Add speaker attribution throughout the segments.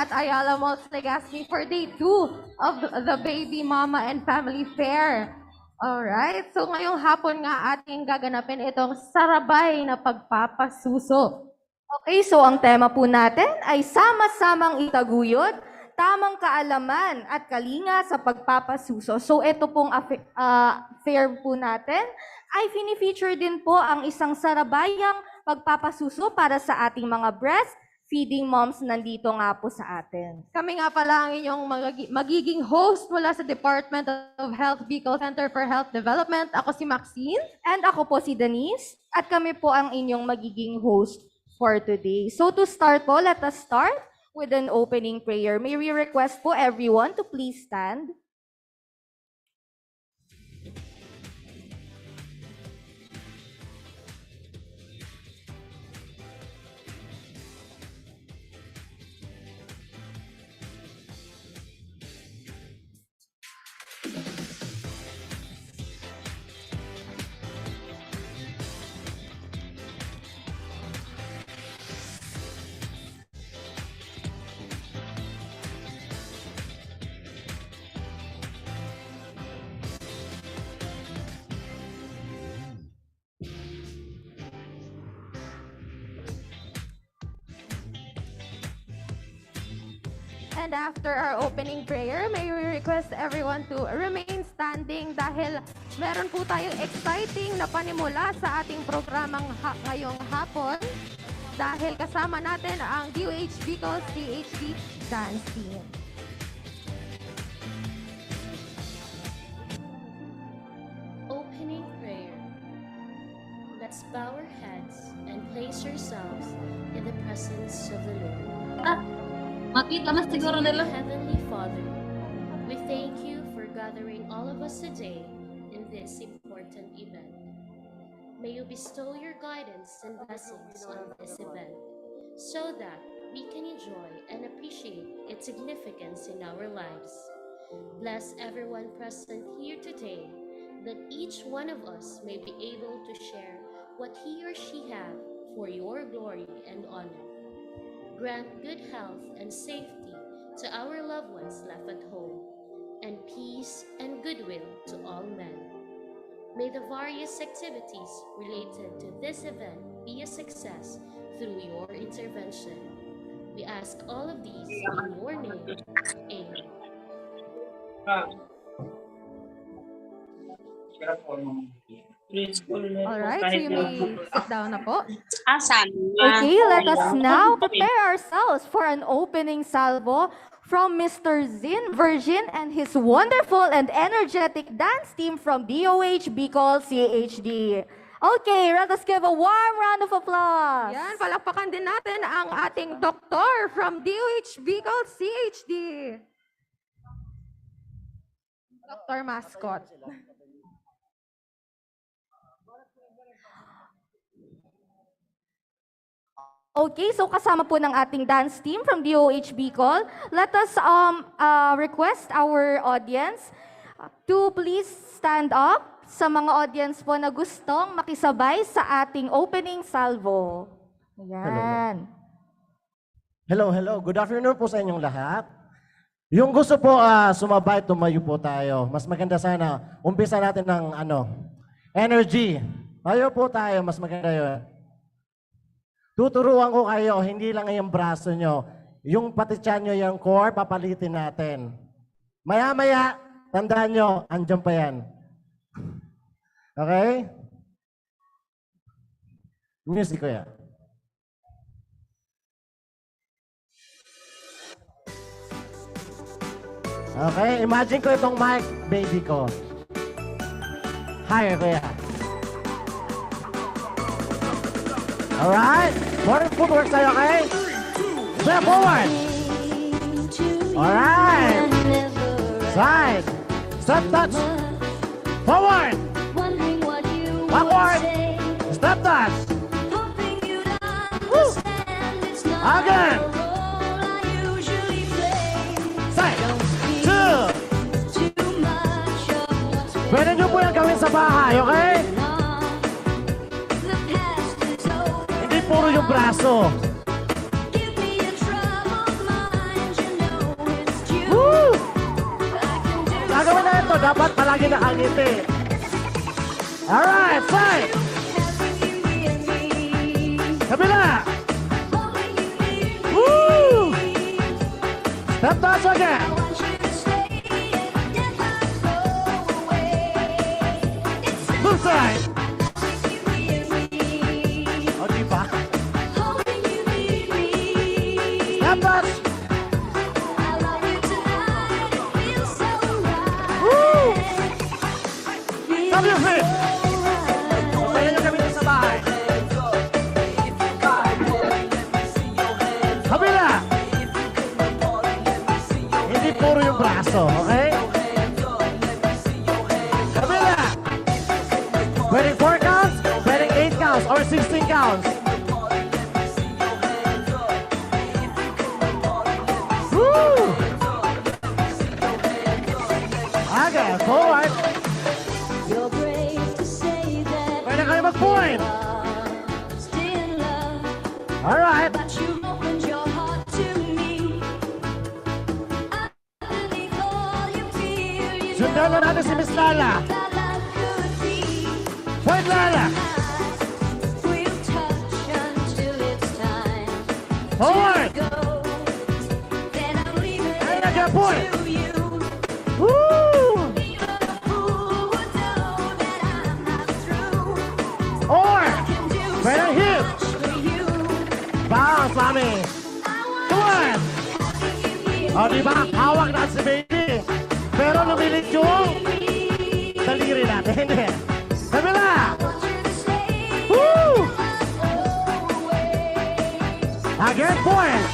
Speaker 1: at Ayala Malls Legazpi for Day 2 of the Baby Mama and Family Fair. Alright, so ngayong hapon nga ating gaganapin itong sarabay na pagpapasuso.
Speaker 2: Okay, so ang tema po natin ay sama-samang itaguyod, tamang kaalaman at kalinga sa pagpapasuso. So ito pong fair po natin ay fini-feature din po ang isang sarabayang pagpapasuso para sa ating mga breastfeeding moms nandito nga po sa atin.
Speaker 1: Kami nga pala ang inyong magiging host mula sa Department of Health Bicol Center for Health Development. Ako si Maxine.
Speaker 2: And ako po si Denise at kami po ang inyong magiging host for today. So to start po, let us start with an opening prayer. May we request po everyone to please stand.
Speaker 1: And after our opening prayer, may we request everyone to remain standing dahil meron po tayong exciting na panimula sa ating programang ngayong hapon dahil kasama natin ang DOH Bicol CHD Dance Team.
Speaker 3: Opening prayer. Let's bow our heads and place ourselves in the presence of the Lord.
Speaker 4: Makita mas siguro nila.
Speaker 3: Heavenly Father, we thank you for gathering all of us today in this important event. May you bestow your guidance and blessings on this event so that we can enjoy and appreciate its significance in our lives. Bless everyone present here today, that each one of us may be able to share what he or she have for your glory and honor. Grant good health and safety to our loved ones left at home, and peace and goodwill to all men. May the various activities related to this event be a success through your intervention. We ask all of these in your name. Amen.
Speaker 1: Alright, so you may sit down na po.
Speaker 2: Okay, let us now prepare ourselves for an opening salvo from Mr. Zin Virgin and his wonderful and energetic dance team from DOH Bicol CHD. Okay, let us give a warm round of applause.
Speaker 1: Yan, palakpakan din natin ang ating doktor from DOH Bicol CHD. Dr. Mascot.
Speaker 2: Okay, so kasama po ng ating dance team from DOH Bicol. Let us request our audience to please stand up sa mga audience po na gustong makisabay sa ating opening salvo. Ayan.
Speaker 5: Hello. Good afternoon po sa inyong lahat. Yung gusto po sumabay, tumayo po tayo. Mas maganda sana, umpisa natin ng energy. Tayo po tayo, mas maganda yun. Tuturuan ko kayo, hindi lang yung braso nyo. Yung pati tiyan nyo, yung core, papalitin natin. Maya-maya, tandaan nyo, andyan pa yan. Okay? Music ko yan. Okay, imagine ko itong mic, baby ko. Hi, kuya. Alright, morning footwork tayo, okay? Step forward. Alright. Side. Step touch. Forward. Backward. Step touch. Woo. Again. Side. Two. Pwede nyo po yung gawin sa bahay, okay? Hindi puro yung braso. dapat palagi nakangiti. Alright, side! Kabila! Woo! Step touch again! Move side! O, diba? Step touch! Woo! Stop your feet! Pwede nyo gamitin sa bahay. Kabila! Hindi puro yung braso, okay? Kabila! Pwedeng 4 counts, pwedeng 8 counts, or 16 counts. Woo! Okay, forward. Pwede kayo mag-point. Alright. Sundan na natin si Miss Lala. Point Lala. Forward. Ayun na, get point. Woo! Or, pwede hip. Bounce, mami. Come on. O, diba? Hawak na si baby. Pero lumilit yung daliri natin. Hindi. Kabila. Woo! Again, point.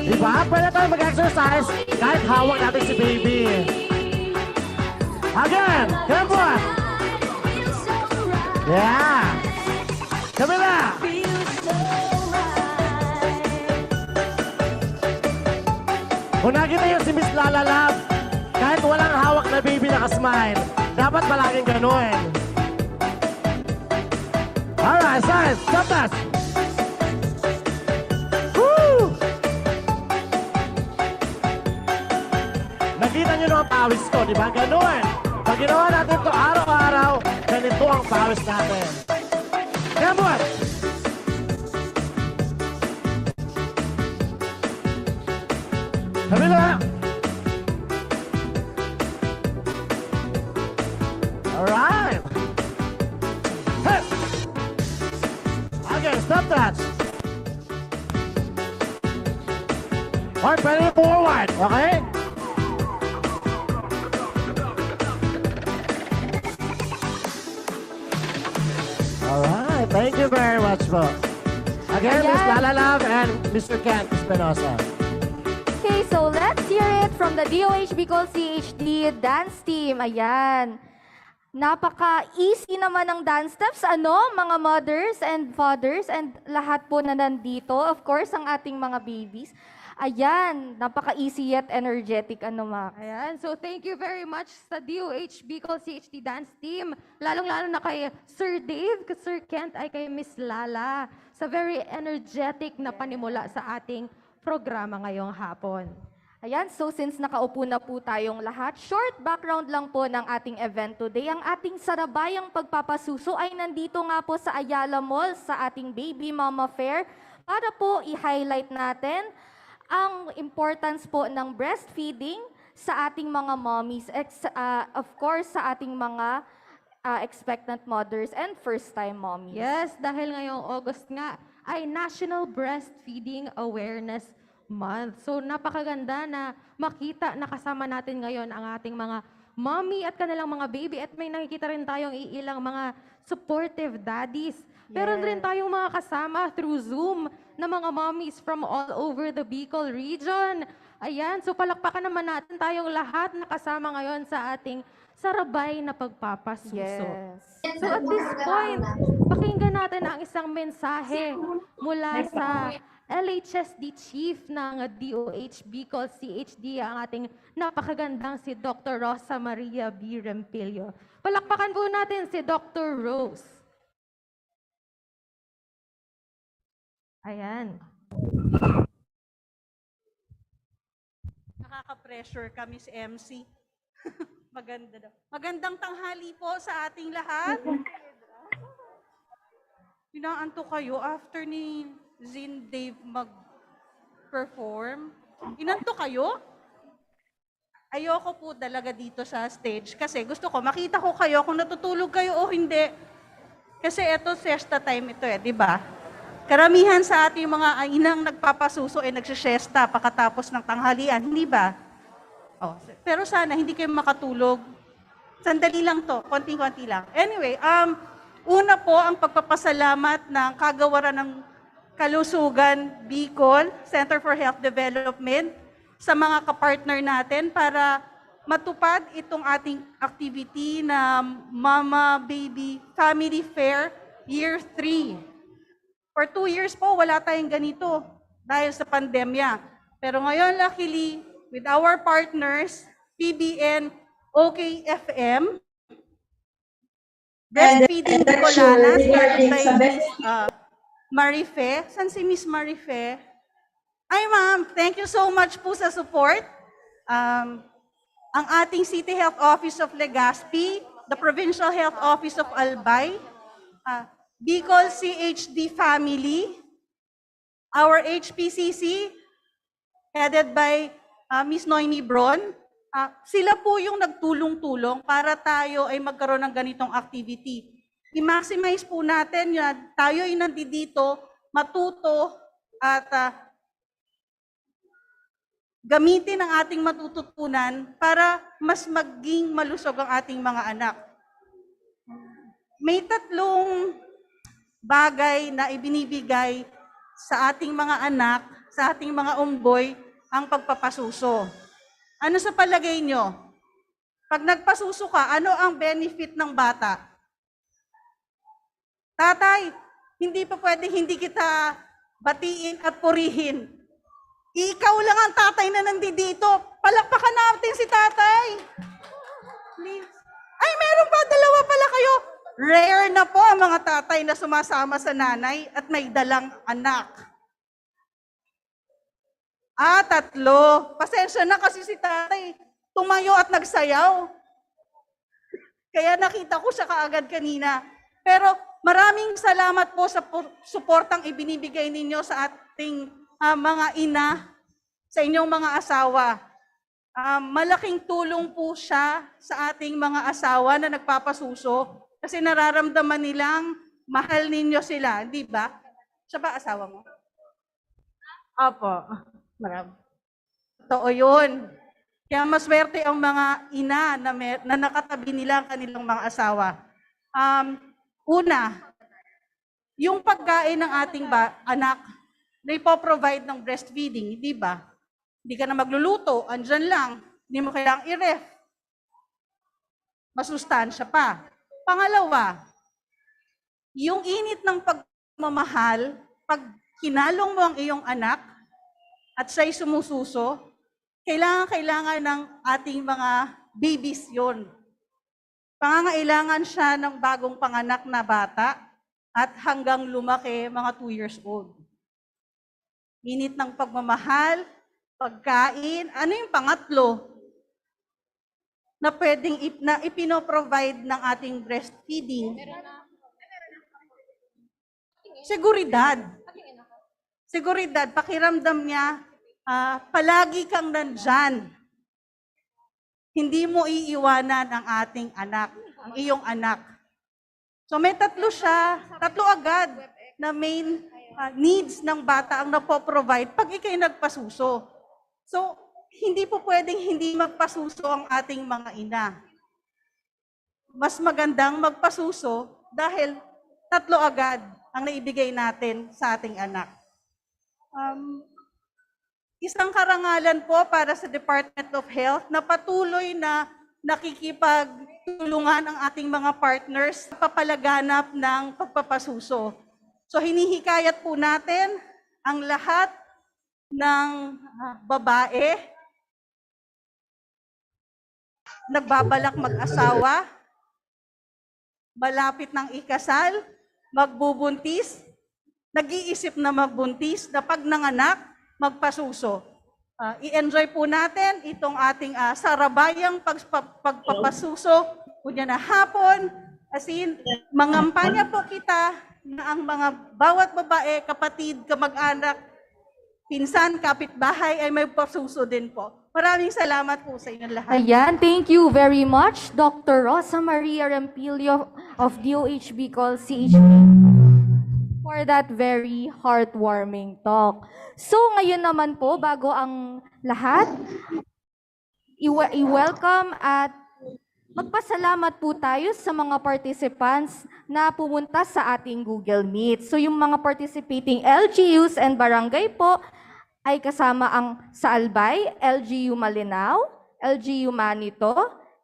Speaker 5: Diba? Pwede tayo mag-exercise kahit hawak natin si baby. Again. Again, point. Yeah. Kabila. Kung nakita yun si Miss Lala Love, kahit walang hawak na baby nakasmile, dapat palaging ganun. Alright, size, stop touch. Woo! Nakita nyo naman pawis ko, di ba? Ganun. Pag ginawa natin ito araw-araw, ganito ang pawis natin. Kaya buwan! Kabila! Alright! Hey! Okay, stop that! Alright, pwede forward, okay? Alright, thank you very much po. Again, Miss
Speaker 2: Ayan.
Speaker 5: Lala Love and Mr. Kent Espinosa.
Speaker 2: Okay, so let's hear it from the DOH Bicol CHD dance team. Ayan. Napaka-easy naman ng dance steps, mga mothers and fathers and lahat po na nandito. Of course, ang ating mga babies. Ayan, napaka-easy yet energetic, Mac.
Speaker 1: Ayan, so thank you very much sa DOH Bicol CHD Dance Team. Lalong-lalo na kay Sir Dave, kay Sir Kent, ay kay Miss Lala sa very energetic na panimula sa ating programa ngayong hapon.
Speaker 2: Ayan, so since nakaupo na po tayong lahat, short background lang po ng ating event today. Ang ating sarabayang pagpapasuso ay nandito nga po sa Ayala Mall sa ating Baby Mama Fair para po i-highlight natin ang importance po ng breastfeeding sa ating mga mommies, of course sa ating mga expectant mothers and first-time mommies.
Speaker 1: Yes, dahil ngayong August nga ay National Breastfeeding Awareness Month. So napakaganda na makita na kasama natin ngayon ang ating mga mommy at kanilang mga baby at may nakikita rin tayong iilang mga supportive daddies. Pero
Speaker 2: Yes.
Speaker 1: rin tayong mga kasama through Zoom na mga mommies from all over the Bicol region. Ayan, so palakpakan naman natin tayong lahat na kasama ngayon sa ating sarabay na pagpapasuso.
Speaker 2: Yes.
Speaker 1: So at this point, pakinggan natin ang isang mensahe mula sa LHSD Chief ng DOH Bicol CHD, ang ating napakagandang si Dr. Rosa Maria B. Rempilio. Palakpakan po natin si Dr. Rose. Ayan.
Speaker 6: nakaka-pressure kami si MC. Maganda daw. Magandang tanghali po sa ating lahat. Inaanto kayo after ni Zin Dave mag-perform. Inanto kayo? Ayoko po talaga dito sa stage kasi gusto ko makita ko kayo kung natutulog kayo o hindi. Kasi ito siesta time ito di ba? Karamihan sa ating mga inang nagpapasuso ay nagsisiesta pagkatapos ng tanghalian, hindi ba? Oh, pero sana hindi kayo makatulog. Sandali lang to, konting-konti lang. Anyway, una po ang pagpapasalamat ng Kagawaran ng Kalusugan Bicol, Center for Health Development, sa mga kapartner natin para matupad itong ating activity na Mama Baby Family Fair Year 3. For 2 years po, wala tayong ganito dahil sa pandemya. Pero ngayon, luckily, with our partners, PBN, OKFM, Breastfeeding Bicolana, started by Miss Marife. San si Miss Marife? Ay ma'am, thank you so much po sa support. Ang ating City Health Office of Legazpi, the Provincial Health Office of Albay, Bicol CHD Family, our HPCC, headed by Miss Noemi Bron, sila po yung nagtulong-tulong para tayo ay magkaroon ng ganitong activity. I-maximize po natin yan, tayo ay nandito, matuto at gamitin ang ating matututunan para mas maging malusog ang ating mga anak. May 3 bagay na ibinibigay sa ating mga anak, sa ating mga umboy, ang pagpapasuso. Ano sa palagay nyo? Pag nagpasuso ka, ano ang benefit ng bata? Tatay, hindi pa pwedeng hindi kita batiin at purihin. Ikaw lang ang tatay na nandito. Palakpakan natin si tatay. Please. Ay, meron pa, 2 pala kayo. Rare na po ang mga tatay na sumasama sa nanay at may dalang anak. 3. Pasensya na kasi si tatay tumayo at nagsayaw. Kaya nakita ko siya kaagad kanina. Pero maraming salamat po sa suportang ibinibigay ninyo sa ating mga ina, sa inyong mga asawa. Malaking tulong po siya sa ating mga asawa na nagpapasuso. Kasi nararamdaman nilang mahal ninyo sila, di ba? Siya ba asawa mo? Opo. Marami. Totoo yun. Kaya maswerte ang mga ina na nakatabi nila ang kanilang mga asawa. Una, yung pagkain ng ating anak na ipoprovide ng breastfeeding, di ba? Hindi ka na magluluto, andyan lang. Hindi mo kailangang i-ref. Masustansya pa. Pangalawa, yung init ng pagmamahal, pag kinalong mo ang iyong anak at siya'y sumususo, kailangan ng ating mga babies yun. Pangangailangan siya ng bagong panganak na bata at hanggang lumaki, mga 2 years old. Init ng pagmamahal, pagkain, ano yung pangatlo? Na pwedeng ipino-provide ng ating breastfeeding. Seguridad. Seguridad, pakiramdam niya, palagi kang nandyan. Hindi mo iiwanan ang ating anak, ang iyong anak. So may 3 siya, 3 agad na main needs ng bata ang napoprovide pag ikay nagpasuso. So, hindi po pwedeng hindi magpasuso ang ating mga ina. Mas magandang magpasuso dahil 3 agad ang naibigay natin sa ating anak. Isang karangalan po para sa Department of Health na patuloy na nakikipagtulungan ang ating mga partners sa papalaganap ng pagpapasuso. So hinihikayat po natin ang lahat ng babae, nagbabalak mag-asawa, malapit ng ikasal, magbubuntis, nag-iisip na magbuntis, na pag nanganak, magpasuso. i-enjoy po natin itong ating sarabayang pagpapasuso kunya na hapon. As in, mangampanya po kita na ang mga bawat babae, kapatid, kamag-anak, pinsan, kapitbahay ay may pasuso din po. Maraming salamat po sa inyong lahat.
Speaker 2: Ayan, thank you very much, Dr. Rosa Maria Rampilio of DOH Bicol CHP, for that very heartwarming talk. So ngayon naman po, bago ang lahat, i-welcome at magpasalamat po tayo sa mga participants na pumunta sa ating Google Meet. So yung mga participating LGUs and barangay po ay kasama ang sa Albay, LGU Malinao, LGU Manito,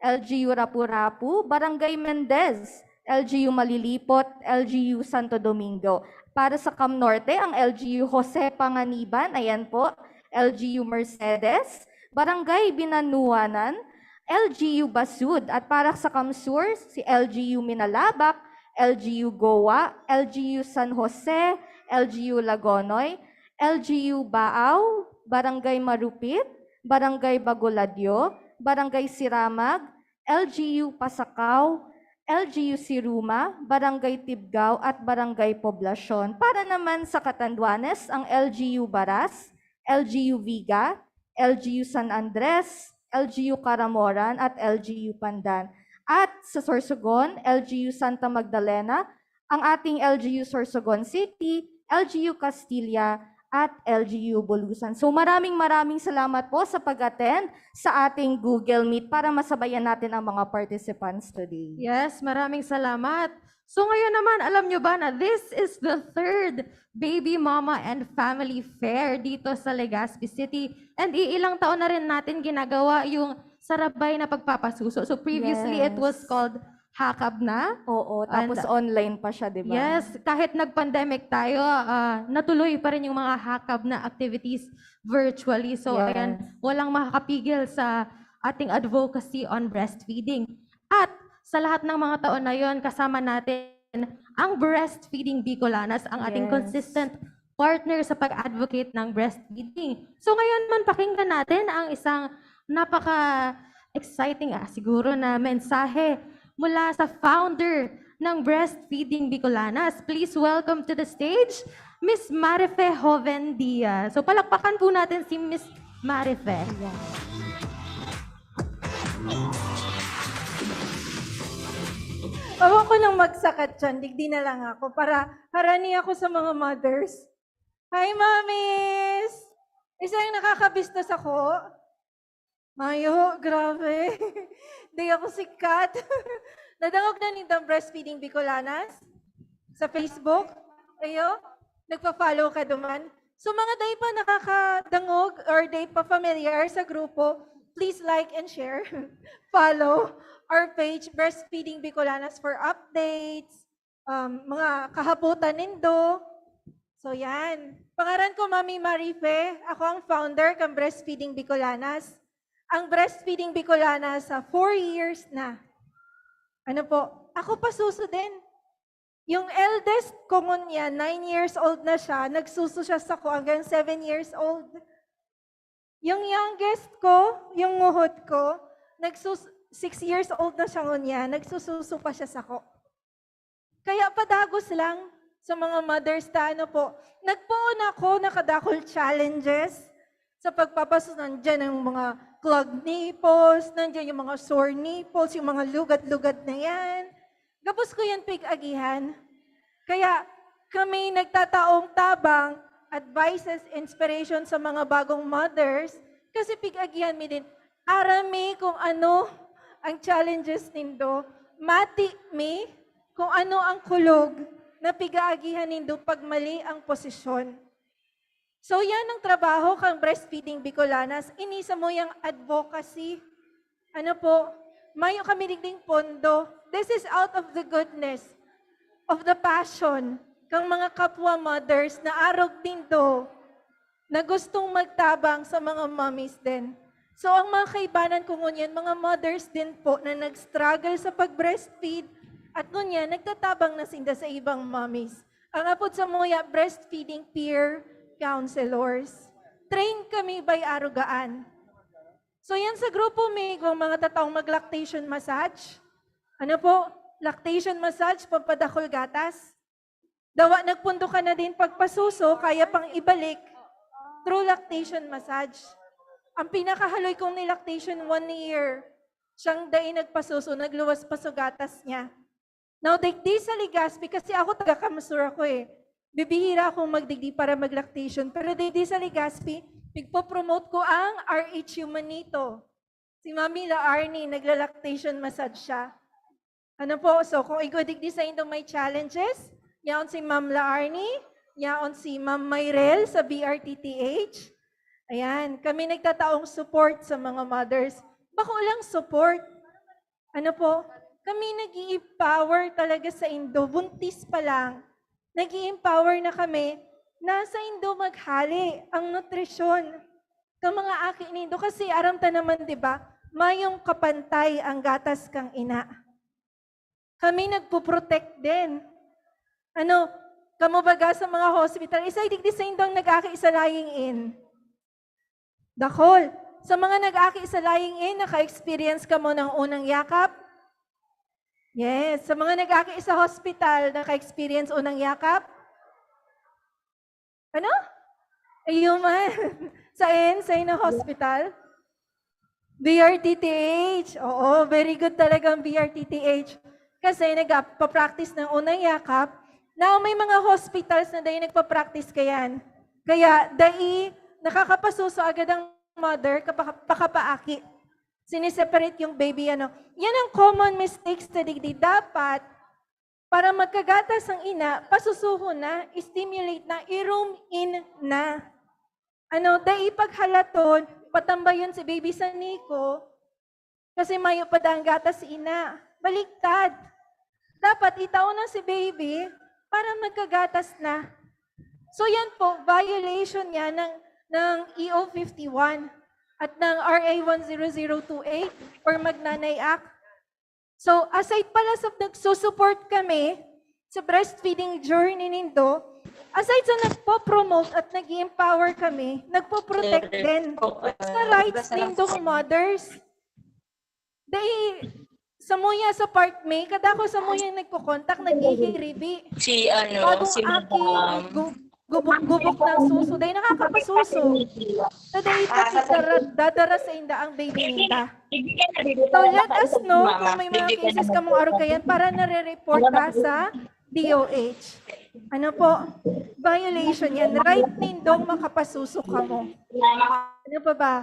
Speaker 2: LGU Rapu-Rapu, Barangay Mendez, LGU Malilipot, LGU Santo Domingo. Para sa Cam Norte, ang LGU Jose Panganiban, ayan po, LGU Mercedes, Barangay Binanuanan, LGU Basud. At para sa Cam Sur, si LGU Minalabak, LGU Goa, LGU San Jose, LGU Lagonoy, LGU Baaw, Barangay Marupit, Barangay Bagoladyo, Barangay Siramag, LGU Pasakaw, LGU Siruma, Barangay Tibgao at Barangay Poblasyon. Para naman sa Catanduanes, ang LGU Baras, LGU Viga, LGU San Andres, LGU Caramoran at LGU Pandan. At sa Sorsogon, LGU Santa Magdalena, ang ating LGU Sorsogon City, LGU Castilla, at LGU Bulusan. So maraming salamat po sa pag-attend sa ating Google Meet para masabayan natin ang mga participants today.
Speaker 1: Yes, maraming salamat. So ngayon naman, alam nyo ba na this is the third Baby Mama and Family Fair dito sa Legazpi City. And iilang taon na rin natin ginagawa yung sarabay na pagpapasuso. So previously, it was called Hakab na.
Speaker 2: Oo, tapos online pa siya, di ba?
Speaker 1: Yes, kahit nag-pandemic tayo, natuloy pa rin yung mga hakab na activities virtually. So
Speaker 2: Yes.
Speaker 1: ayan, walang makakapigil sa ating advocacy on breastfeeding. At sa lahat ng mga taon na yon, kasama natin ang Breastfeeding Bicolanas, ang ating
Speaker 2: Yes.
Speaker 1: consistent partner sa pag-advocate ng breastfeeding. So ngayon man, pakinggan natin ang isang napaka-exciting siguro na mensahe mula sa founder ng Breastfeeding Bicolanas. Please welcome to the stage, Miss Marife Jovendia. So palakpakan po natin si Miss Marife.
Speaker 7: Ewan ko nang magsakat dyan, digdi na lang ako para harani ako sa mga mothers. Hi, mommies! Isa yung nakakabistos ako. Mayo, grabe. Di ako sikat. Nadangog na nitong Breastfeeding Bicolanas sa Facebook. Ayo, nagpa-follow ka duman. So mga day pa nakakadangog or day pa familiar sa grupo, please like and share. Follow our page, Breastfeeding Bicolanas, for updates, mga kahabutan nindo. So yan. Pangaran ko, Mami Marife. Ako ang founder ng Breastfeeding Bicolanas. Ang Breastfeeding Bicolanas sa 4 years na. Ano po? Ako pasuso din. Yung eldest ko niya, 9 years old na siya, nagsuso siya sa ko hanggang 7 years old. Yung youngest ko, yung nguhot ko, 6 years old na siya niya, nagsususo pa siya sa ko. Kaya padagos lang sa mga mothers na ano po, nagpoon ako nakadakol challenges sa pagpapasos. Nandiyan ang mga clogged nipples, nandiyan yung mga sore nipples, yung mga lugat-lugat na yan. Gapos ko yan pig-agihan. Kaya kami nagtataong tabang, advices, inspiration sa mga bagong mothers, kasi pig-agihan mi din, arami kung ano ang challenges nindo, mati mi kung ano ang kulog na pig-aagihan nindo pag mali ang posisyon. So yan ang trabaho kang Breastfeeding Bicolanas. Inisa mo yung advocacy. Ano po, mayo kami digding pondo. This is out of the goodness, of the passion, kang mga kapwa mothers na arog din do, na gustong magtabang sa mga mommies din. So ang mga kaibanan ko ngunyan, mga mothers din po na nag-struggle sa pag-breastfeed at ngunyan, nagtatabang na sinda sa ibang mommies. Ang apod sa mga breastfeeding peer counselors. train kami by Arugaan. So yan sa grupo may kung mga tataong mag-lactation massage. Ano po? Lactation massage, pampadakol gatas. Dawa nagpundo ka na din pagpasuso, kaya pang ibalik through lactation massage. Ang pinakahaloy kong ni-lactation 1 year, siyang dahil nagpasuso, nagluwas pa sa gatas niya. Now, digdi sa Legazpi, kasi ako taga-Kamasur ako eh. Bibihira akong magdigdi para mag-lactation. Pero digdi sa Legazpi, pigpo-promote ko ang RH Humanito. Si Mami La Arnie, nagla-lactation massage siya. Ano po, so kung ikaw digdi sa indong may challenges, yaon si Ma'am La Arnie, yaon si Ma'am Mayrel sa BRTTH. Ayan, kami nagtataong support sa mga mothers. Bako lang support. Ano po, kami nag-i-empower talaga sa Indo. Buntis pa lang. Nag-i-empower na kami na sa Indo maghali ang nutrisyon ng mga aki ni Indo. Kasi aram ta naman, di ba, mayong kapantay ang gatas kang ina. Kami nagpo-protect din. Ano, kamubaga sa mga hospital, isa digdi sa Indo ang nag-aki sa lying in. Dakol. Sa mga nag-aki sa lying in, naka-experience ka mo ng unang yakap? Yes. Sa mga nag-aki sa hospital, naka-experience unang yakap? Ano? Ayun man. Sa na hospital? BRTTH. Oo, very good talagang BRTTH. Kasi nagpa-practice ng unang yakap. Now, may mga hospitals na dahil nagpa-practice kayan. Kaya, dahil nakakapasuso agad ang mother pakapaaki. Siniseparate yung baby, ano. Yan ang common mistakes na digdi. Dapat, para magkagatas ang ina, pasusuho na, stimulate na, i-room in na. Ano, dahil paghalaton, patambayon si baby sa niko, kasi mayo pa ang gatas si ina. Baliktad. Dapat itaon na si baby para magkagatas na. So yan po, violation yan ng EO 51 at ng RA 10028 or Magnanay Act. So aside pala sa nagsusupport kami sa breastfeeding journey nindo, aside sa nagpo-promote at nag-empower kami, nagpo-protect din sa rights nindong mothers. Dahil sa muya sa part may, kada ko sa muya nagko-contact, nag-ihiribi.
Speaker 8: Si ano,
Speaker 7: Bagong
Speaker 8: si
Speaker 7: aki,
Speaker 8: Ma'am.
Speaker 7: gubok ng suso. Dahil nakakapasuso. So dahil dadara sa inda ang baby ninda. So let us know kung may mga cases ka mong arugayan para nare-report ka sa DOH. Ano po? Violation yan. Right nindong makapasuso ka mo. Ano pa ba?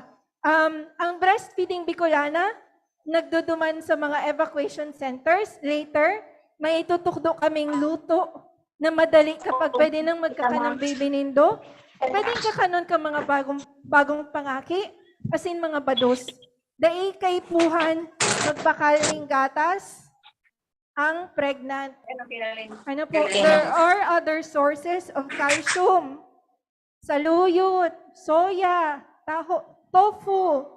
Speaker 7: Ang breastfeeding Bicolana, nagduduman sa mga evacuation centers. Later, may itutukdo kaming luto na madali kapag pwede nang magkakanang baby nindo. Pwede kakanon ka mga bagong pangaki, as in mga bados. Dahil kay puhan, magpakaling gatas, ang pregnant. Ano po, there are other sources of calcium. Saluyot, soya, tofu.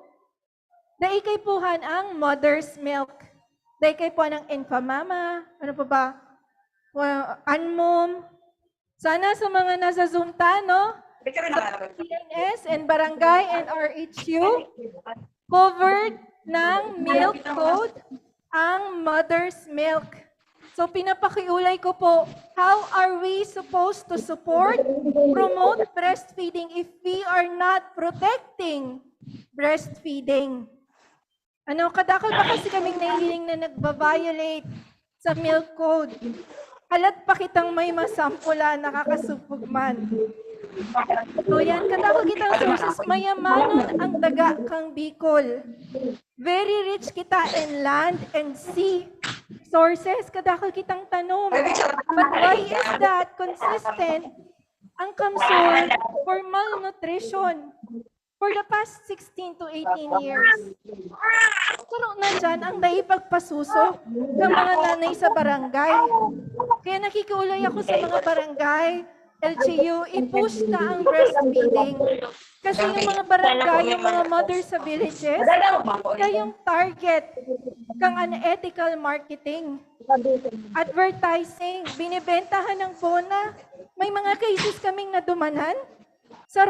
Speaker 7: Dahil kay puhan ang mother's milk. Dahil kay puhan ang Enfamama. Ano pa ba? Anmom. Sana sa mga nasa Zoom no? Sa PNS and Barangay and RHU, covered ng milk code ang mother's milk. So pinapakiulay ko po, how are we supposed to support, promote breastfeeding if we are not protecting breastfeeding? Ano, kadakol ba kasi kaming nahihiling na nagbabiolate sa milk code? Halat pa kitang may masampula, nakakasupog man. So yan, kadakol kitang sources, mayamanon ang daga kang Bicol. Very rich kita in land and sea sources, kadakol kitang tanom. But why is that consistent ang kamsul for malnutrition for the past 16 to 18 years? Karoon na dyan ang naipagpasuso ng mga nanay sa barangay. Kaya nakikiulay ako sa mga barangay, LGU, i-push na ang breastfeeding. Kasi yung mga barangay, yung mga mothers sa villages, kaya yung target kang unethical marketing, advertising, binibentahan ng bona. May mga cases kaming nadumanan sa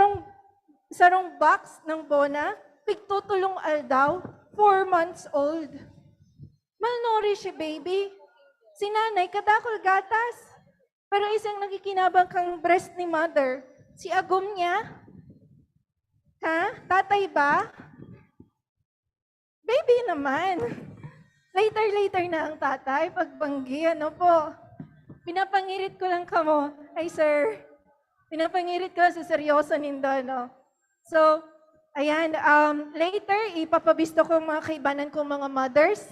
Speaker 7: sarong box ng Bona, pigtutulong aldaw, 4 months old. Malnourished si baby. Si nanay, kadakol gatas. Pero isang nakikinabang kang breast ni mother. Si agom niya? Ha? Tatay ba? Baby naman. Later na ang tatay. Pagbanggi, ano po? Pinapangirit ko lang kamo. Ay, sir. Pinapangirit ko sa seryoso nindo, no? So, ayan. Later, ipapabisto ko mga kaibanan kong mga mothers.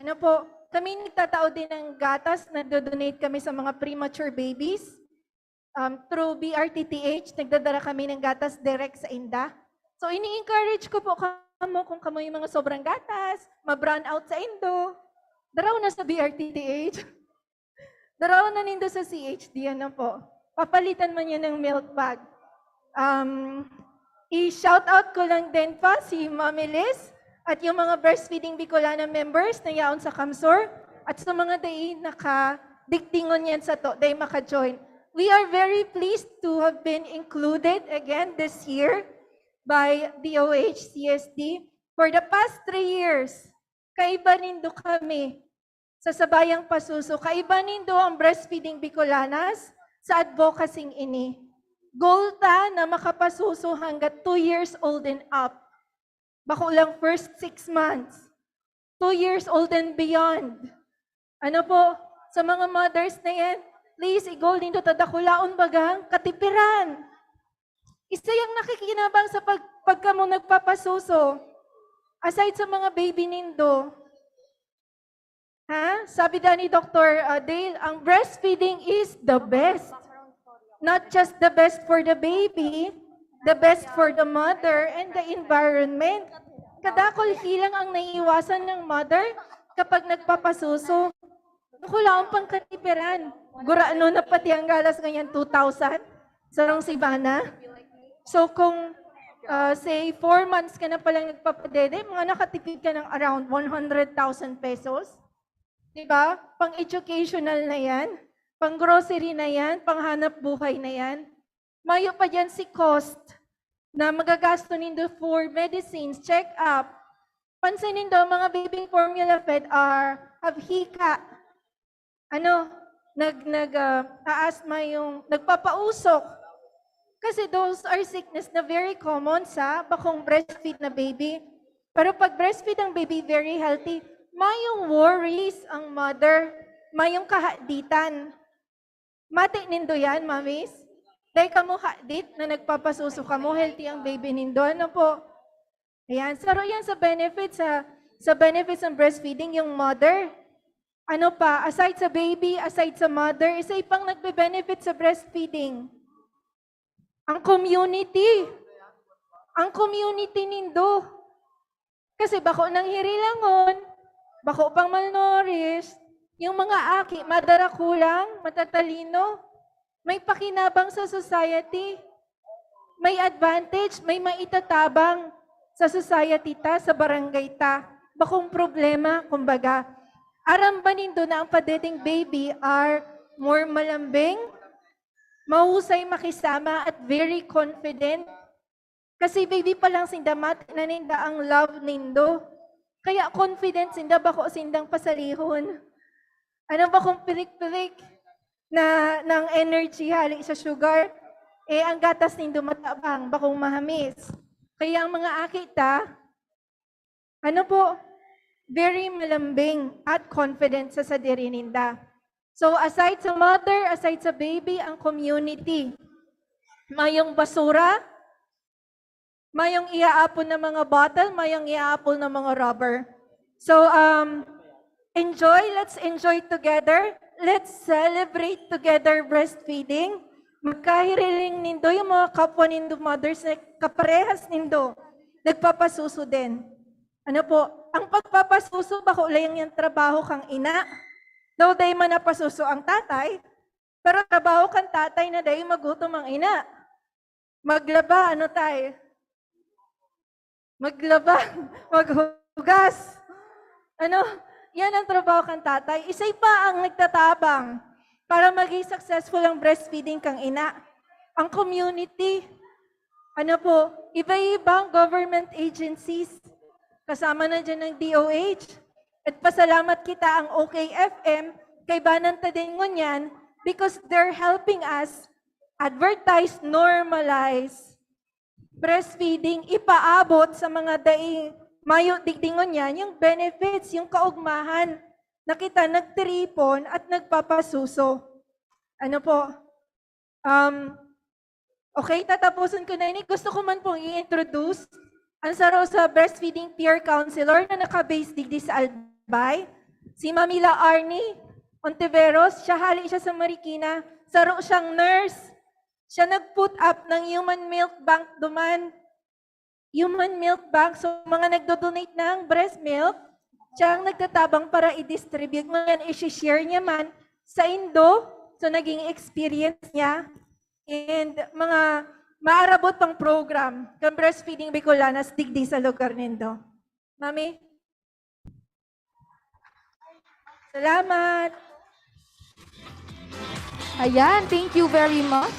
Speaker 7: Ano po? Kami nagtatao din ng gatas. Nagdo-donate kami sa mga premature babies. Through BRTTH, nagdadala kami ng gatas direct sa INDA. So, ini-encourage ko po kamo kung kamo yung mga sobrang gatas, ma-brown out sa Indo. Daraw na sa BRTTH. Daraw na nindo sa CHD, ano po. Papalitan man yan ng milk bag. I-shout out ko lang din pa si Mami Liz at yung mga breastfeeding Bicolana members na yaon sa Kamsur at sa mga day naka-diktingon yan sa to, day maka-join. We are very pleased to have been included again this year by DOH CSD. For the past 3 years, kaiba nindo kami sa Sabayang Pasuso. Kaiba nindo ang breastfeeding Bicolanas sa advocacy ini. Goal ta na makapasuso hanggat 2 years old and up. Bako lang first 6 months. 2 years old and beyond. Ano po, sa mga mothers na yan, please, i-goal nindo tadakulaon bagang katipiran. Isa yung nakikinabang sa pagka mo nagpapasuso. Aside sa mga baby nindo, sabi da ni Dr. Dale, ang breastfeeding is the best. Not just the best for the baby, the best for the mother and the environment. Kadakol hilang ang naiiwasan ng mother kapag nagpapasuso. Nakulaong pang katipiran. Guraano na pati ang galas ngayon 2,000 sarong Sibana. So kung say 4 months ka na palang nagpapadede, mga nakatipid ka ng around 100,000 pesos. Diba? Pang-educational na yan. Pang-grocery na yan. Pang-hanap buhay na yan. Mayo pa dyan si cost na magagasto nindo for medicines, check-up. Pansinin nindo, mga baby formula fed have hika. Asthma yung nagpapausok. Kasi those are sickness na very common sa bakong breastfeed na baby. Pero pag breastfeed ang baby, very healthy, mayong worries ang mother, mayong kahaditan. Mati nindo yan, mamis? Dahil ka mo hadit na nagpapasuso ka mo, healthy ang baby nindo. Ano po? Ayan, saro yan sa benefits, sa benefits ng breastfeeding, yung mother. Ano pa, aside sa baby, aside sa mother, isa ipang nagbe-benefit sa breastfeeding. Ang community. Ang community nindo. Kasi bako nang hirilangon, bako pang malnourished, yung mga aki, madara kulang, matatalino, may pakinabang sa society, may advantage, may maitatabang sa society ta, sa barangay ta. Bakong problema, kumbaga, arambanin doon na ang padating baby are more malambing, mahusay makisama at very confident. Kasi baby pa lang sindamat na ninda ang love nindo. Kaya confident sinda bako sindang pasalihon. Ano ba kung pilik-pilik na ng energy hali sa sugar? Ang gatas nindo matabang, bakong mahamis. Kaya ang mga akita, very malambing at confident sa sadiri ninda. So aside sa mother, aside sa baby, ang community. Mayong basura, mayong iaapon ng mga bottle, mayong iaapon ng mga rubber. So let's enjoy together. Let's celebrate together breastfeeding. Magkahiriling nindo yung mga kapwa nindo mothers na kaparehas nindo. Nagpapasuso din. Ang pagpapasuso, bako lang yung trabaho kang ina. Daw day man napasuso ang tatay, pero trabaho kang tatay na day magutom ang ina. Maglaba, Maglaba, maghugas. Yan ang trabaho kang tatay. Isa'y pa ang nagtatabang para maging successful ang breastfeeding kang ina. Ang community. ano po, iba-ibang government agencies. Kasama na dyan ng DOH. At pasalamat kita ang OKFM kay Banan Tadingonyan because they're helping us advertise, normalize breastfeeding, ipaabot sa mga daing mayo digdingon yan, yung benefits, yung kaugmahan na kita nagtripon at nagpapasuso. Ano po? Okay, tatapusin ko na ini. Gusto ko man pong i-introduce ang saro sa breastfeeding peer counselor na naka-base digdi sa Albay. Si Mamila Arnie Ontiveros, siya hali siya sa Marikina. Saro siyang nurse. Siya nag-put up ng Human Milk Bank duman. Human Milk Bank, so mga nagdo-donate ng breast milk, siya ang nagtatabang para i-distribute. Ngayon, i-share niya man sa Indo, so naging experience niya. And mga maarabot pang program kang breastfeeding Bicolanas digdi sa lugar nindo. Mami? Salamat!
Speaker 2: Ayan, thank you very much.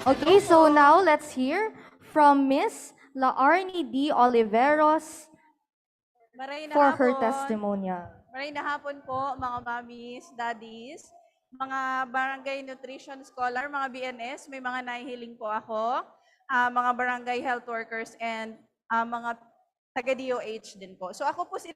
Speaker 2: Okay, so now let's hear from Miss Laarni D. Oliveros for her testimonial.
Speaker 8: Maray na hapon po, mga mommies, daddies, mga barangay nutrition scholar, mga BNS, may mga nahihiling po ako, mga barangay health workers, and mga taga-DOH din po. So ako po si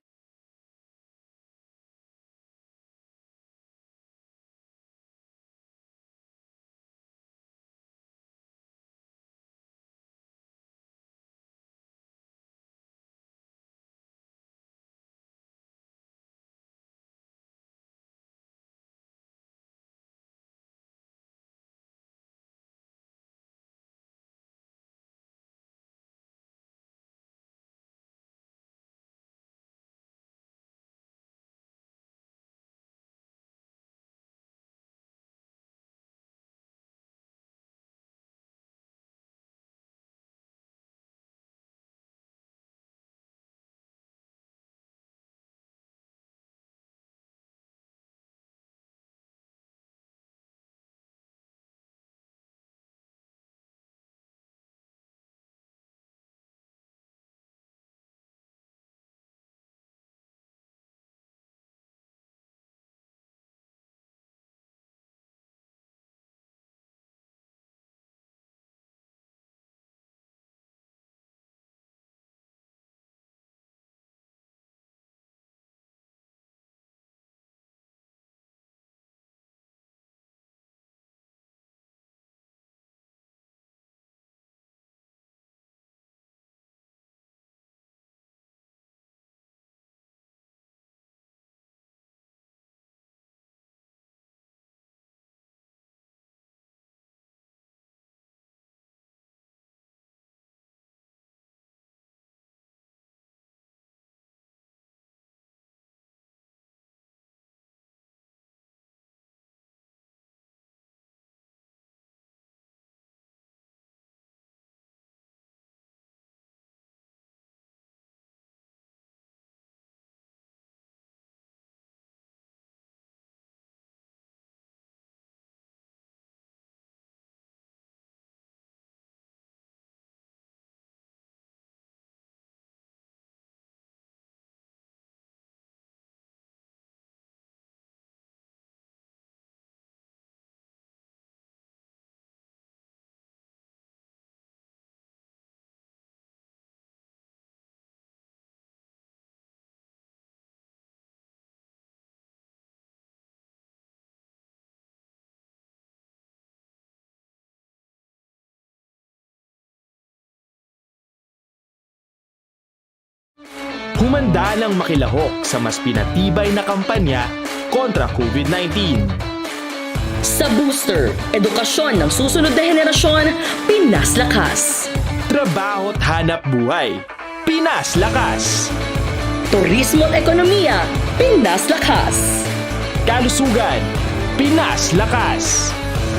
Speaker 9: humanda ng makilahok sa mas pinatibay na kampanya kontra COVID-19.
Speaker 10: Sa Booster, edukasyon ng susunod na henerasyon, Pinas Lakas.
Speaker 9: Trabaho at hanap buhay, Pinas Lakas.
Speaker 10: Turismo at ekonomiya, Pinas Lakas.
Speaker 9: Kalusugan, Pinas Lakas.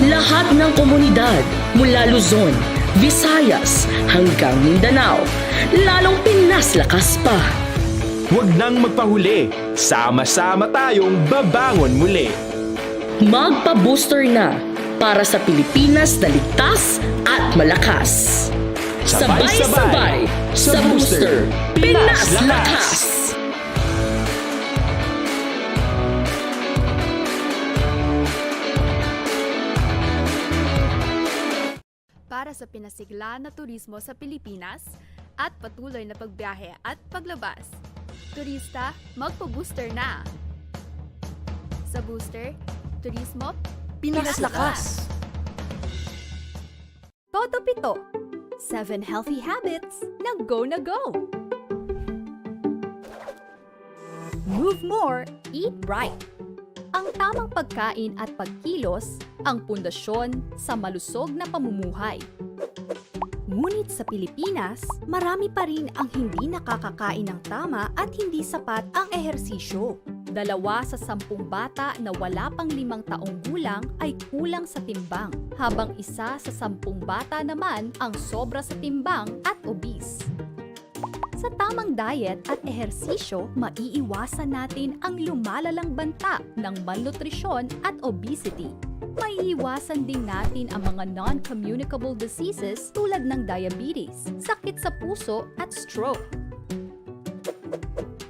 Speaker 10: Lahat ng komunidad mula Luzon, Visayas hanggang Mindanao, lalong Pinas Lakas pa.
Speaker 9: Huwag nang magpahuli, sama-sama tayong babangon muli.
Speaker 10: Magpa-booster na para sa Pilipinas na ligtas at malakas. Sabay-sabay sa Booster Pinas Lakas!
Speaker 11: Para sa pinasigla na turismo sa Pilipinas at patuloy na pagbiyahe at paglabas. Turista, magpo-booster na! Sa Booster, Turismo Pinas Lakas! Toto Pito, 7 healthy habits na go! Move more, eat right. Ang tamang pagkain at pagkilos ang pundasyon sa malusog na pamumuhay. Ngunit sa Pilipinas, marami pa rin ang hindi nakakakain ng tama at hindi sapat ang ehersisyo. 2 sa 10 bata na wala pang 5 taong gulang ay kulang sa timbang, habang 1 sa 10 bata naman ang sobra sa timbang at obese. Sa tamang diet at ehersisyo, maiiwasan natin ang lumalalang banta ng malnutrisyon at obesity. Maiiwasan din natin ang mga non-communicable diseases tulad ng diabetes, sakit sa puso at stroke.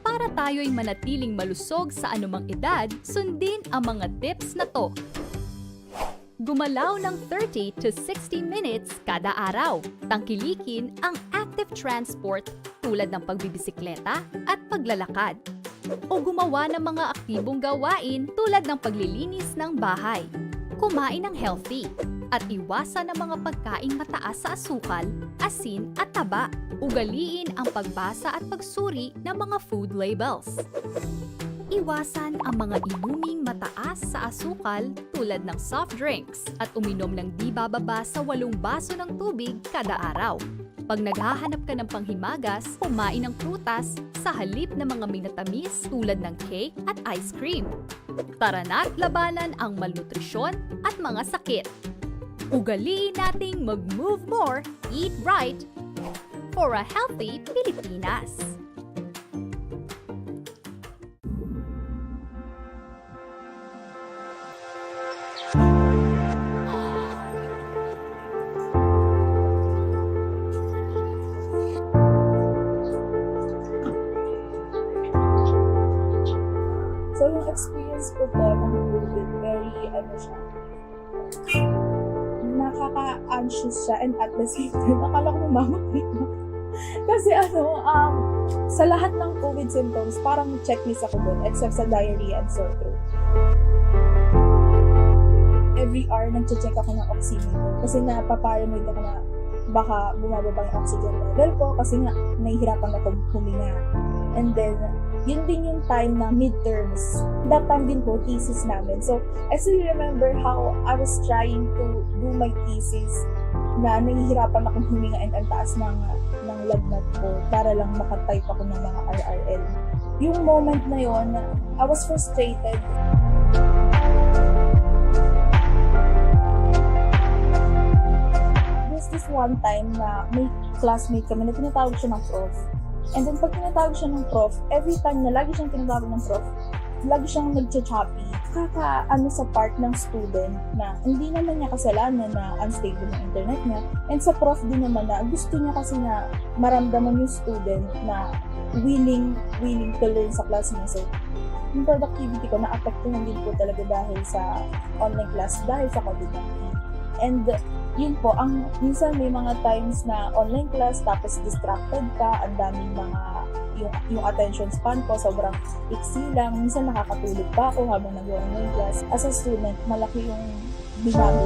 Speaker 11: Para tayo'y manatiling malusog sa anumang edad, sundin ang mga tips na to. Gumalaw ng 30 to 60 minutes kada araw. Tangkilikin ang active transport tulad ng pagbibisikleta at paglalakad. O gumawa ng mga aktibong gawain tulad ng paglilinis ng bahay. Kumain ng healthy at iwasan ang mga pagkaing mataas sa asukal, asin at taba. Ugaliin ang pagbasa at pagsuri ng mga food labels. Iwasan ang mga inuming mataas sa asukal tulad ng soft drinks at uminom ng di bababa sa 8 baso ng tubig kada araw. Pag naghahanap ka ng panghimagas, kumain ng prutas sa halip ng mga minatamis tulad ng cake at ice cream. Tara na't labanan ang malnutrisyon at mga sakit. Ugaliin nating mag-move more, eat right, for a healthy Pilipinas.
Speaker 12: So, yung experience ko po ng COVID, very, nakaka-anxious siya and at the same time, akala ko mamamatay ko. Kasi sa lahat ng COVID symptoms, parang checklist ako doon, except sa diarrhea and sore throat. Every hour, nag-check ako ng oximeter kasi napaparanoid ako na baka bumababa yung oxygen level ko kasi nga, nahihirapan akong huminga. And then, yun din yung time na midterms. That time din po, thesis namin. So, I still remember how I was trying to do my thesis na nahihirapan akong huminga and ang taas ng lagnat ko para lang makatype ako ng mga RRL. Yung moment na yon, I was frustrated. There's this one time na may classmate kami na tinatawag siya ng prof. And then pag tinatawag siya ng prof, every time na lagi siyang tinatawag ng prof, lagi siyang nag-choppy. Sa part ng student na hindi naman niya kasalanan na unstable yung internet niya. And sa prof din naman na gusto niya kasi na maramdaman yung student na willing to learn sa class niya. So, yung productivity ko, na-apektuhan din po talaga dahil sa online class, dahil sa COVID-19. And yun po, minsan may mga times na online class tapos distracted ka, ang daming mga yung attention span ko sobrang iksi lang. Minsan nakakatulog pa ako habang nag-online class. As a student, malaki yung binago.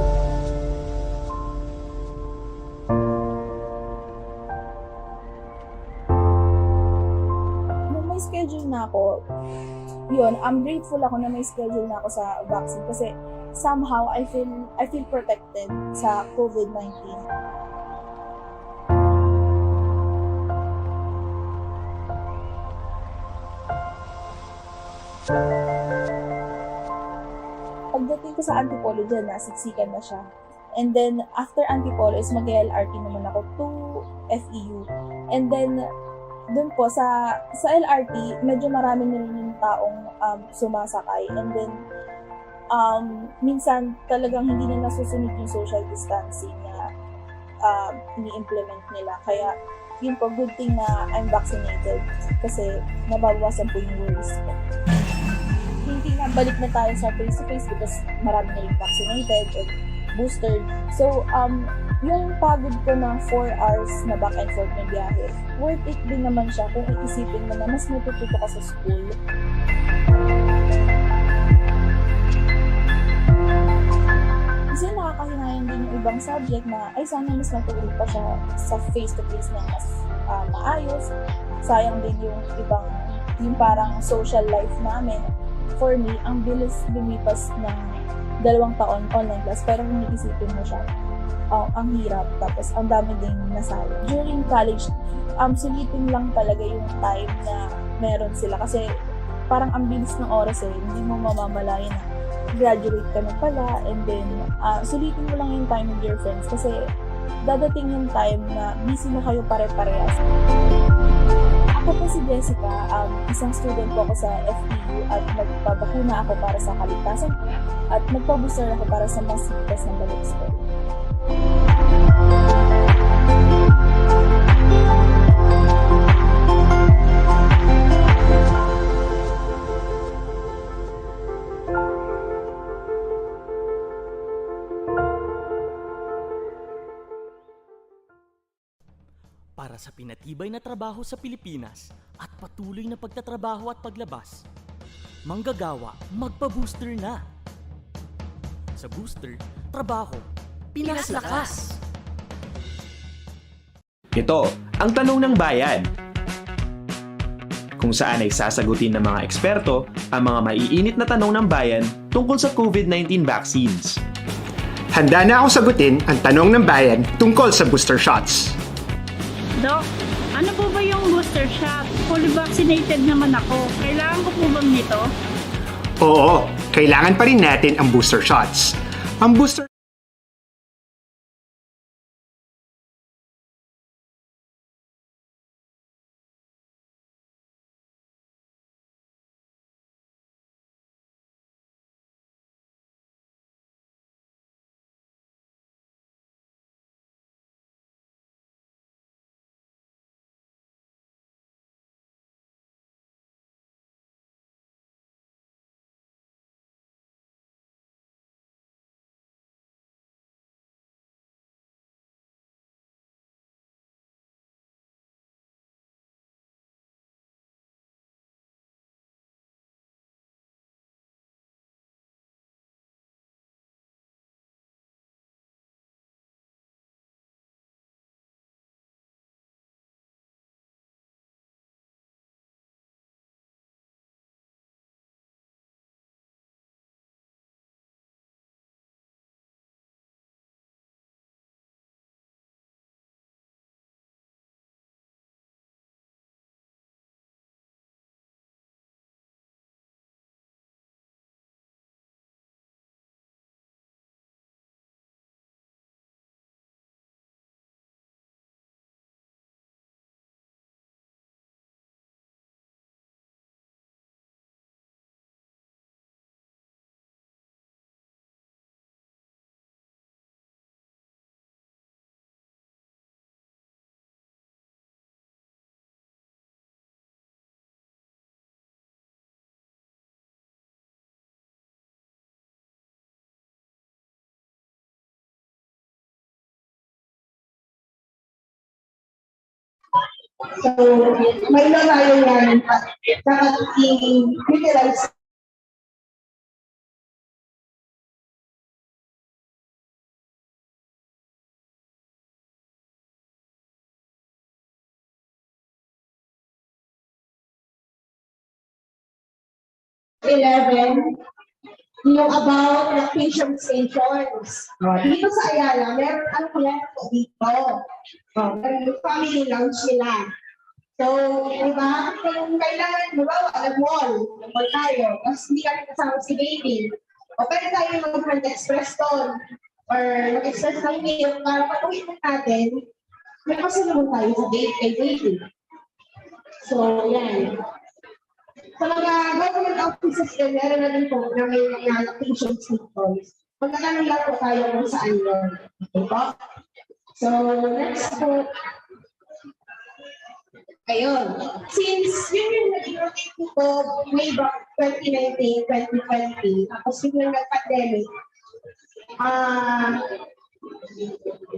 Speaker 12: Nung may schedule na ako, yun, I'm grateful ako na may schedule na ako sa vaccine kasi somehow I feel protected sa COVID-19. Pagdating ko sa Antipolo dyan, nasiksikan na siya. And then, after Antipolo is mag-LRT naman ako to FEU. And then, dun po, sa LRT, medyo marami na rin yung taong sumasakay. And then, minsan talagang hindi na nasusunod yung social distancing na ini-implement nila. Kaya yun po, good thing na I'm vaccinated kasi nababawasan po yung worries ko. Hindi na balik na tayo sa face-to-face because marami na rin vaccinated and boosted. So, yung pagod ko ng 4 hours na back and forth na biyahe, worth it din naman siya kung iisipin mo na mas matututo ka sa school. Kasi nakakahinayang din yung ibang subject na ay sana mas matuloy pa siya sa face-to-face na mas maayos. Sayang din yung ibang, yung parang social life namin. For me, ang bilis lumipas ng 2 taon online class, pero kung iisipin mo siya, ang hirap, tapos ang dami ding nasayang. During college, sulitin lang talaga yung time na meron sila kasi parang ang bilis ng oras hindi mo mamamalayan na graduate ka na pala, and then sulitin mo lang yung time with your friends kasi dadating yung time na busy na kayo pare-parehas. Ako po si Jessica, isang student po ako sa FEU at nagpabakuna ako para sa kaligtasan at nagpa-booster ako para sa mas ligtas ng balik school.
Speaker 9: Para sa pinatibay na trabaho sa Pilipinas at patuloy na pagtatrabaho at paglabas, manggagawa, magpa-booster na. Sa booster, trabaho, Pinas Lakas!
Speaker 13: Ito ang tanong ng bayan. Kung saan ay sasagutin ng mga eksperto ang mga maiinit na tanong ng bayan tungkol sa COVID-19 vaccines.
Speaker 14: Handa na ako sagutin ang tanong ng bayan tungkol sa booster shots.
Speaker 15: Dok, ano po ba yung booster shot? Fully vaccinated naman ako. Kailangan ko po bang nito?
Speaker 14: Oo, kailangan pa rin natin ang booster shots. Ang booster
Speaker 16: So, may tayo yan dapat i-utilize. Yung about the patient stations. Dito sa Ayala, meron ano yan dito. Meron family lounge nila. So, di ba, kung kailangan, di ba, nag-mall tayo, tapos hindi kami kasama si baby. O pwede tayo mag-express doon, or mag-express ng milk, para patuloy natin, may kasunod tayo sa kay baby. So, yan. Sa mga government offices din, meron na din po na may mga location signals. Magkakaroon lang po tayo kung saan yun. Okay po? So, next po. Ayun. Since yun yung naging routine ko way back 2019, 2020, tapos yung nag-pandemic,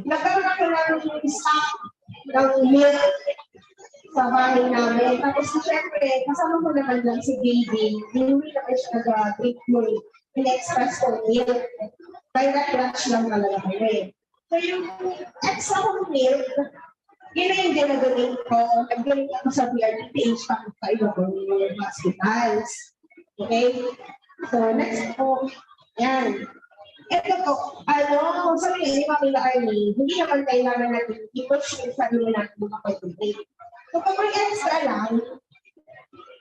Speaker 16: nagkaroon ako ng stock ng milk sa bahay namin. Tapos syempre, kasama ko naman lang si baby. Hindi naman siya nag-drink milk. In-express ko milk. Direct lunch lang talaga kami. So yung extra kong milk, yun na yung dinadonate ko. Nag-donate ako sa BRTPH sa ibang hospitals. Okay? So next po, yan. Ito po, kung sabi ni Mami Arnie, hindi naman kailangan natin i-push yung sarili natin makapag-donate. So kung may extra lang,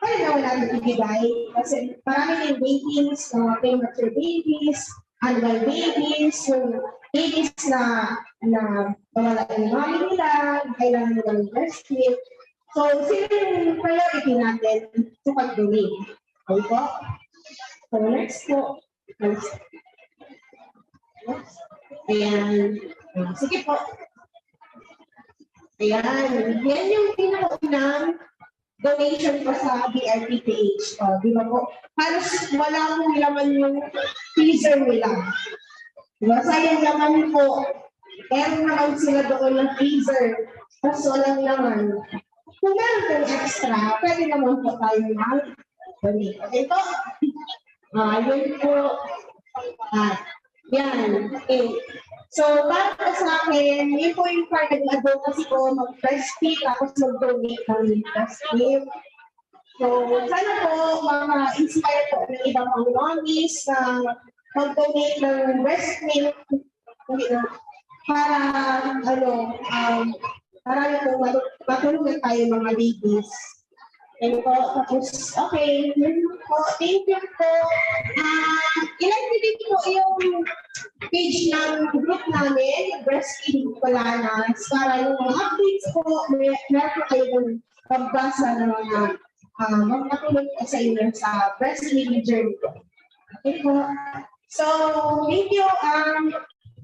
Speaker 16: kaya naman natin ibigay. Kasi marami yung babies, mga premature babies, animal babies, yung babies na mawala yung mami nila, kailangan nila ng breast milk. So, sino yung priority natin sa pag-donate? Okay po? So, next po. Ayan. Sige po. Ayan. Yan yung pinakaunang donation ko sa BRTPH. Di ba po? Halos wala mong laman yung freezer nila. Diba? Sayang naman po. Meron naman sila doon ng freezer. Tapos walang laman. Kung meron pong extra, pwede naman po tayo mag-donate. Okay po? Yun po. Yan. Okay. So, para sa akin, yun po yung part nag-advocacy ko, mag-breastfeed, tapos mag-donate ng breastfeed. So, sana po, inspire po ng ibang mga mommies na mag-donate ng breast milk para, para po matulungan tayo mga babies. And po, tapos, okay, yun po, thank you po. Ilike din po yung page ng group namin, Breastfeeding Polanas, para yung mga updates po, meron po kayo ng pagbasa ng mga magpatulong po sa inyo sa breastfeeding journey po. Okay po. So, thank you.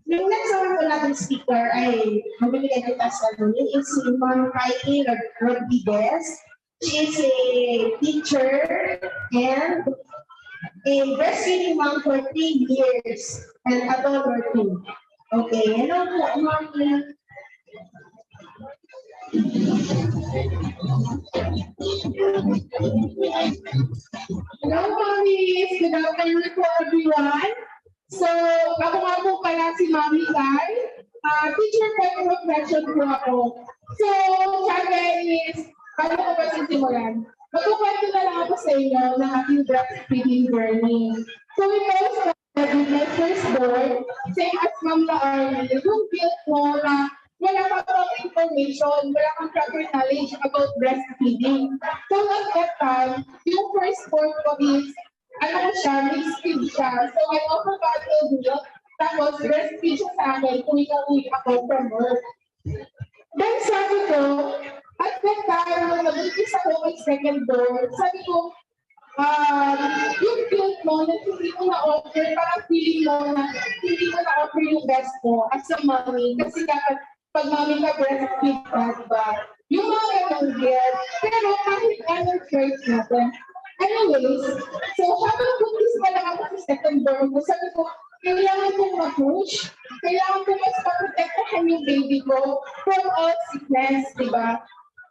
Speaker 16: Yung next one po natin speaker ay mabibigyan ng testimony is si Ma'am Kylie Rodriguez. She is a teacher and a breastfeeding mom for 3 years and a daughter too. Okay, hello po, Ma'am.
Speaker 17: Hello, mommies! Good afternoon po, everyone. So, ako nga po pala si Mami Kai. Teacher by profession po ako. So, sabi is, paano ko ba sisimulan? Magkukwento na lang ako sa inyo ng aking breastfeeding journey. So, we both started with my first born, same as Ma'am Arnie, yung guilt mo na wala pa pang information, wala kang proper knowledge about breastfeeding. So at that time, yung first born ko is, mixed feed siya. So I offer bottled milk, tapos breastfeed siya sa akin kung ikaw-uwi ako from work. Then sabi ko, at that time, nung nag-umpisa ako may second born, sabi ko, yung guilt mo na hindi mo na-offer, parang feeling mo na hindi mo na-offer yung best mo as a mommy. Kasi dapat pag mami ka breastfeed ka, diba? Yung mga ganang guilt. Pero kahit anong choice natin. Anyways, so habang buntis pa lang ako sa second born ko, sabi ko, kailangan kong ma-push. Kailangan kong mas ma-protectahan yung baby ko from all sickness, diba?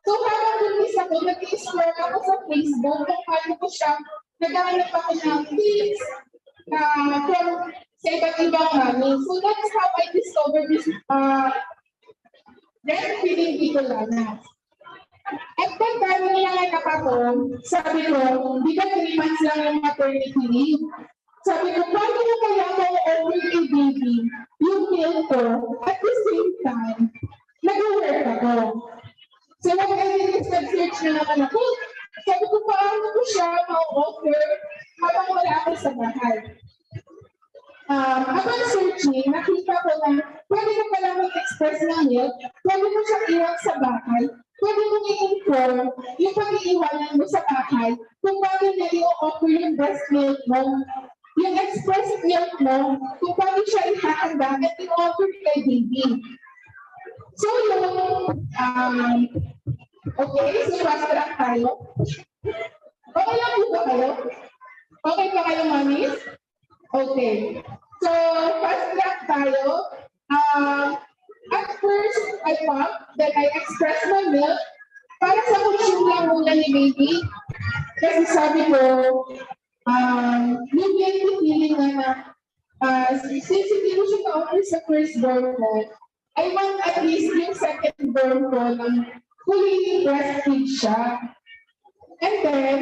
Speaker 17: So habang buntis ako, nag-explore ako sa Facebook kung paano ko siya, naghahanap ako ng tips from sa iba't ibang mami. So that's how I discovered this breastfeeding Bicolanas. At that time, nangyayakap ako, sabi ko, di ba 3 months lang yung maternity leave? Sabi ko, paano ko kaya ako over a baby, yung milk ko, at the same time, nag-work ako. So, nag-search na naman ako. Sabi ko, paano ko siya ma-offer habang wala ako sa bahay? Habang searching, nakita ko na pwede ko pala mag-express ng milk, pwede ko siya iwan sa bahay, pwede mong i-inform yung pag-iiwanan mo sa bahay kung paano niya i-offer yung breast milk mo, yung express milk mo, kung paano siya ihahanda at i-offer kay baby. So okay, so fast track tayo. Okay lang po ba kayo? Okay pa kayo, mamis? Okay. So, fast track tayo. At first, I pump, then I express my milk para sa consume lang muna ni baby. Kasi sabi ko, yung guilty feeling na since hindi ko siya ka-offer sa first born ko, I want at least yung second born ko ng fully breastfeed siya. And then,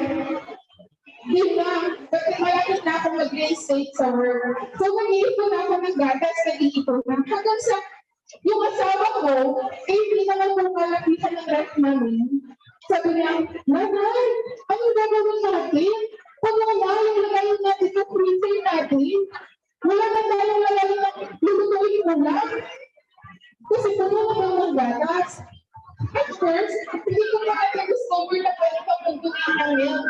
Speaker 17: yun na, malapit na ako mag-grade state sa work. So, nag-iipon na ako ng gatas, nag-iipon na. Hanggang sa, yung asawa ko, hindi naman kung malapitan ng ref namin. Sabi niya, Nanay, anong gagawin natin? Pag wala, yung lagayin natin sa freezer natin. Wala na tayong lagayin na lulutuin mo lang. Kasi puno naman ng gatas. At first, hindi ko pa discover na pwede pa mag-donate ng milk.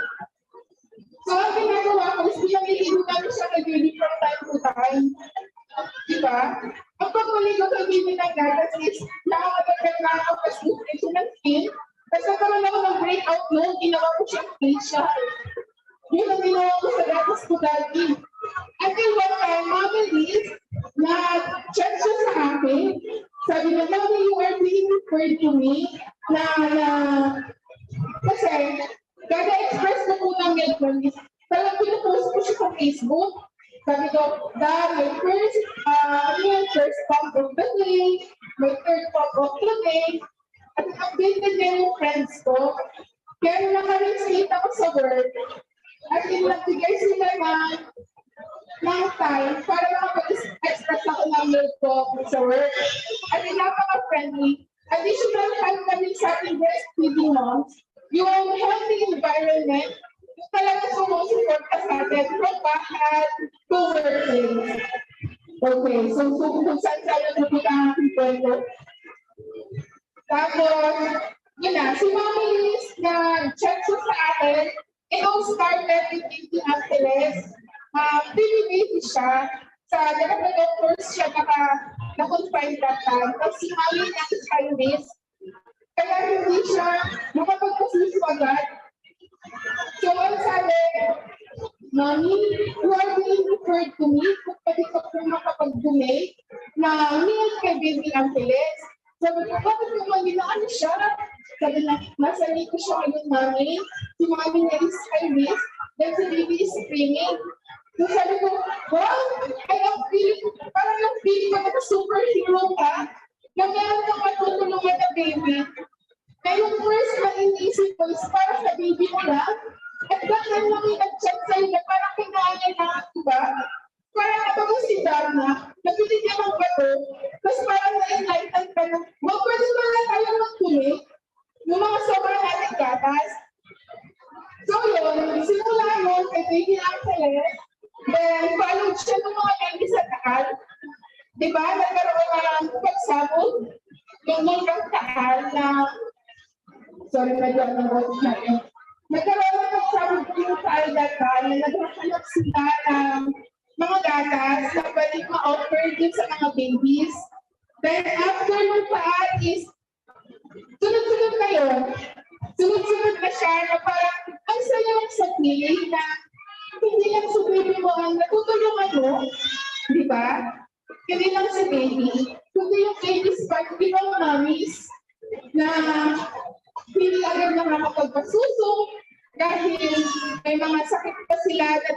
Speaker 17: So, ang ginagawa ko is pinamiligo namin siya kay baby from time to time. Diba? Ang pagpaligo kay baby ng gatas is nakakagagad na ako sa nutrition ng skin. Kasi nagkaroon ako ng breakout noon, ginawa ko siyang facial. Yun ang ginawa ko sa gatas ko dati. Until one time, Mama Liz, na-chat siya sa akin. Sabi niya, Mama, you are being referred to me kasi gada-express ko po ng milk release. Talagang pinupost ko siya sa Facebook. Sabi ko, my first pump of the day, my third pump of the day, at updated niya yung friends ko. Kaya naka-restate ako sa work, at nagbigay sila ng time para makapag-express ako ng milk ko sa work. At napaka-friendly. Additional time kami sa ating breastfeeding moms, yung healthy environment, talaga sumusupport ka sa atin from bahay to workplace. Okay, so kung saan-saan na nabig ang ating kwento. Tapos, yun na, si Mama Liz na chat siya sa akin, it all started with Baby Angeles. Baby siya, sa doctors siya na-confine that time. Tapos si Mami niya is high risk. Kaya hindi siya makapagpasuso agad. So, ang sabi, Mami, you are being referred to me kung pwede ka po makapag-donate na milk kay Baby Angeles. Sabi ko, bakit naman ginaano siya? Sabi na, nasa ko siya ngayon, Mami. Si Mami niya is high risk. Then si baby is screaming. So sabi ko, wow, parang yung feeling ko na superhero ka, na meron kang matutulungan na baby. Na yung first na iniisip ko is para sa baby mo lang. At bakit lang yung nag-chat sa'yo na parang kinaanya na, diba? Parang abang si Darna, napilit niya ng bato, tapos parang na-enlighten ka na, pwede ba na tayo magtuloy? Yung mga sobrang natin gatas. So yun, simula yun kay Baby Angeles, then followed siya ng mga baby sa Taal. Diba? Nagkaroon ng pagsabog yung mga Taal na, sorry, medyo ang nabot natin. Nagkaroon ng pagsabog yung Taal na Taal na naghahanap sila ng mga gatas na pwede ma-offer din sa mga babies. Then after ng Taal is, sunod-sunod na yun. Sunod-sunod na siya na parang ang sayang sa feeling na hindi lang si baby mo ang natutulungan mo, di ba? Hindi lang si baby, kundi yung baby's part, di ba mamis, na hindi agad na makapagpasuso dahil may mga sakit pa sila na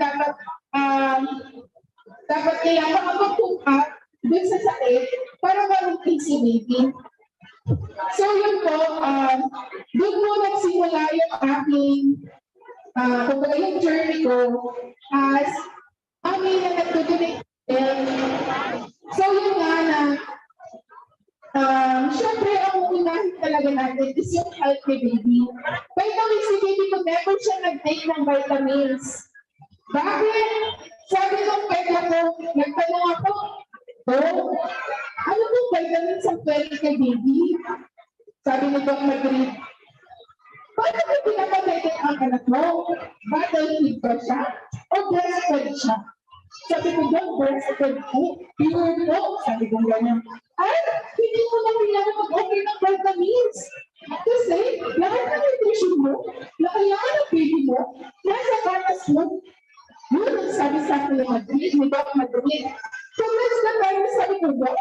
Speaker 17: dapat nila makapagpungkat dun sa sakit para malutin si baby. So yun po, doon mo nagsimula yung aking, kumbaga yung journey ko as amin na nagtutulong. So yun nga na, syempre ang unahin talaga natin is yung health ni baby. Vitamins si baby ko, never siya nag-take ng vitamins. Bakit? Sabi ng pwede ko, nagtanong ako, ano pong vitamins ang pwede kay baby? Sabi ni Doc Madrid, bakit mo pinapatay ang anak mo? Battlefield ba siya? O breastfed siya? Sabi ko, Doc, breastfed po. Pure po. Sabi ko ganyan. Ay, hindi mo na kailangan mag-okay ng vitamins. Kasi lahat ng nutrition mo, na kailangan ng baby mo, nasa gatas mo. Yun ang sabi sa akin ni Madrid, ni Doc Madrid. So, next na tayo, sabi ko, Doc,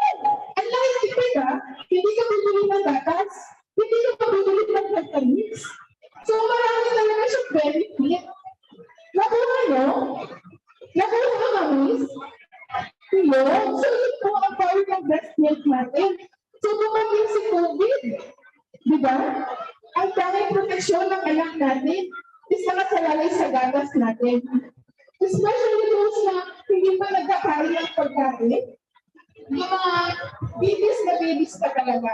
Speaker 17: ang lahat tipid ha, hindi ka bibili ng gatas, hindi ka bibili ng vitamins. So, marami talaga siyang benefit. Nakuha nyo? Nakuha ka, miss? Yun. So, yun po ang power ng breast milk natin. So, dumating si COVID. Diba? Ang tanging proteksyon ng anak natin is nakasalalay sa gatas natin. Especially those na hindi pa nagkakain ng pagkain. Yung mga babies na talaga.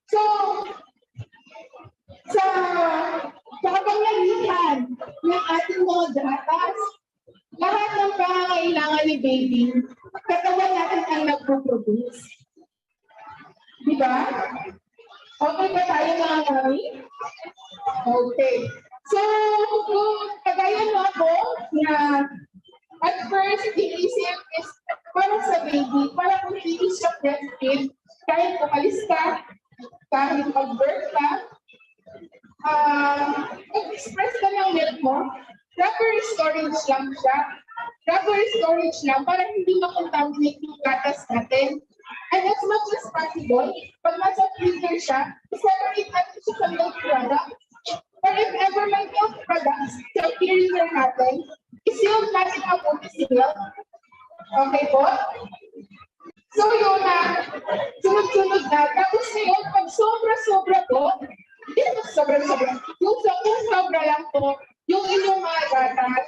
Speaker 17: So, sa kapangyarihan ng ating mga gatas, lahat ng pangangailangan ni baby, katawan natin ang nagpo-produce. Diba? Okay ba tayo mga mami? Okay. So, kung kagaya mo ako na at first, inisip is para sa baby, para kung hindi siya breastfeed, kahit umalis ka, kahit mag-birth ka, express ka ng milk mo, proper storage lang siya. Proper storage lang para hindi makontaminate yung gatas natin. And as much as possible, pag nasa freezer siya, separate natin siya sa milk product. Or if ever may milk products sa freezer natin, iseal natin ang puti si milk. Okay po? So yun na, sunod-sunod na. Tapos ngayon, pag sobra-sobra po, hindi naman sobra-sobra. Yung sobra lang po, yung inyong mga gatas,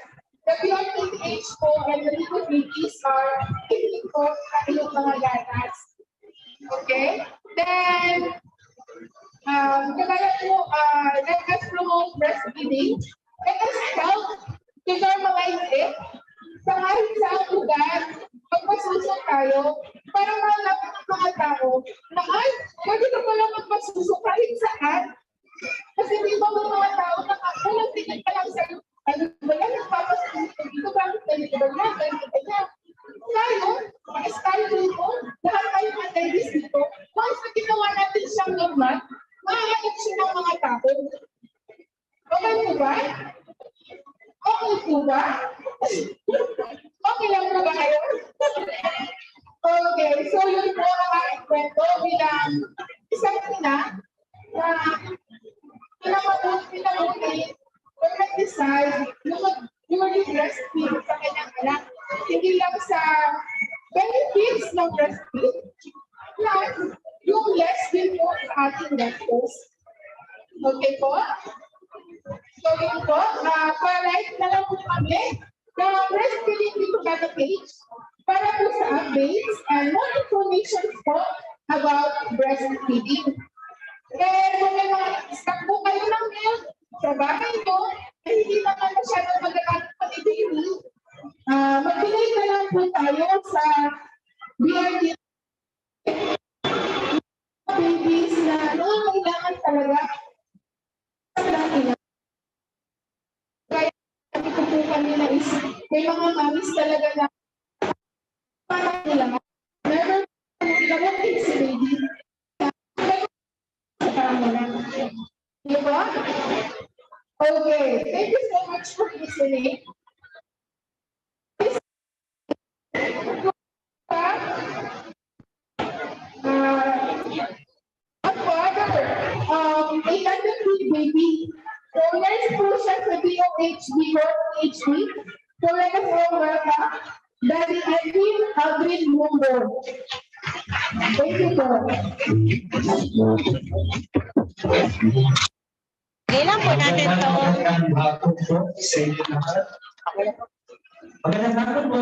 Speaker 17: the beyond age po and the little babies are hindi po sa inyong mga gatas. Okay? Then, kagaya po, let us promote breastfeeding. Let us help to normalize it. Sa kahit saan lugar, magpasuso tayo, para malapit ng mga tao na ay, pwede ka pala magpasuso kahit saan. Kasi di ba mga tao na walang tingin ka lang sa'yo, ano ba yan, nagpapasuso dito, bakit ganito ba yan, ganito ba yan. Tayo, tayo dito, lahat tayo mga ladies dito, once na ginawa natin siyang normal, mahanap siya ng mga tao. Okay po ba? Okay po ba? Okay lang po ba kayo? Okay, so yun po ang aking kwento bilang isang ina na pinamuti o nag-decide yung breastfeed sa kanyang anak. Hindi lang sa benefits ng breastfeed, plus yung less din po sa ating lactose. Okay po? So yun po, pa-like na lang po kami na breastfeeding dito sa page para po sa updates and more information po about breastfeeding. And kung may mga stock po kayo ng milk sa bahay nyo, ay hindi naman masyadong magagamit pa ni baby, mag-delay na lang po tayo sa BRT babies na kailangan talaga kaya kami po kanina is may mga mamis talaga na parang nila never nilawagin si baby parang wala. Diba? Okay, thank you so much for listening. Baby. So let's push us the DOHB or HB. So let us all welcome Daddy Aldrin Mumbo. Thank you po.
Speaker 18: Kailan po natin ito?
Speaker 19: Magandang hapon po.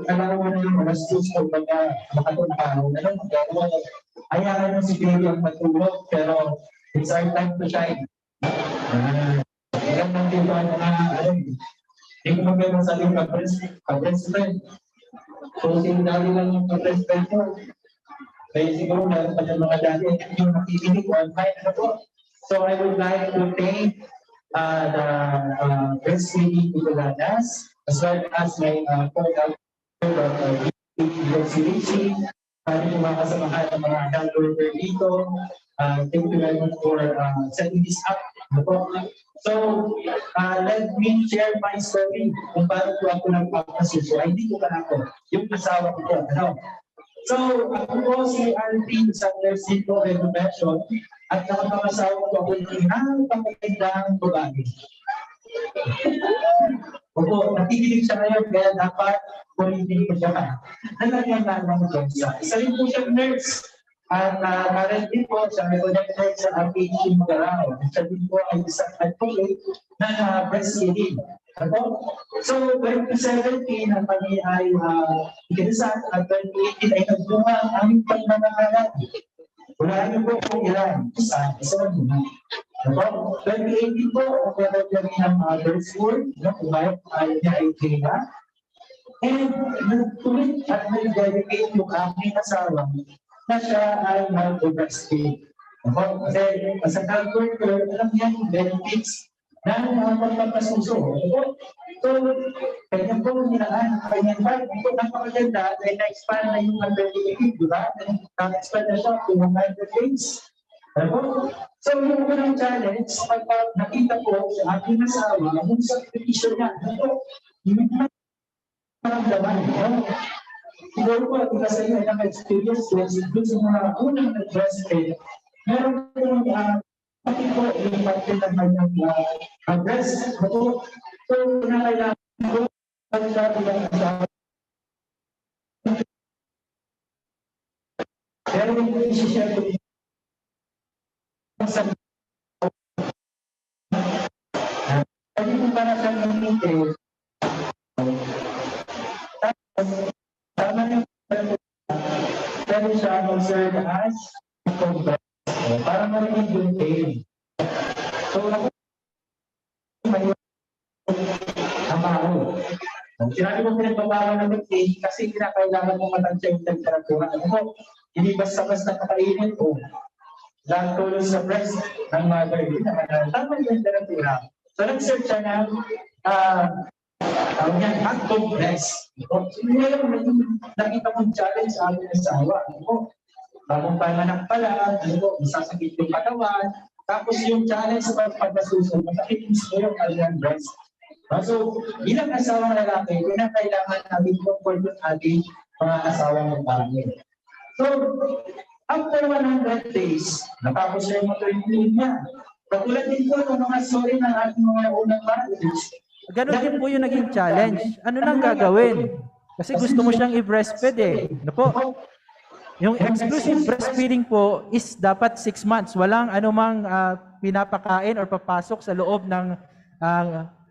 Speaker 19: Kailangan mo na yung malastos ko pagka makatulpahan. Ayakan mo si baby ang matulog, pero it's our time to shine. Magandang dito ang mga, hindi ko magandang sabi yung ka-breastfed. Kung sinadali lang yung ka-breastfed mo, Kaya siguro meron pa yung mga dati yung nakikinig online na po. So I would like to thank the breastfeeding Nicoladas, as well as my co-health Richie, yung mga kasamahan ng mga health worker dito. Thank you very much for setting this up. So, let me share my story kung paano po ako nagpapasuso. Ay, hindi ko pa ako. Yung asawa ko po. So, ako po si Alvin Sanders Sito Renovation at nakapangasawa ko ako ng napakagandang babae. Opo, nakikinig siya ngayon kaya dapat puritin ko siya. Nalagyan na ng Johnson. Isa rin po siyang nurse. At currently po, siya may connected sa RPH Magarao. Siya din po ay isang advocate na breastfeeding. So, 2017, ang kami ay ikinasal at 2018 ay nagbunga ang aming pagmamahalan. Wala niyo po kung ilan. Isa lang muna. 2018 po, meron kami ng birth school. Kumayot niya ay Kaya. And nagtuloy at nag-dedicate yung aming asawa na siya ay mag-breastfeed. Kasi as a health worker, alam niya yung benefits ng pagpapasuso. So, kanya po nilaan, kanya pa, ito napakaganda dahil na-expand na yung maternity leave, di ba? Na-expand na siya to 100 days. So, yung unang challenge, pag nakita ko sa aking asawa, yung sakripisyo niya, hindi maramdaman. Siguro po, ito sa inyo ay naka-experience dun sa mga unang nag-breastfeed. Meron po pati po yung parte ng kanyang breast. So, kailangan po ang sabi ng asawa. Pero yung isi-share ko sa hindi po para sa meeting. Tama yung pero siya mag-serve as para marinig yung pain. So, ako may amao. Sinabi mo pinagbabawa ng pain kasi kinakailangan mo matansya yung temperatura. Ano mo, hindi basta-basta kakainin ko. Lang tulong sa breast ng mother. Hindi naman tama yung temperatura. So, nag-search siya ng ang yan, active breast. Ngayon, nakita kong challenge sa aming asawa. Bagong panganak pala, masasakit yung katawan. Tapos yung challenge sa pagpapasuso, masakit mismo yung kanyang breast. So, bilang asawang lalaki, kailangan namin comfort yung ating mga asawang babae. So, after 100 days, natapos siya yung maternity leave niya. Katulad din po ng mga story ng ating mga unang marriage.
Speaker 20: Ganon din po yung naging challenge. Ano nang gagawin? Kasi gusto mo siyang i-breastfeed eh. Ano po? Yung exclusive breastfeeding po is dapat 6 months. Walang anumang pinapakain or papasok sa loob ng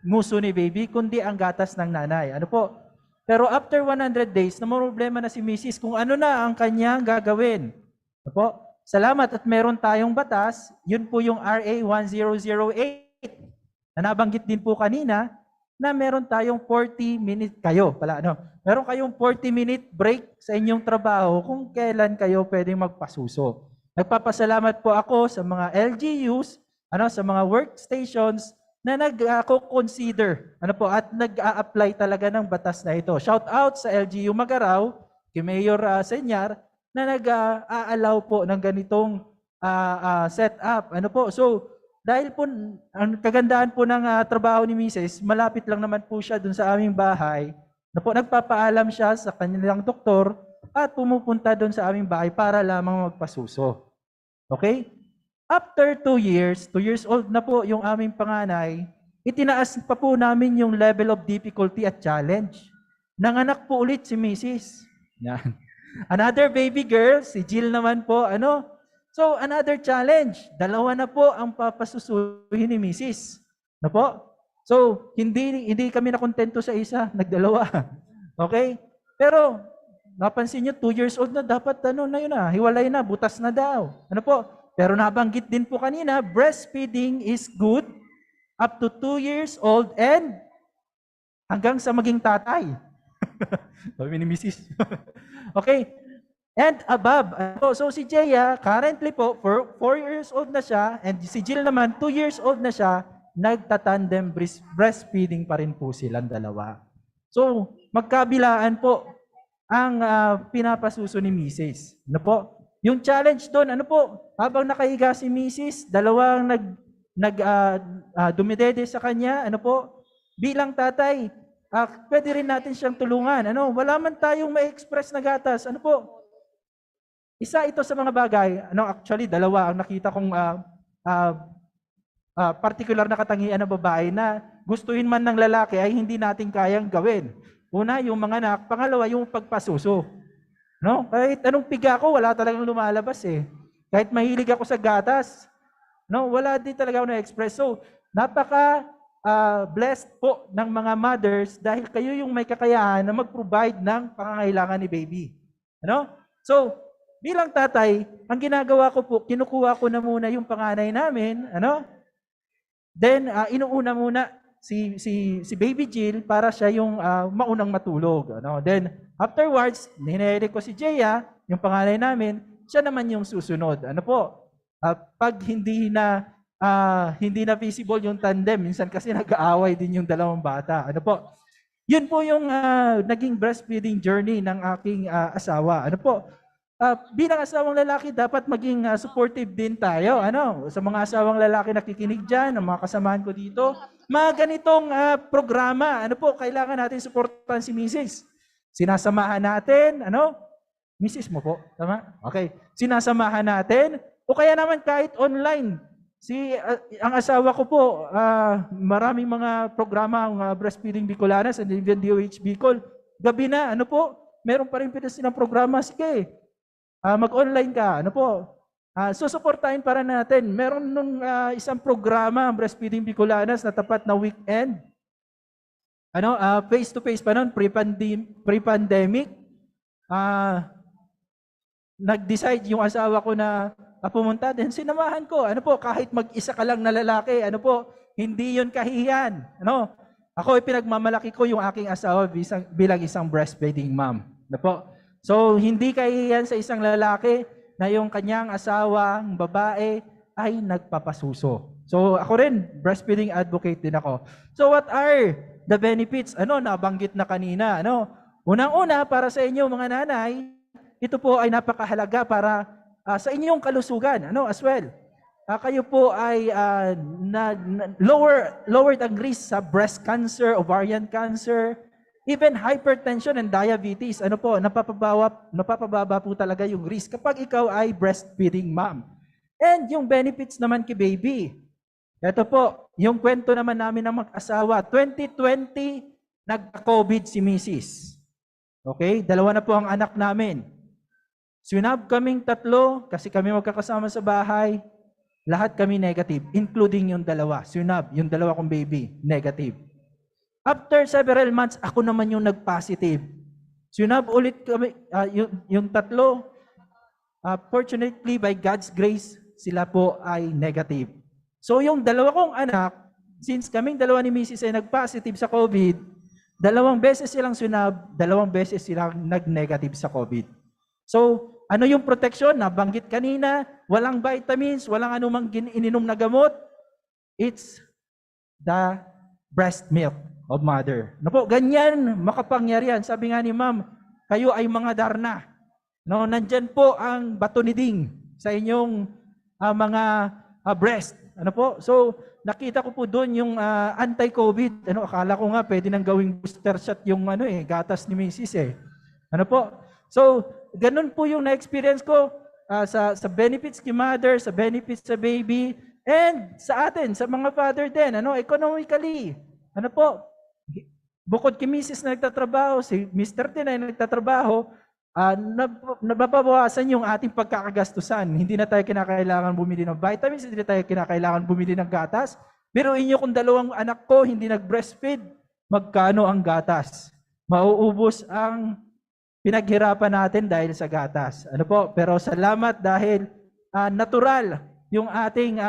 Speaker 20: nguso ni baby, kundi ang gatas ng nanay. Ano po? Pero after 100 days, problema na si Mrs. kung ano na ang kanyang gagawin. Ano po? Salamat at meron tayong batas. Yun po yung RA 1008 na nabanggit din po kanina, na meron tayong 40-minute meron kayong 40-minute break sa inyong trabaho kung kailan kayo pwedeng magpasuso. Nagpapasalamat po ako sa mga LGUs, sa mga workstations na nag-consider at nag-a-apply talaga ng batas na ito. Shout out sa LGU Magarao, kay Mayor Senyar, na nag-a-allow po ng ganitong setup. So, dahil po, ang kagandaan po ng trabaho ni Mrs., malapit lang naman po siya dun sa aming bahay, nagpapaalam siya sa kanilang doktor at pumupunta dun sa aming bahay para lamang magpasuso. Okay? After 2 years old na po yung aming panganay, itinaas pa po namin yung level of difficulty at challenge. Nanganak po ulit si Mrs. Yan. Another baby girl, si Jill naman po, So, another challenge. 2 na po ang papasusuhin ni Mrs. Na po? So, hindi kami nakontento sa isa, nagdalawa. Okay? Pero, napansin nyo, 2 years old na, dapat hiwalay na, butas na daw. Ano po? Pero nabanggit din po kanina, breastfeeding is good up to 2 years old and hanggang sa maging tatay. Sabi ni Mrs. Okay? and above. So si Jaya, currently po, 4 years old na siya, and si Jill naman, 2 years old na siya, nagtatandem breastfeeding pa rin po silang dalawa. So, magkabilaan po ang pinapasuso ni Mrs. Ano po? Yung challenge doon, ano po? Habang nakahiga si Mrs., dalawang dumidede sa kanya, ano po? Bilang tatay, pwede rin natin siyang tulungan. Ano? Wala man tayong ma-express na gatas. Ano po? Isa ito sa mga bagay, actually dalawa ang nakita kong particular na katangian ng babae na gustuhin man ng lalaki ay hindi natin kayang gawin. Una, yung mga anak. Pangalawa, yung pagpasuso. No? Kahit anong piga ko, wala talagang lumalabas eh. Kahit mahilig ako sa gatas, no, wala din talaga ako na-express. So, blessed po ng mga mothers dahil kayo yung may kakayahan na mag-provide ng pangangailangan ni baby. Ano? So, bilang tatay, ang ginagawa ko po, kinukuha ko na muna yung panganay namin, ano? Then, inuuna muna si Baby Jill para siya yung maunang matulog. Ano? Then, afterwards, hinahili ko si Jaya, yung panganay namin, siya naman yung susunod. Ano po? Pag hindi na visible yung tandem, minsan kasi nag-aaway din yung dalawang bata. Ano po? Yun po yung naging breastfeeding journey ng aking asawa. Ano po? Bilang asawang lalaki, dapat maging supportive din tayo. Ano? Sa mga asawang lalaki nakikinig dyan, ang mga kasamahan ko dito, mga ganitong programa, ano po, kailangan natin supportan si Mrs. Sinasamahan natin, ano? Mrs. mo po, tama? Okay. Sinasamahan natin, o kaya naman kahit online. Ang asawa ko po, maraming mga programa ang Breastfeeding Bicolanas and even DOH Bicol. Gabi na, ano po, meron pa rin silang programa. Sige, mag-online ka, ano po. Susuportahin para natin. Meron nung isang programa, Breastfeeding Bicolanas, na tapat na weekend. Face-to-face pa noon, pre-pandemic. Nag-decide yung asawa ko na pumunta din. Sinamahan ko. Ano po, kahit mag-isa ka lang na lalaki, ano po, hindi yun kahiyan. Ano? Ako, pinagmamalaki ko yung aking asawa bilang isang breastfeeding mom. Ano po? So, hindi kahiyan sa isang lalaki na yung kanyang asawang babae ay nagpapasuso. So, ako rin, breastfeeding advocate din ako. So, what are the benefits? Nabanggit na kanina. Unang-una, para sa inyo mga nanay, ito po ay napakahalaga para sa inyong kalusugan. As well. Kayo po ay lowered ang risk sa breast cancer, ovarian cancer, even hypertension and diabetes, napapababa po talaga yung risk kapag ikaw ay breastfeeding mom. And yung benefits naman kay baby. Ito po, yung kwento naman namin ng mag-asawa. 2020, nagka-COVID si Mrs. Okay? 2 na po ang anak namin. Swinab kaming 3, kasi kami magkakasama sa bahay. Lahat kami negative, including yung 2. Swinab, yung 2 kong baby, negative. After several months, ako naman yung nag-positive. Sinab ulit kami, yung 3. Fortunately, by God's grace, sila po ay negative. So yung 2 kong anak, since kaming 2 ni Mrs. ay nag-positive sa COVID, 2 beses silang sinab, 2 beses silang nag-negative sa COVID. So, ano yung protection? Nabanggit kanina, walang vitamins, walang anumang ininom na gamot. It's the breast milk of mother. Ganyan makapangyarihan. Sabi nga ni ma'am, kayo ay mga darna. Nandyan po ang bato ni Ding sa inyong mga breast. So, nakita ko po doon yung anti-COVID. Akala ko nga pwede nang gawing booster shot yung gatas ni Mrs. So, ganun po yung na-experience ko sa benefits kay mother, sa benefits sa baby, and sa atin, sa mga father din, economically. Bukod kay Mrs. na nagtatrabaho, si Mr. din ay nagtatrabaho, nababawasan yung ating pagkakagastusan. Hindi na tayo kinakailangan bumili ng vitamins, hindi na tayo kinakailangan bumili ng gatas. Pero inyo kung 2 anak ko hindi nag-breastfeed, magkano ang gatas? Mauubos ang pinaghirapan natin dahil sa gatas. Pero salamat dahil natural yung ating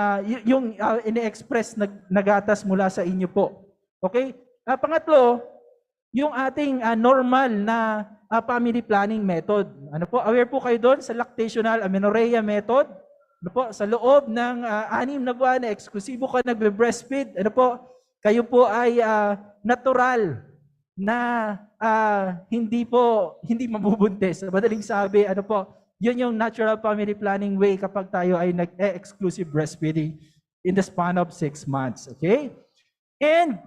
Speaker 20: ini-express na gatas mula sa inyo po. Okay? Pangatlo, yung ating normal na family planning method. Ano po, aware po kayo doon sa lactational amenorrhea method? Ano po, sa loob ng 6 na buwan na eksklusibo ka nagbe-breastfeed, ano po, kayo po ay natural na hindi mabubuntis. Madaling sabi, ano po, yun yung natural family planning way kapag tayo ay nag-exclusive breastfeeding in the span of 6 months. Okay? And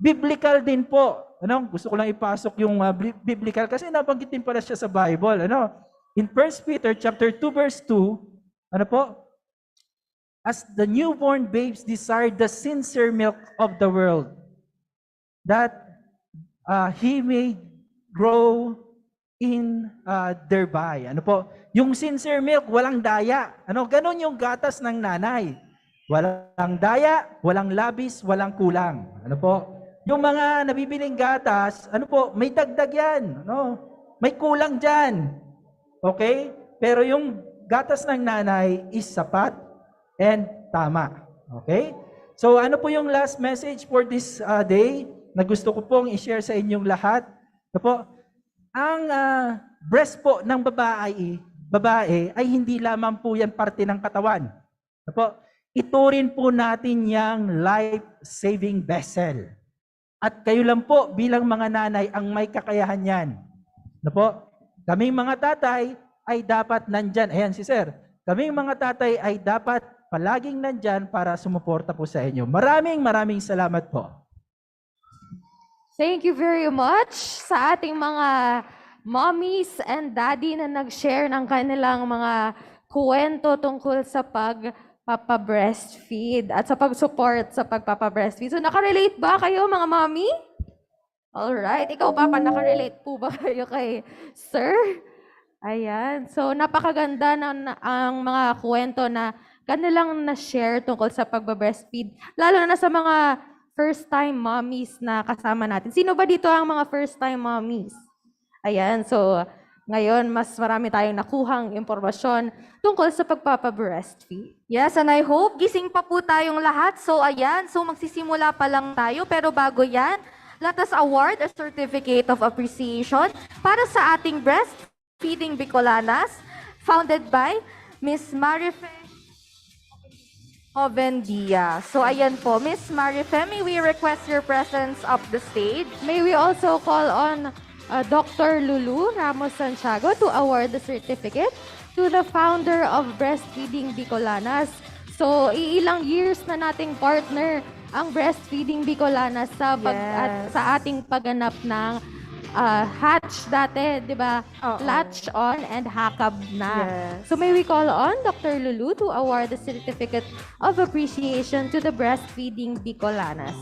Speaker 20: biblical din po. Ano? Gusto ko lang ipasok yung biblical kasi nabanggit din pala siya sa Bible. Ano? In 1 Peter chapter 2 verse 2, ano po? As the newborn babes desire the sincere milk of the world, that he may grow in thereby. Ano po? Yung sincere milk, walang daya. Ano? Ganon yung gatas ng nanay. Walang daya, walang labis, walang kulang. Ano po? Yung mga nabibiling gatas, ano po? May dagdag yan. Ano? May kulang dyan. Okay? Pero yung gatas ng nanay is sapat and tama. Okay? So ano po yung last message for this day na gusto ko pong i-share sa inyong lahat? Ano po? Ang breast po ng babae ay hindi lamang po yan parte ng katawan. Ano po? Iturin po natin yung life-saving vessel. At kayo lang po bilang mga nanay ang may kakayahan yan. Ano po? Kaming mga tatay ay dapat nandyan. Ayan si Sir. Kaming mga tatay ay dapat palaging nandyan para sumuporta po sa inyo. Maraming salamat po.
Speaker 1: Thank you very much sa ating mga mommies and daddy na nag-share ng kanilang mga kwento tungkol sa pagpapa-breastfeed at sa pag-support sa pagpapa-breastfeed. So nakarelate ba kayo mga mommy? Alright. Ikaw, Papa, nakarelate po ba kayo kay Sir? Ayan. So napakaganda ang mga kwento na kanilang na-share tungkol sa pagba-breastfeed. Lalo na sa mga first-time mommies na kasama natin. Sino ba dito ang mga first-time mommies? Ayan, so ngayon mas marami tayong nakuhang impormasyon tungkol sa pagpapa-breastfeed.
Speaker 2: Yes, and I hope gising pa po tayong lahat. So ayan, so magsisimula pa lang tayo. Pero bago yan, let us award a certificate of appreciation para sa ating breastfeeding Bicolanas, founded by Miss Marife Jovendia. So ayan po, Miss Marife, may we request your presence up the stage?
Speaker 1: May we also call on Dr. Lulu Ramos Santiago to award the certificate to the founder of Breastfeeding Bicolanas. So, ilang years na nating partner ang Breastfeeding Bicolanas sa sa ating pagganap ng hatch dati, di ba? Latch on and hakab na.
Speaker 2: Yes.
Speaker 1: So, may we call on Dr. Lulu to award the certificate of appreciation to the Breastfeeding Bicolanas.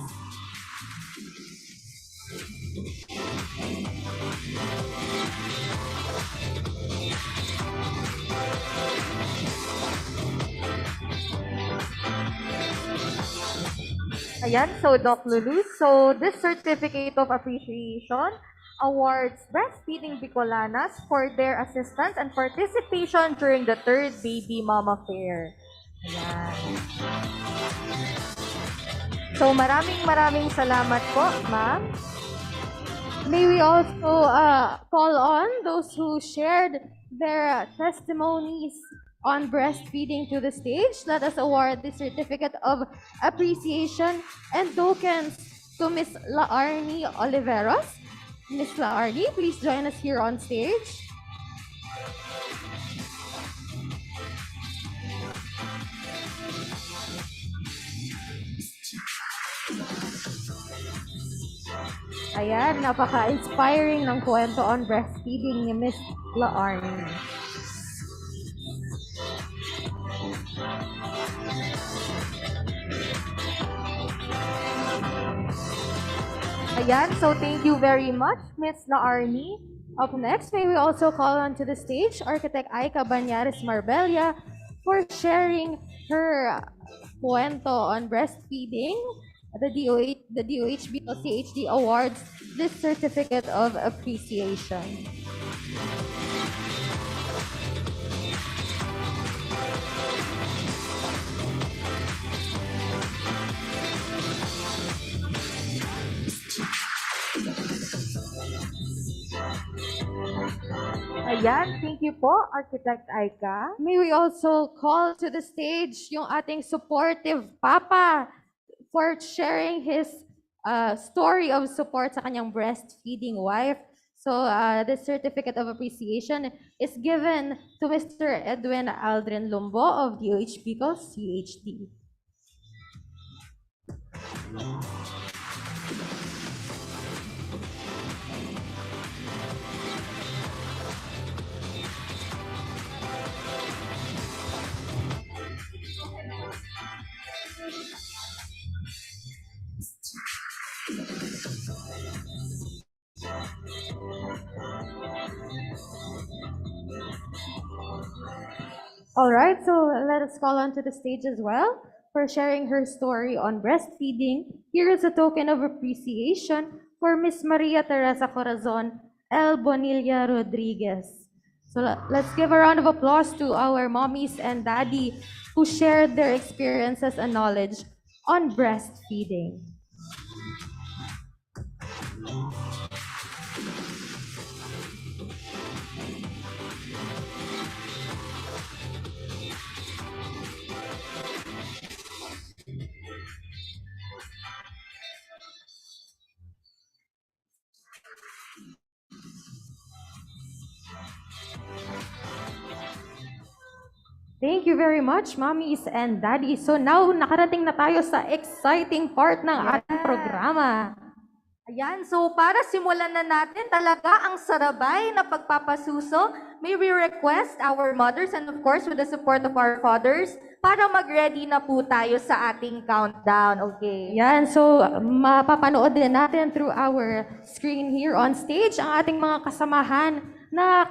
Speaker 2: Ayan, so Doc Lulu, so this certificate of appreciation awards Breastfeeding Bicolanas for their assistance and participation during the 3rd Baby Mama Fair. Ayan. So maraming salamat po, ma'am.
Speaker 1: May we also call on those who shared their testimonies on breastfeeding to the stage. Let us award the certificate of appreciation and tokens to Miss Laarni Oliveros. Miss Laarni, please join us here on stage. Ayan, napaka-inspiring ng kwento on breastfeeding ni Miss Laarni.
Speaker 2: Ayan, so thank you very much, Miss Laarni.
Speaker 1: Up next, may we also call on to the stage Architect Aika Banyares Marbella for sharing her kwento on breastfeeding. The DOHB-CHD awards this certificate of appreciation.
Speaker 2: Ayan, thank you po, Architect Aika.
Speaker 1: May we also call to the stage yung ating supportive papa for sharing his story of support sa kanyang breastfeeding wife. So the certificate of appreciation is given to Mr. Edwin Aldrin Lumbo of DOH Bicol, CHD. All right, so let us call on to the stage as well for sharing her story on breastfeeding. Here is a token of appreciation for Miss Maria Teresa Corazon El Bonilla Rodriguez. So let's give a round of applause to our mommies and daddy who shared their experiences and knowledge on breastfeeding. Thank you very much, mommies and daddies. So now, nakarating na tayo sa exciting part ng ating programa.
Speaker 2: Ayan, so para simulan na natin talaga ang sarabay na pagpapasuso, may we request our mothers and of course with the support of our fathers para mag-ready na po tayo sa ating countdown, okay?
Speaker 1: Yan, so mapapanood din natin through our screen here on stage ang ating mga kasamahan na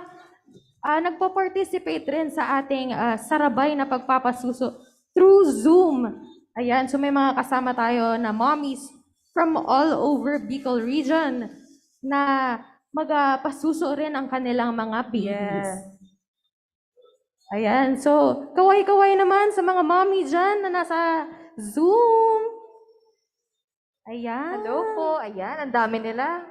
Speaker 1: nagpo-participate rin sa ating sarabay na pagpapasuso through Zoom. Ayan, so may mga kasama tayo na mommies from all over Bicol region na magpasuso rin ang kanilang mga babies. Ayan, so kaway-kaway naman sa mga mommy dyan na nasa Zoom. Ayan.
Speaker 2: Hello po, ayan, ang dami nila.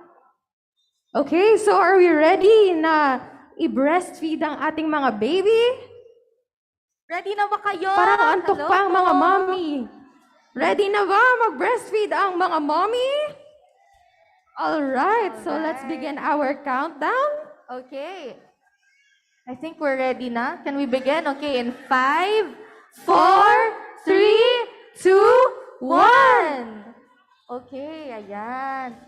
Speaker 1: Okay, so are we ready na i-breastfeed ang ating mga baby?
Speaker 2: Ready na ba kayo?
Speaker 1: Parang antok
Speaker 2: Hello
Speaker 1: pa ang
Speaker 2: po.
Speaker 1: mga mommy. Ready na ba mag-breastfeed ang mga mommy? Alright, so let's begin our countdown.
Speaker 2: Okay. I think we're ready na. Can we begin? Okay, in 5, 4, 3, 2, 1. Okay, ayan.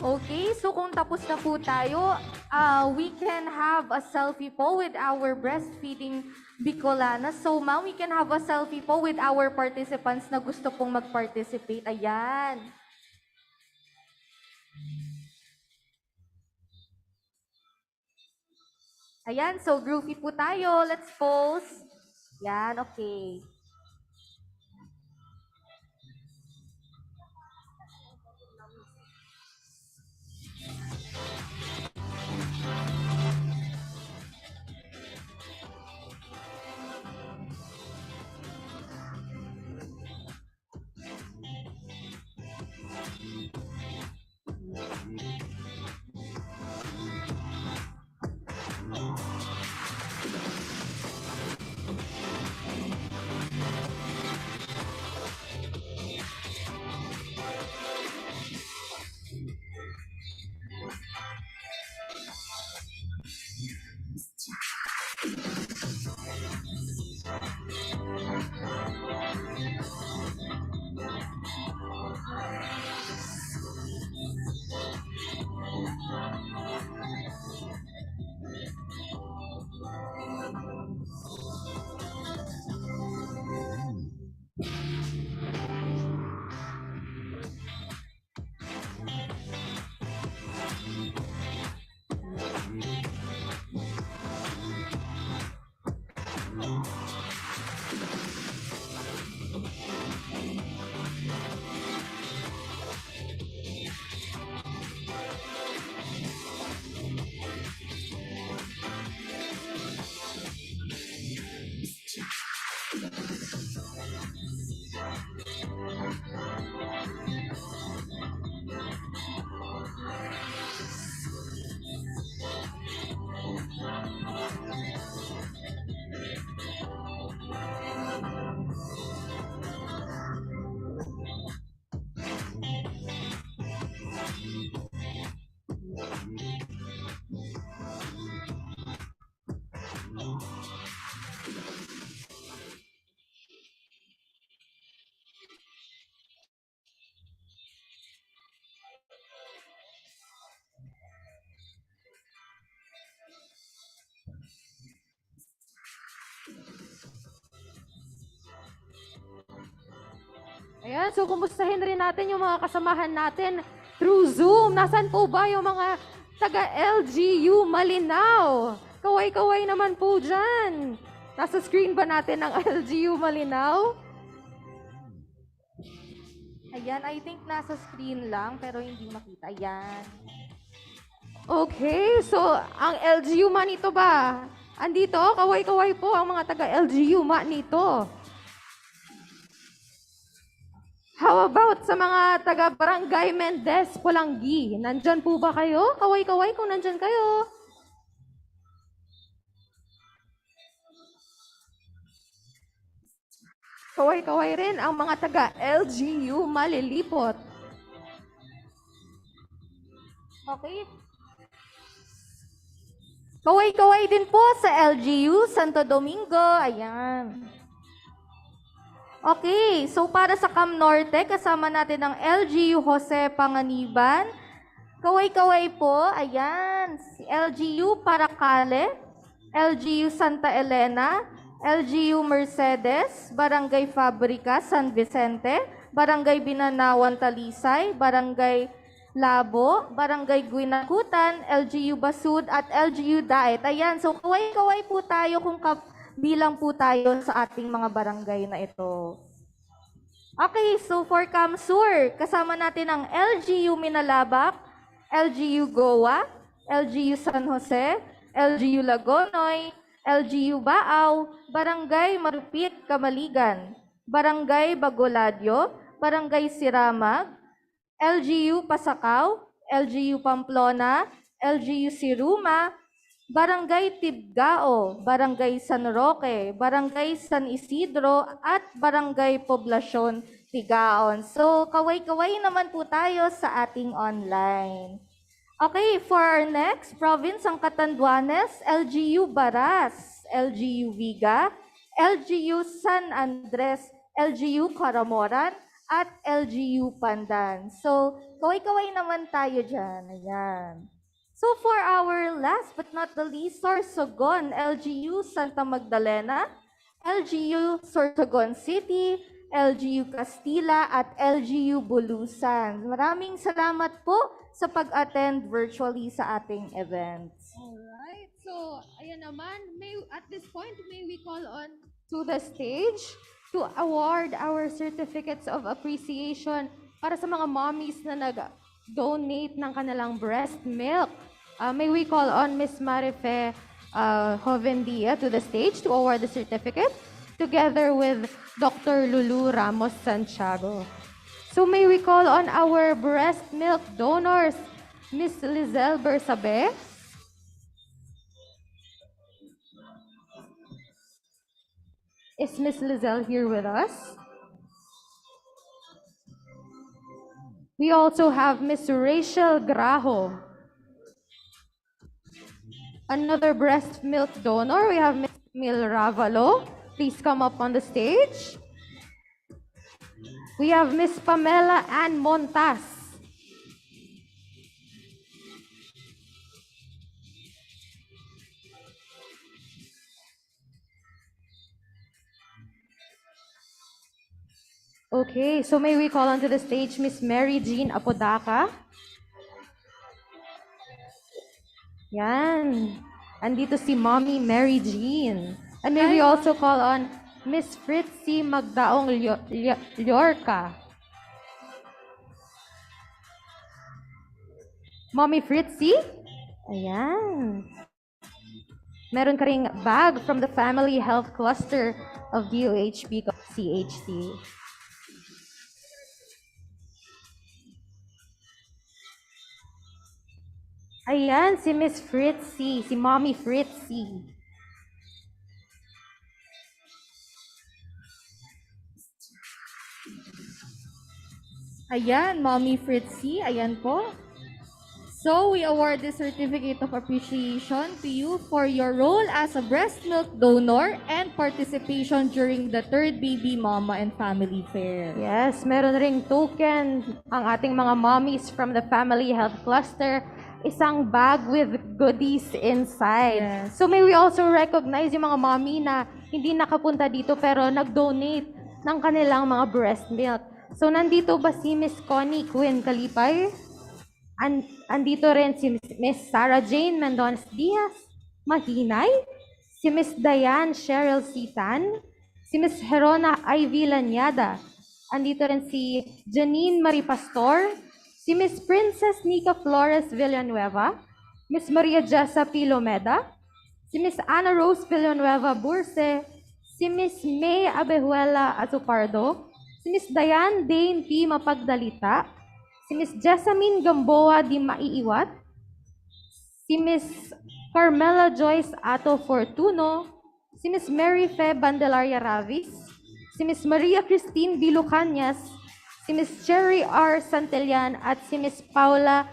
Speaker 2: Okay, so kung tapos na po tayo, we can have a selfie po with our breastfeeding Bicolana. So ma'am, we can have a selfie po with our participants na gusto pong mag-participate. Ayan. Ayan, so groovy po tayo. Let's pose. Yan, okay.
Speaker 1: Ayan, so kumustahin rin natin yung mga kasamahan natin through Zoom. Nasaan po ba yung mga taga-LGU Malinaw? Kaway-kaway naman po dyan. Nasa screen ba natin ang LGU Malinaw?
Speaker 2: Ayan, I think nasa screen lang pero hindi makita. Ayan.
Speaker 1: Okay, so ang LGU Manito ba? Andito, kaway-kaway po ang mga taga-LGU Manito. How about sa mga taga-Barangay Mendez, Pulangi? Nandyan po ba kayo? Kaway-kaway kung nandyan kayo. Kaway-kaway rin ang mga taga-LGU Malilipot.
Speaker 2: Okay. Kaway-kaway din po sa LGU Santo Domingo. Ayan. Okay, so para sa Cam Norte, kasama natin ang LGU Jose Panganiban. Kaway-kaway po, ayan, si LGU Paracale, LGU Santa Elena, LGU Mercedes, Barangay Fabrica, San Vicente, Barangay Binanawan, Talisay, Barangay Labo, Barangay Guinakutan, LGU Basud, at LGU Daet. Ayan, so kaway-kaway po tayo kung bilang po tayo sa ating mga barangay na ito. Okay, so for Kamsur, kasama natin ang LGU Minalabak, LGU Goa, LGU San Jose, LGU Lagonoy, LGU Baaw, Barangay Marupit, Kamaligan, Barangay Bagoladyo, Barangay Siramag, LGU Pasakaw, LGU Pamplona, LGU Siruma, Barangay Tibgao, Barangay San Roque, Barangay San Isidro, at Barangay Poblasyon Tigaon. So, kaway-kaway naman po tayo sa ating online. Okay, for our next province, ang Catanduanes, LGU Baras, LGU Viga, LGU San Andres, LGU Caramoran, at LGU Pandan. So, kaway-kaway naman tayo dyan. Ayan. So for our last but not the least, Sorsogon, LGU Santa Magdalena, LGU Sorsogon City, LGU Castilla, at LGU Bulusan. Maraming salamat po sa pag-attend virtually sa ating events.
Speaker 1: Alright, so ayan naman, at this point, may we call on to the stage to award our certificates of appreciation para sa mga mommies na nag-donate ng kanilang breast milk. May we call on Ms. Marife Jovendia to the stage to award the certificate together with Dr. Lulu Ramos Santiago. So may we call on our breast milk donors, Ms. Lizelle Bersabe, is Ms. Lizelle here with us? We also have Ms. Rachel Grajo. Another breast milk donor, we have Ms. Mil Ravalo. Please come up on the stage. We have Ms. Pamela Ann Montas. Okay, so may we call onto the stage Ms. Mary Jean Apodaca. Yan. Andito si Mommy Mary Jean. And may we also call on Miss Fritzy Magdaong Llorca. Mommy Fritzy? Ayan. Meron ka ring bag from the Family Health Cluster of DOHP CHT. Ayan, si Miss Fritzy, si Mommy Fritzy. Ayan, Mommy Fritzy, ayan po. So, we award the Certificate of Appreciation to you for your role as a breast milk donor and participation during the 3rd Baby Mama and Family Fair. Yes, meron ring token ang ating mga mommies from the Family Health Cluster. Isang bag with goodies inside. Yes. So may we also recognize yung mga mommy na hindi nakapunta dito pero nag-donate ng kanilang mga breast milk. So, nandito ba si Miss Connie Quinn Kalipay? Andito rin si Miss Sarah Jane Mendonez Diaz Mahinay, si Miss Diane Cheryl Sitan, si Miss Herona Ivy Lanyada. Andito rin si Janine Marie Pastor, si Miss Princess Nika Flores Villanueva, Miss Maria Jessa Pilomeda, si Miss Ana Rose Villanueva Burse, si Miss May Abejuela Azupardo, si Miss Diane Dane P. Mapagdalita, si Miss Jessamine Gamboa Di Maiiwat, si Miss Carmela Joyce Ato Fortuno, si Miss Mary Fe Bandelaria Ravis, si Miss Maria Christine Bilucanyas, si Miss Cherry R. Santillan at si Miss Paula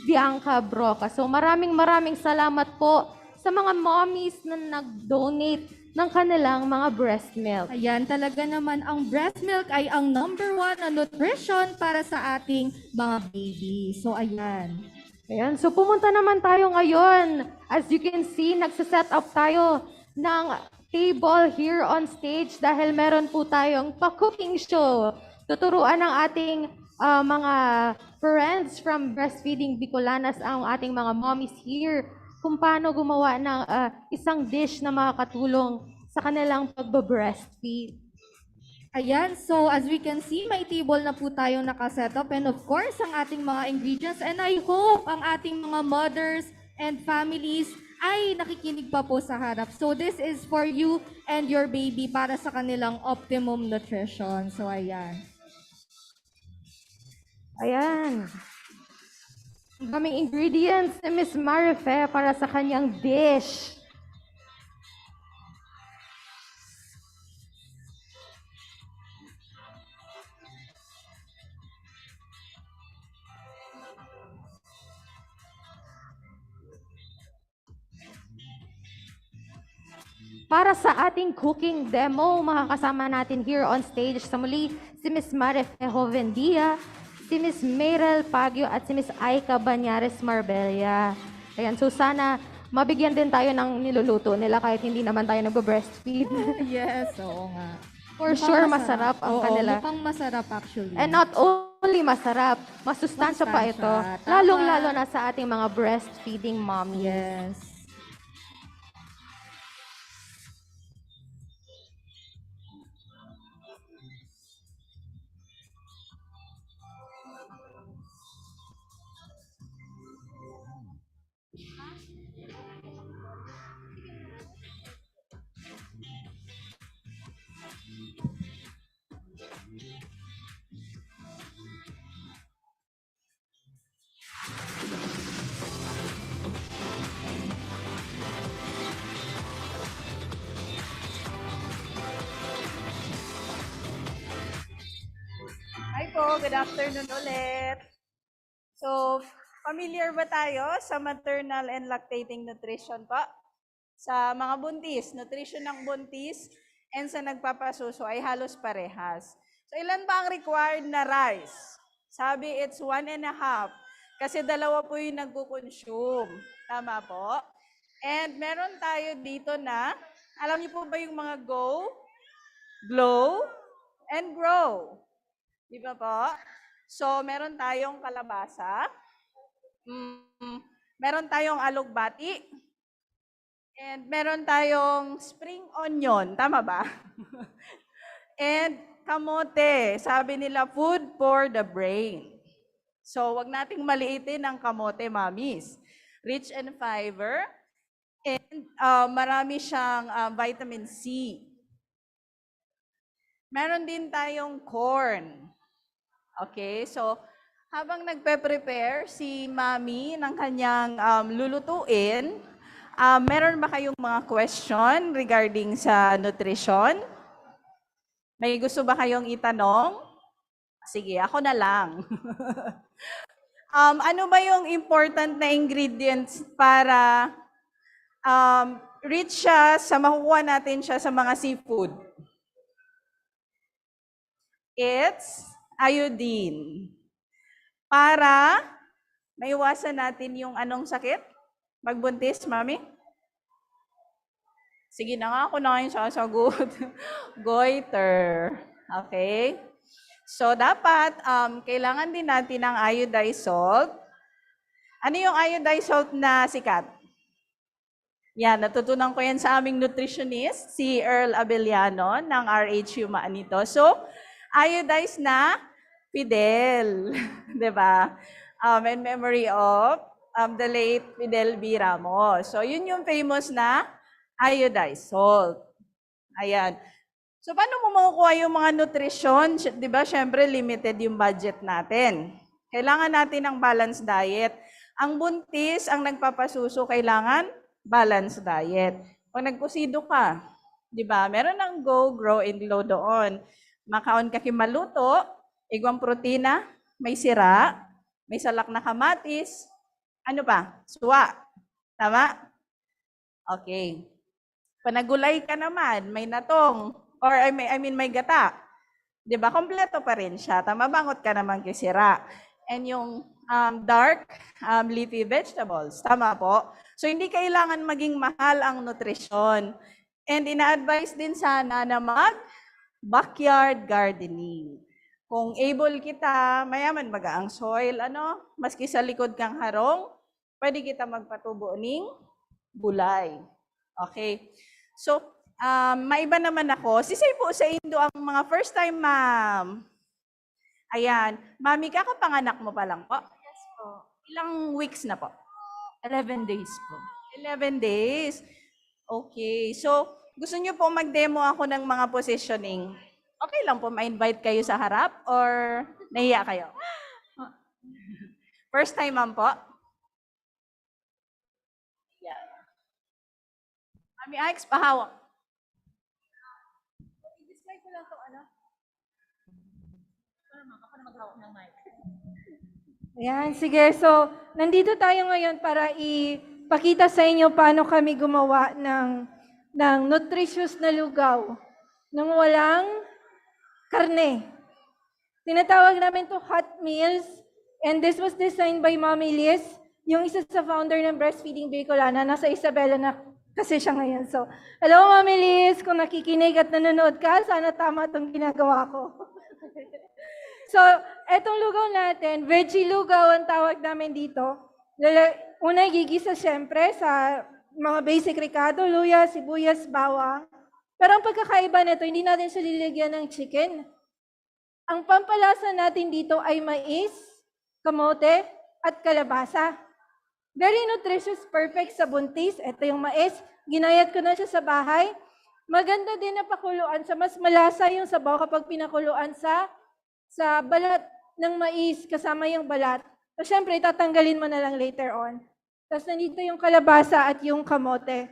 Speaker 1: Bianca Broca. So maraming salamat po sa mga mommies na nag-donate ng kanilang mga breast milk.
Speaker 2: Ayan, talaga naman ang breast milk ay ang #1 na nutrition para sa ating mga baby. So ayan.
Speaker 1: Ayan, so pumunta naman tayo ngayon. As you can see, nagsaset up tayo ng table here on stage dahil meron po tayong pa-cooking show. Tuturuan ng ating mga friends from Breastfeeding Bicolanas, ang ating mga mommies here, kung paano gumawa ng isang dish na makakatulong sa kanilang pagbe-breastfeed.
Speaker 2: Ayan, so as we can see, may table na po tayong nakaset up and of course, ang ating mga ingredients, and I hope ang ating mga mothers and families ay nakikinig pa po sa harap. So this is for you and your baby para sa kanilang optimum nutrition. So ayan.
Speaker 1: Ayan. Ang daming ingredients ni Miss Marife para sa kanyang dish. Para sa ating cooking demo, makakasama natin here on stage sa muli si Miss Marife Jovendia, si Miss Meryl Pagyo at si Miss Aika Banyares Marbella. Ayan, so sana mabigyan din tayo ng niluluto nila kahit hindi naman tayo nagbe-breastfeed.
Speaker 2: Yes, oo nga.
Speaker 1: For sure, masarap ang kanila.
Speaker 2: Mukhang masarap actually.
Speaker 1: And not only masarap, masustansya pa ito.
Speaker 2: Masustansya. Tama.
Speaker 1: Lalong-lalo na sa ating mga breastfeeding mommies.
Speaker 2: Yes.
Speaker 8: Hi po, good afternoon ulit. So, familiar ba tayo sa maternal and lactating nutrition po? Sa mga buntis, nutrition ng buntis and sa nagpapasuso ay halos parehas. So, ilan ba ang required na rice? Sabi it's 1.5 kasi dalawa po yung nagko-consume. Tama po? And meron tayo dito na, alam niyo po ba yung mga go, glow, and grow? Di ba po? So, meron tayong kalabasa, meron tayong alugbati, and meron tayong spring onion. Tama ba? And kamote. Sabi nila, food for the brain. So, wag nating maliitin ang kamote, mommies. Rich in fiber, and marami siyang vitamin C. Meron din tayong corn. Okay, so habang nagpe-prepare si Mami ng kanyang lulutuin, meron ba kayong mga question regarding sa nutrition? May gusto ba kayong itanong? Sige, ako na lang. Ano ba yung important na ingredients para rich siya sa makukuha natin siya sa mga seafood? It's iodine. Para maiwasan natin yung anong sakit? Magbuntis, Mami? Sige na nga, ako na ngayon sasagot. Goiter. Okay? So dapat kailangan din natin ng iodized salt. Ano yung iodized salt na sikat? Yan, natutunan ko yan sa aming nutritionist, si Earl Abellano ng RHU Maanito. So, iodized na Fidel, di ba? In memory of the late Fidel B. Ramos. So, yun yung famous na iodized salt. Ayan. So, paano mo makukuha yung mga nutrition? Di ba, syempre, limited yung budget natin. Kailangan natin ng balanced diet. Ang buntis, ang nagpapasuso, kailangan balanced diet. Pag nagpusido ka, di ba, meron ng go, grow, and glow doon. Makaon ka kimaluto, igwang protina, may sira, may salak na kamatis, ano pa? Suwa. Tama? Okay. Panagulay ka naman, may natong, or I mean may gata. Di ba? Kompleto pa rin siya. Tama, bangot ka naman kay sira. And yung dark leafy vegetables. Tama po? So, hindi kailangan maging mahal ang nutrisyon. And ina-advise din sana na mag-backyard gardening. Kung able kita, mayaman baga ang soil, maski sa likod kang harong, pwede kita magpatubo ng gulay. Okay? So, maiba naman ako. Sisay po sa Indo ang mga first time ma'am. Ayan. Mami, kakapanganak mo pa lang po? Yes po. Ilang weeks na po?
Speaker 7: 11 days po.
Speaker 8: 11 days. Okay. So, gusto niyo po mag-demo ako ng mga positioning. Okay lang po, ma-invite kayo sa harap or nahiya kayo? First time, ma'am po? Yeah. Mami Alex, pahawak. I-describe ko lang ito, Ako na maghawak ng mic.
Speaker 7: Ayan, sige. So, nandito tayo ngayon para ipakita sa inyo paano kami gumawa ng nutritious na lugaw nang walang karne. Tinatawag namin to hot meals, and this was designed by Mommy Liz, yung isa sa founder ng Breastfeeding Bicolana. Nasa Isabela na kasi siya ngayon. So, hello Mommy Liz, kung nakikinig at nanonood ka, sana tama itong ginagawa ko. So, etong lugaw natin, veggie lugaw ang tawag namin dito. Una, gigisa siyempre sa mga basic ricado, luya, sibuyas, bawang. Pero ang pagkakaiba nito, hindi natin siya lilagyan ng chicken. Ang pampalasa natin dito ay mais, kamote, at kalabasa. Very nutritious, perfect sa buntis. Ito yung mais. Ginayat ko na siya sa bahay. Maganda din na pakuluan sa mas malasa yung sabaw kapag pinakuluan sa balat ng mais kasama yung balat. So, syempre, tatanggalin mo na lang later on. Tapos, nandito yung kalabasa at yung kamote.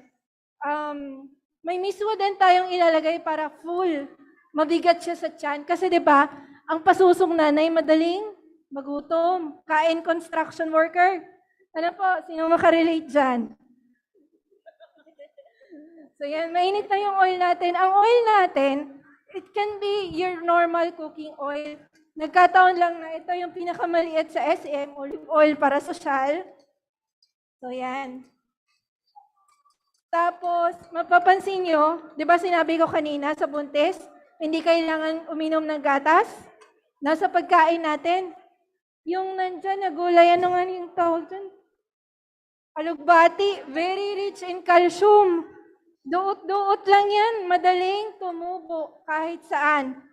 Speaker 7: May miswa din tayong ilalagay para full. Mabigat siya sa tiyan. Kasi, di ba, ang pasusong nanay madaling magutom. Kain construction worker. Ano po? Sino makarelate dyan? So, yan. Mainit na yung oil natin. Ang oil natin, it can be your normal cooking oil. Nagkataon lang na ito yung pinakamaliit sa SM, olive oil para sosyal. So, yan. Tapos, mapapansin nyo, di ba sinabi ko kanina sa buntis, hindi kailangan uminom ng gatas? Nasa pagkain natin. Yung nandyan na gulay, ano nga yung tawag dyan? Alugbati, very rich in calcium. Duot-duot lang yan, madaling tumubo kahit saan.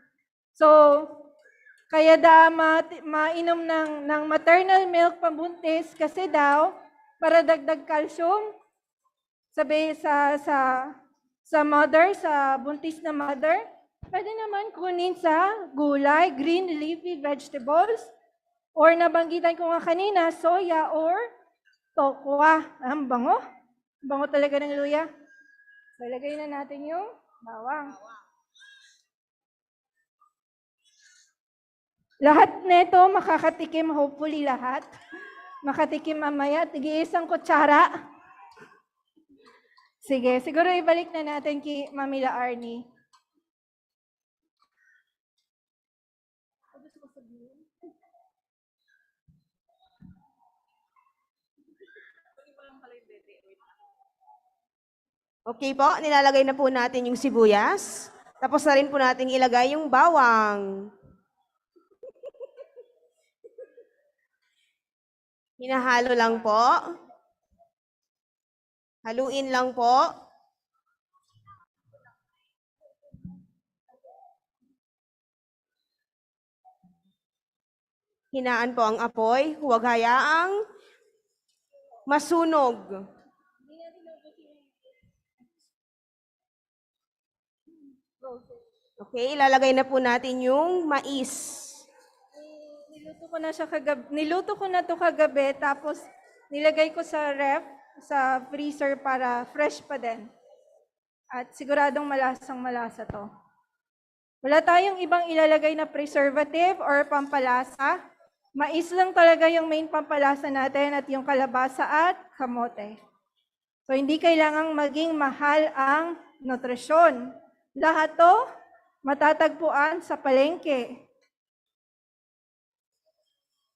Speaker 7: So, kaya mainom ng maternal milk pambuntis kasi daw, para dagdag calcium, sabi sa mother, sa buntis na mother, pwede naman kunin sa gulay, green leafy vegetables, or nabanggitan ko nga kanina, soya or tokwa. Ang bango. Bango talaga ng luya. So, ilagay na natin yung bawang. Lahat nito makakatikim, hopefully lahat. Makatikim mamaya, tig-iisang kutsara. Sige, siguro ibalik na natin kay Mamila Arnie.
Speaker 21: Okay po, nilalagay na po natin yung sibuyas. Tapos na rin po natin ilagay yung bawang. Hinahalo lang po. Haluin lang po. Hinaan po ang apoy. Huwag hayaang masunog. Okay, ilalagay na po natin yung mais.
Speaker 7: Niluto ko na to kagabi, tapos nilagay ko sa ref, sa freezer para fresh pa din. At siguradong malasang-malasa to. Wala tayong ibang ilalagay na preservative or pampalasa. Mais lang talaga yung main pampalasa natin at yung kalabasa at kamote. So hindi kailangang maging mahal ang nutrisyon. Lahat to matatagpuan sa palengke.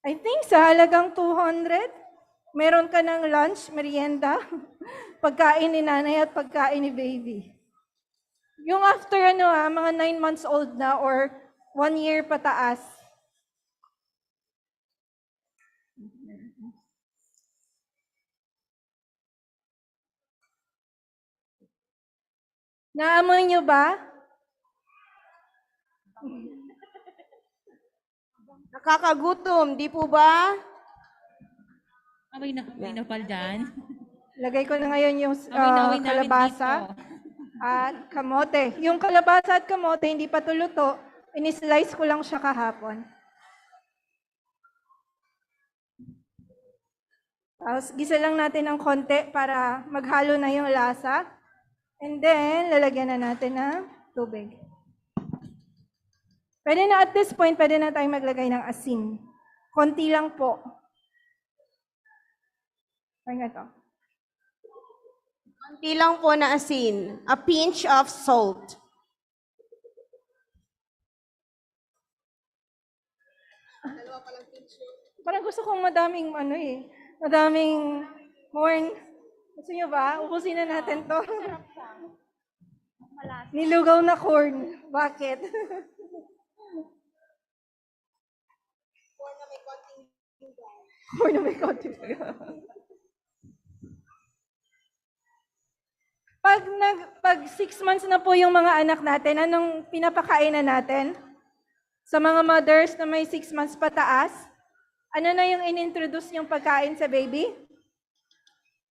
Speaker 7: I think sa halagang 200, meron ka ng lunch, merienda, pagkain ni nanay at pagkain ni baby. Yung after mga 9 months old na or 1 year pataas. Naamoy nyo ba?
Speaker 21: Nakakagutom, di po ba?
Speaker 4: Amoy na pal dyan.
Speaker 7: Lagay ko na ngayon yung
Speaker 4: Awin-awin namin
Speaker 7: kalabasa at kamote. Yung kalabasa at kamote, hindi pa to luto. Inislice ko lang siya kahapon. Tapos gisa lang natin ng konti para maghalo na yung lasa. And then, lalagyan na natin ng tubig. Pwede na at this point, pwede na tayong maglagay ng asin. Konti lang po. Ay nga to.
Speaker 21: Konti lang po na asin. A pinch of salt.
Speaker 7: Parang gusto kong madaming madaming corn. Gusto nyo ba? Ubusin na natin to. Nilugaw na corn. Bakit? Corn na may konting Pag 6 months na po yung mga anak natin, anong pinapakain na natin? Sa mga mothers na may 6 months pataas, ano na yung inintroduce yung pagkain sa baby?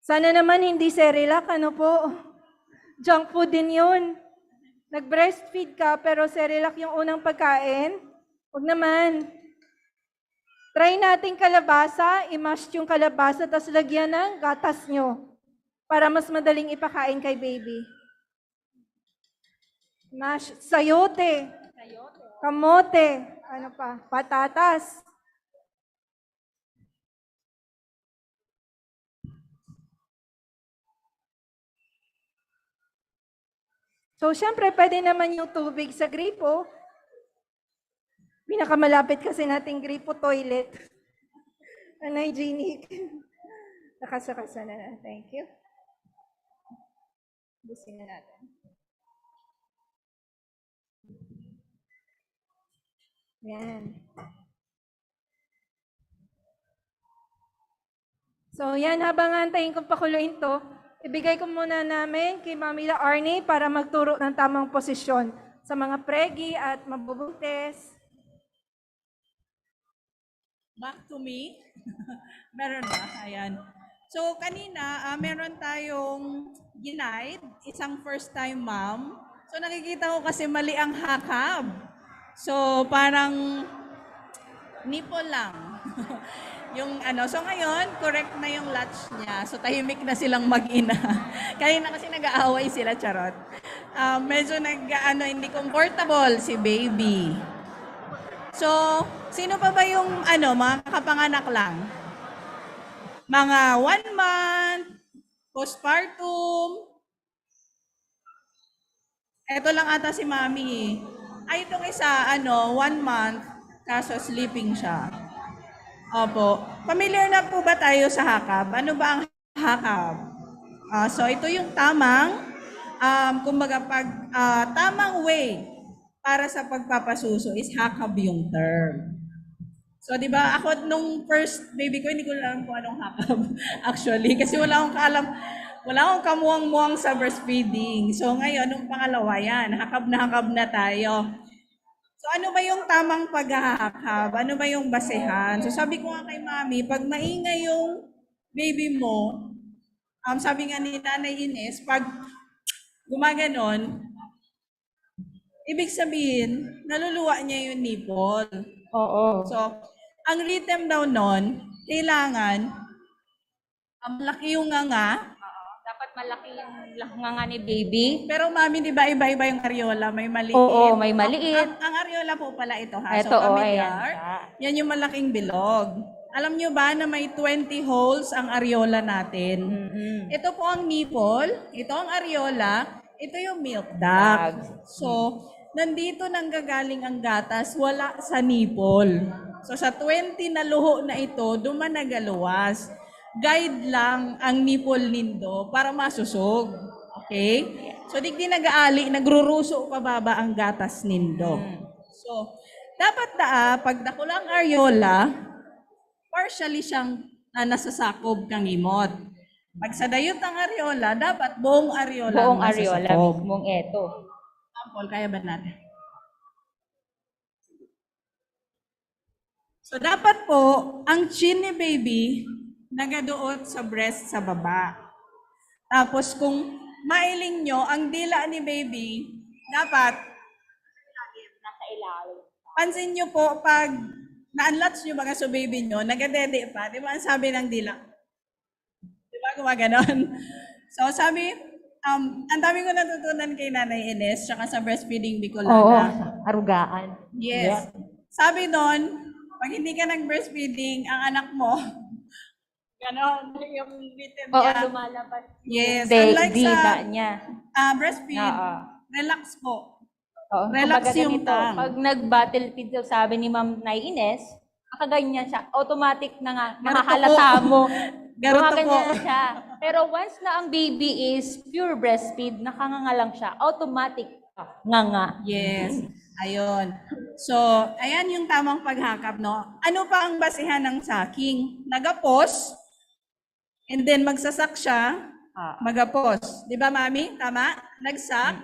Speaker 7: Sana naman hindi Cerelac, ano po? Junk food din yun. Nag-breastfeed ka, pero Cerelac yung unang pagkain? Huwag naman. Try natin kalabasa, i-mash yung kalabasa, tapos lagyan ng gatas nyo para mas madaling ipakain kay baby. Mash, sayote, kamote, ano pa, patatas. So, syempre, pwede naman yung tubig sa gripo. Pinakamalapit kasi nating gripo, toilet. Unhygienic. Nakasakasa na. Thank you. Busin na natin. Yan. So, yan. Habang antayin kong pakuluin to, ibigay ko muna namin kay Mami La Arnie para magturo ng tamang posisyon sa mga pregi at mabubuntis.
Speaker 8: Back to me. Meron ba? Ayan. So, kanina, meron tayong ginaid, isang first-time mom. So, nakikita ko kasi mali ang hakab. So, parang nipple lang. Yung so ngayon, correct na yung latch niya. So, tahimik na silang mag-ina. Kanina kasi nag-aaway sila, charot. Medyo hindi comfortable si baby. So, sino pa ba yung mga kapanganak lang? Mga 1 month, postpartum. Ito lang ata si Mami. Ay, itong isa, 1 month, kaso sleeping siya. Opo. Familiar na po ba tayo sa hakab? Ano ba ang hakab? So, ito yung tamang, kumbaga tamang way para sa pagpapasuso is hakab yung term. So, di ba, ako nung first baby ko, hindi ko alam kung anong hakab actually. Kasi wala akong kamuang-muang sa breastfeeding. So, ngayon, nung pangalawa yan, hakab na tayo. So, ano ba yung tamang paghahakab? Ano ba yung basehan? So, sabi ko nga kay mami, pag maingay yung baby mo, sabi nga ni Nanay Ines, pag gumaganon, ibig sabihin, naluluwa niya yung nipple.
Speaker 2: Oo.
Speaker 8: So, ang rhythm daw nun, kailangan, malaki yung nganga.
Speaker 2: Dapat malaki yung nganga ni baby.
Speaker 8: Pero mami, di ba iba-iba yung areola? May maliit.
Speaker 2: Oo, may maliit.
Speaker 8: Ang areola po pala ito ha.
Speaker 2: Ito,
Speaker 8: so,
Speaker 2: ayan.
Speaker 8: yan yung malaking bilog. Alam nyo ba na may 20 holes ang areola natin? Ito po ang nipple, ito ang areola, ito yung milk duct. So, nandito nanggagaling ang gatas, wala sa nipple. So, sa 20 na luho na ito, duman nagaluwas. Guide lang ang nipple nindo para masusog. Okay? So, di nag-aali, nagruruso pababa ang gatas nindo. So, dapat pag dakulang areola, partially siyang nasasakob kang imot. Pag sa dayot ang areola, dapat buong areola.
Speaker 2: Buong areola mismong eto.
Speaker 8: Example, kaya ba natin? So, dapat po, ang chin ni baby, nagaduot sa breast sa baba. Tapos, kung mailing nyo, ang dila ni baby, dapat, nasa ilalim. Pansin nyo po, pag na-unlatch nyo mga sa baby nyo, nagadede pa. Di ba ang sabi ng dila? Di ba gumaganon? So, sabi, ang dami ko natutunan kay Nanay Ines, tsaka sa breastfeeding Bicolana.
Speaker 2: Oo, arugaan.
Speaker 8: Yes.
Speaker 2: Yeah.
Speaker 8: Sabi doon, pag hindi ka nag-breastfeeding, ang anak mo, gano'n, yung rhythm
Speaker 2: Oo,
Speaker 8: niya.
Speaker 2: lumalabas.
Speaker 8: Yes.
Speaker 2: Yung
Speaker 8: Unlike sa
Speaker 2: niya.
Speaker 8: breastfeed, relax po.
Speaker 2: Oo,
Speaker 8: Relax
Speaker 2: kumbaga
Speaker 8: yung
Speaker 2: ganito,
Speaker 8: tongue.
Speaker 2: pag nag-battle feed daw, sabi ni Ma'am Nay Ines, nakaganyan siya. Automatic na nga, makahalata mo.
Speaker 8: Garuto po.
Speaker 2: Gumaganyan na siya. Pero once na ang baby is pure breastfeed, nakanganga lang siya. Automatic nganga.
Speaker 8: Yes. Ayun. So, ayan yung tamang paghakap, no? Ano pa ang basihan ng sucking? Nagapos, and then magsasak siya, magapos. Di ba, Mami? Tama? Nagsak,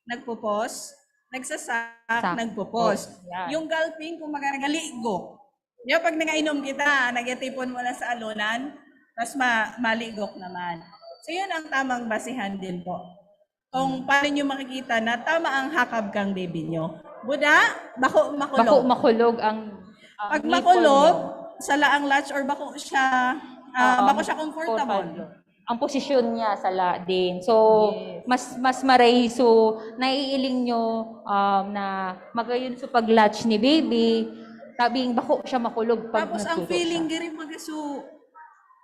Speaker 8: nagpupos, nagsasak, nagpupos. Yung gulping, kung nagaligo. Di ba, pag nangainom kita, nagatipon mo lang sa alunan, tapos maligok naman. So, yun ang tamang basihan din po. Kung paano nyo makikita na tama ang hakab kang baby nyo. Buda, makulog.
Speaker 2: Makulog ang
Speaker 8: pag makulog, sala ang latch or bako siya comfortable.
Speaker 2: Ang posisyon niya sala din. So, mas maray. So, naiiling nyo na magayon sa pag-latch ni baby, tabing bako siya makulog pag
Speaker 8: tapos ang feeling giri magaso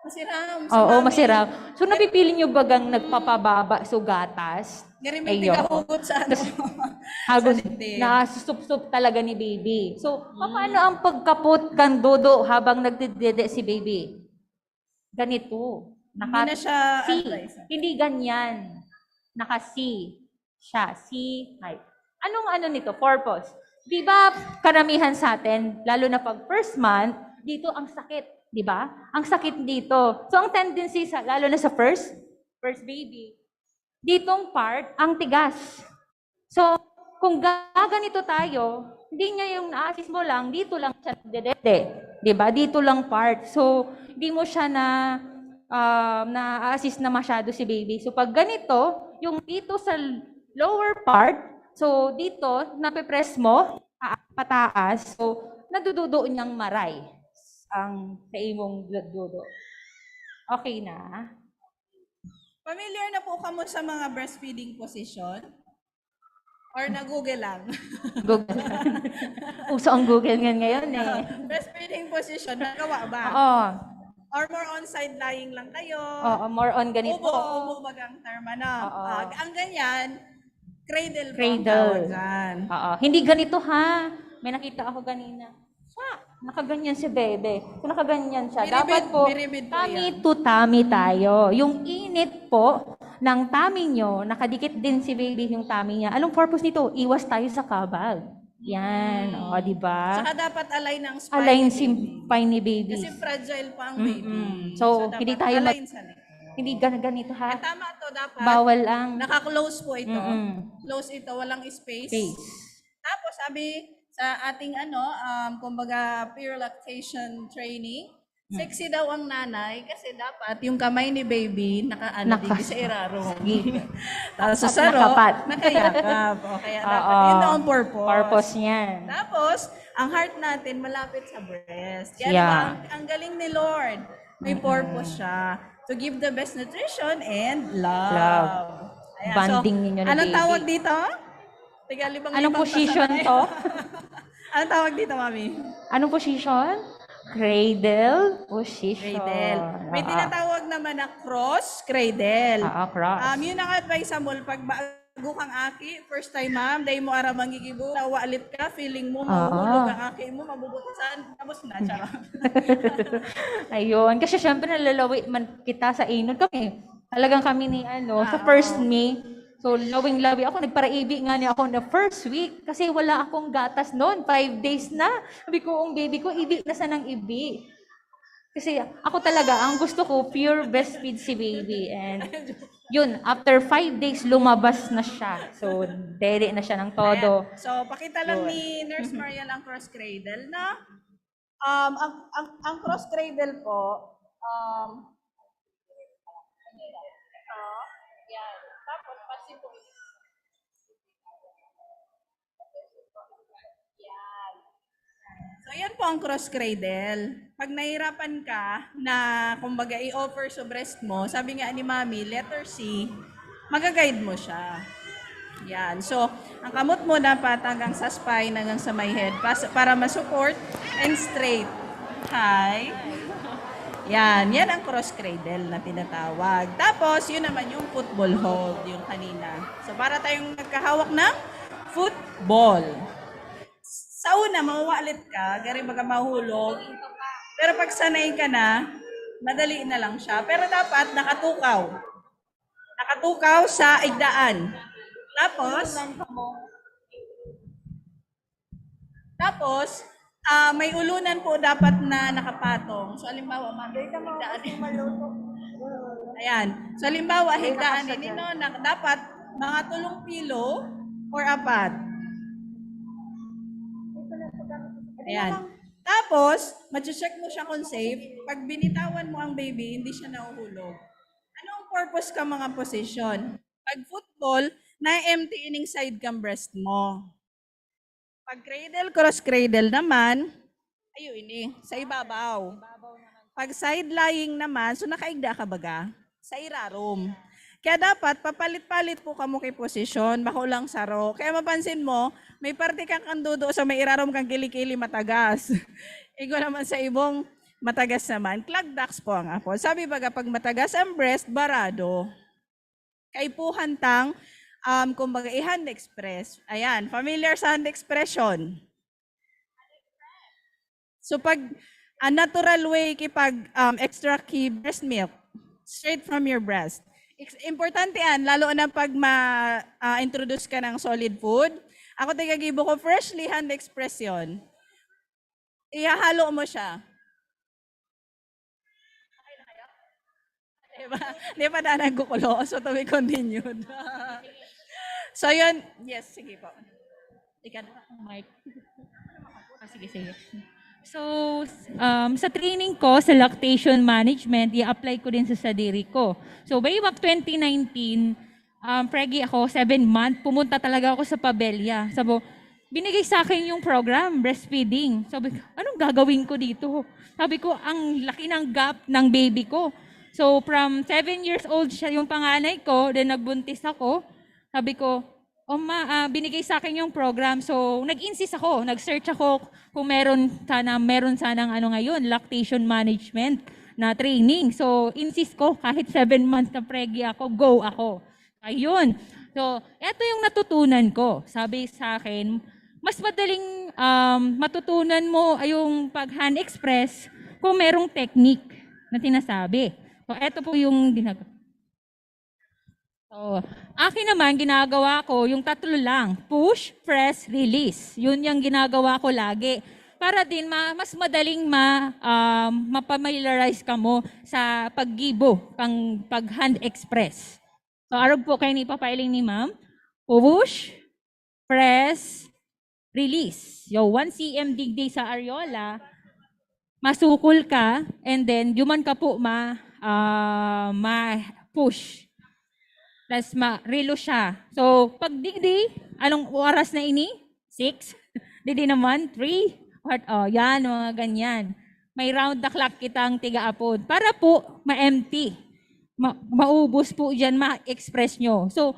Speaker 8: masiram.
Speaker 2: Oo, masiram. So, napipili nyo bagang nagpapababa so gatas?
Speaker 8: Giri may tigahugot sa ano.
Speaker 2: Hagos, nasusup-sup talaga ni baby. So, paano ang pagkapot kang dodo habang nagdidede si baby? Ganito.
Speaker 8: Hindi na siya
Speaker 2: Hindi ganyan. Naka-C siya. C height. Anong nito? Purpose. Di ba karamihan sa atin, lalo na pag first month, dito ang sakit. Di ba? Ang sakit dito. So, ang tendency, lalo na sa first baby, ditong part, ang tigas. So, kung gaganito tayo, hindi niya yung na-assist mo lang, dito lang siya dedede. Diba? Dito lang part. So, hindi mo siya na-assist na masyado si baby. So, pag ganito, yung dito sa lower part, so, dito, napipress mo, pataas, so, nadududo niyang maray ang sa imong dudo. Okay na?
Speaker 8: Familiar na po kamo sa mga breastfeeding position? Or na-google lang?
Speaker 2: Google. Uso ang Google ngayon eh.
Speaker 8: Breastfeeding position, nagawa ba?
Speaker 2: Oo.
Speaker 8: Or more on side lying lang kayo?
Speaker 2: Oo, more on ganito.
Speaker 8: Ubo bagang term ang ganyan, cradle.
Speaker 2: Oo. Hindi ganito ha. May nakita ako ganina. Nakaganyan si bebe. Kung nakaganyan siya, dapat po tummy to tummy tayo. Yung init po ng tummy nyo, nakadikit din si baby yung tummy niya. Anong purpose nito? Iwas tayo sa kabag.
Speaker 4: Yan, o, di ba?
Speaker 8: Saka dapat align ang spine.
Speaker 4: Align si spine ni baby.
Speaker 8: Kasi fragile pa ang baby.
Speaker 4: So,
Speaker 8: dapat
Speaker 4: hindi tayo
Speaker 8: align sa neck.
Speaker 4: hindi ganito ha.
Speaker 8: Tama to, dapat.
Speaker 4: Bawal ang
Speaker 8: Naka-close po ito. Close ito, walang space.
Speaker 4: space.
Speaker 8: Tapos sabi sa ating kumbaga peer lactation training, sexy daw ang nanay kasi dapat yung kamay ni baby dito sa irarong. Tapos sa saro, nakayakap. O kaya dapat, yun daw ang purpose.
Speaker 4: Purpose niyan.
Speaker 8: Tapos, ang heart natin malapit sa breast. Kaya
Speaker 4: Yeah.
Speaker 8: diba, ang galing ni Lord. May purpose siya. To give the best nutrition and love. Ayan.
Speaker 4: Bonding ninyo ni
Speaker 8: Anong
Speaker 4: baby.
Speaker 8: tawag dito? Tiga, libang-libang
Speaker 4: Anong position
Speaker 8: pa sa-
Speaker 4: to?
Speaker 8: Anong tawag dito, Mami?
Speaker 4: Anong position? Cradle position.
Speaker 8: Cradle. May tinatawag naman na cross cradle.
Speaker 4: Cross.
Speaker 8: Yun ang advisable pag bago kang aki, first time ma'am, dahil mo ara mangigibo, nawalit ka, feeling mo, mahuhulog ang aki mo, mabubutasan, tapos na, charot.
Speaker 4: Ayun. Kasi syempre nalalawi man kita sa inon kami. Talagang kami ni sa first May. So, lawing-lawi ako. Nagparaibi nga niya ako na first week kasi wala akong gatas noon. 5 days na. Sabi ko, ang baby ko, ibi na sa nang ibi. Kasi ako talaga, ang gusto ko, pure breastfeed si baby. And yun, after 5 days, lumabas na siya. So, dede na siya ng todo.
Speaker 8: Ayan. So, pakita lang ni Nurse Mariel ang cross cradle na ang cross cradle po, yan. Tapos, pasin po. Yan. So, yan po ang cross cradle. Pag nahirapan ka na, kumbaga, i-offer sa breast mo, sabi nga ni Mami, letter C, magaguide mo siya. Yan. So, ang kamot mo dapat hanggang sa spine, hanggang sa my head, para ma-support and straight. Hi. Yan. Yan ang cross cradle na tinatawag. Tapos, yun naman yung football hold, yung kanina. So, para tayong nagkahawak ng football. Sa una, mawawalit ka, gari baga mahulog. Pero pag sanay ka na, madali na lang siya. Pero dapat nakatukaw. Nakatukaw sa igdaan. Tapos, may ulunan po dapat na nakapatong. So, halimbawa, higdaan. Ayan. So, halimbawa, higdaan din na dapat mga tulong pilo or apat. Ayan. Tapos, check mo siya kung safe. Pag binitawan mo ang baby, hindi siya nahuhulog. Anong purpose ka mga position? Pag football, na-empty ining side kang breast mo. Pag cradle, cross cradle naman, ayun sa ibabaw. Pag side lying naman, so nakaigda ka baga? Sa irarom. Kaya dapat, papalit-palit po kamo kay posisyon, bako lang saro. Kaya mapansin mo, may parte kang kandudo sa may irarom kang kilikili matagas. Igo naman sa ibong matagas naman. Clog ducts po ang apo. Sabi baga, pag matagas ang breast, barado. Kaipuhan tang, kumbaga, i-hand express. Ayan, familiar sa hand expression. So pag a natural way kipag extract ki breast milk straight from your breast. Importante yan, lalo na pag ma-introduce ka ng solid food. Ako tagagibo ko freshly hand expression. Ihahalo mo siya. Di ba na nagkukulo? So to be continued. So yun, yes, sige po. Ika na, Mike.
Speaker 4: Sige. So, sa training ko sa lactation management, i-apply ko din sa sadiri ko. So, way back 2019, preggy ako, 7 months, pumunta talaga ako sa Pabella. Sabi, binigay sa akin yung program, breastfeeding. Sabi ko, anong gagawin ko dito? Sabi ko, ang laki ng gap ng baby ko. So, from 7 years old siya yung panganay ko, then nagbuntis ako. Sabi ko, binigay sa akin yung program. So, nag-insist ako, nag-search ako kung meron sanang ngayon, lactation management na training. So, insist ko, kahit 7 months na preggy ako, go ako. Ayun. So, eto yung natutunan ko. Sabi sa akin, mas madaling matutunan mo yung pag-hand express kung merong technique na tinasabi. So, eto po yung So, akin naman, ginagawa ko yung tatlo lang. Push, press, release. Yun yung ginagawa ko lagi. Para din mas madaling mapamiliarize ka mo sa paggibo, pag-hand express. So, arog po kayo ni papailing ni ma'am. Push, press, release. Yo, 1 cm digday sa areola, masukol ka, and then yuman ka po ma-push. Tapos ma-relo siya. So, pag digday, anong oras na ini? 6? Digday naman, 3? Yan, mga ganyan. May round the clock kitang tiga-apod. Para po, ma-empty. Maubos po dyan, ma-express nyo. So,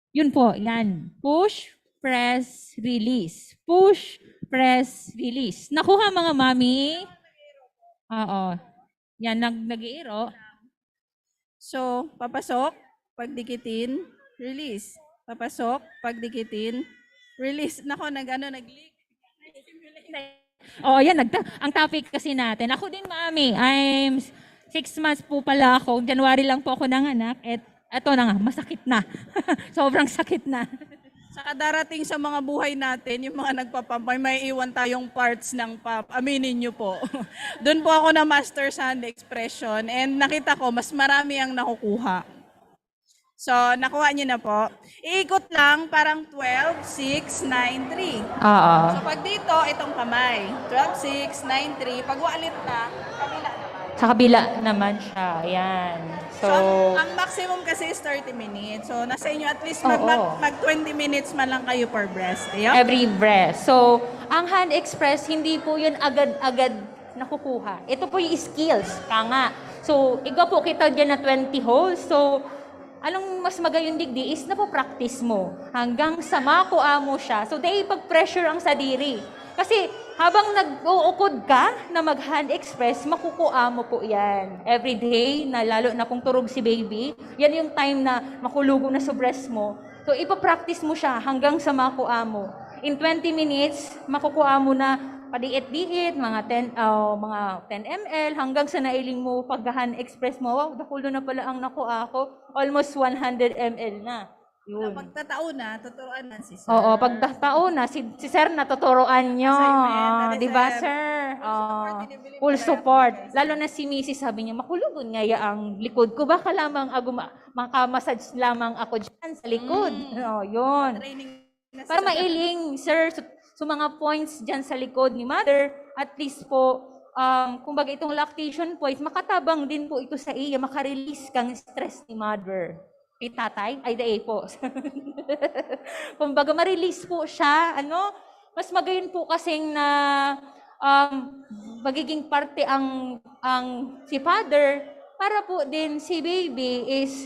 Speaker 4: yun po, yan. Push, press, release. Push, press, release. Nakuha mga mami? Oo. Yan, nag-iiro.
Speaker 8: So, papasok, pagdikitin, release. Papasok, pagdikitin, release. Nako, nag-leak.
Speaker 4: Oh, yan. Ang topic kasi natin. Ako din, mami. I'm 6 months po pala ako. January lang po ako nanganak. Eto na nga, masakit na. Sobrang sakit na.
Speaker 8: Saka darating sa mga buhay natin, yung mga nagpapampay, may iwan tayong parts ng pump. Aminin nyo po. Doon po ako na master sa hand expression and nakita ko, mas marami ang nakukuha. So, nakuha nyo na po. Iikot lang, parang 12, 6, 9, 3. So, pag dito, itong kamay. 12, 6, 9, 3. Pag walit na, kabila naman.
Speaker 4: Sa kabila naman siya. Yan. So,
Speaker 8: ang maximum kasi is 30 minutes. So, nasa inyo at least mag 20 minutes man lang kayo per breast. Ayun?
Speaker 4: every breath. So, ang hand express, hindi po yun agad-agad nakukuha. Ito po yung skills. Kanga. So, ikaw po kita dyan na 20 holes. So, anong mas magayon digdi is napapractice mo hanggang sa makuha mo siya. So, dahil pag-pressure ang sadiri. Kasi habang nag-uukod ka na mag-hand express, makukuha mo po yan. Every day, na lalo na kung turog si baby, yan yung time na makulugo na sa breast mo. So, ipapractice mo siya hanggang sa makuha mo. In 20 minutes, makukuha mo na padiit-diit, mga 10 ml, hanggang sa nailing mo pag-hand express mo, wow, dakulo na pala ang nakuha ko, almost 100 ml na. Yun.
Speaker 8: Pagtatao na, tuturuan na si Sir.
Speaker 4: Oo, pagtatao na, si Sir natuturuan nyo. Di ba, Sir? Full support. Lalo na si Mrs. sabi niya, makulugon nga ang likod ko. Baka lamang makamassage lamang ako dyan sa likod. Yun. Para mailing, Sir, so mga points dyan sa likod ni Mother, at least po, kumbaga itong lactation points, makatabang din po ito sa iya, makarelease kang stress ni Mother. Kay tatay, ay dae po. Kumbaga, ma-release po siya, mas magayon po kasing na magiging parte ang si father, para po din si baby is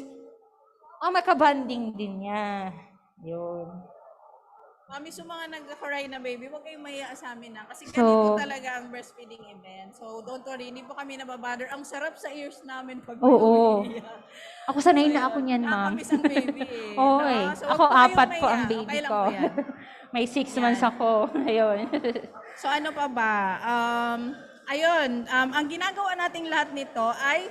Speaker 4: makabanding din niya. Yun.
Speaker 8: Mami, so mga nagka-cry na baby, huwag kayong mahiya sa amin na. Kasi ganito talaga ang breastfeeding event. So, don't worry, hindi po kami nababother. Ang sarap sa ears namin pag
Speaker 4: Oo. Ako sanay na ako niyan, ma'am.
Speaker 8: Kami isang baby eh.
Speaker 4: Oo
Speaker 8: So,
Speaker 4: ako
Speaker 8: huwag po
Speaker 4: 4 po
Speaker 8: kayong
Speaker 4: ang
Speaker 8: mahiya.
Speaker 4: baby
Speaker 8: Okay lang
Speaker 4: ko.
Speaker 8: po yan.
Speaker 4: May 6 months ako. Ayun.
Speaker 8: So, ano pa ba? Ang ginagawa nating lahat nito ay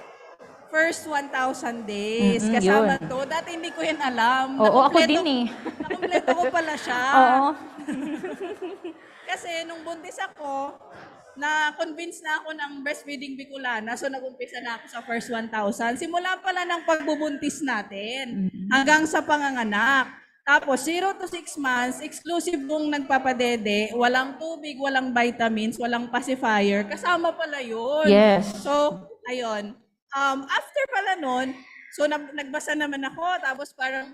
Speaker 8: first 1,000 days. Kasama
Speaker 4: yun.
Speaker 8: to. Dati hindi ko yan alam.
Speaker 4: Oo, ako din eh.
Speaker 8: Nakompleto ko pala siya.
Speaker 4: Oo.
Speaker 8: Kasi nung buntis ako, na-convince na ako ng breastfeeding Bicolana. So, nag-umpisa na ako sa first 1,000. Simula pala ng pagbubuntis natin hanggang sa panganganak. Tapos, 0 to 6 months, exclusive kong nagpapadede, walang tubig, walang vitamins, walang pacifier. Kasama pala yun.
Speaker 4: Yes.
Speaker 8: So, ayun. After pala nun, so nagbasa naman ako, tapos parang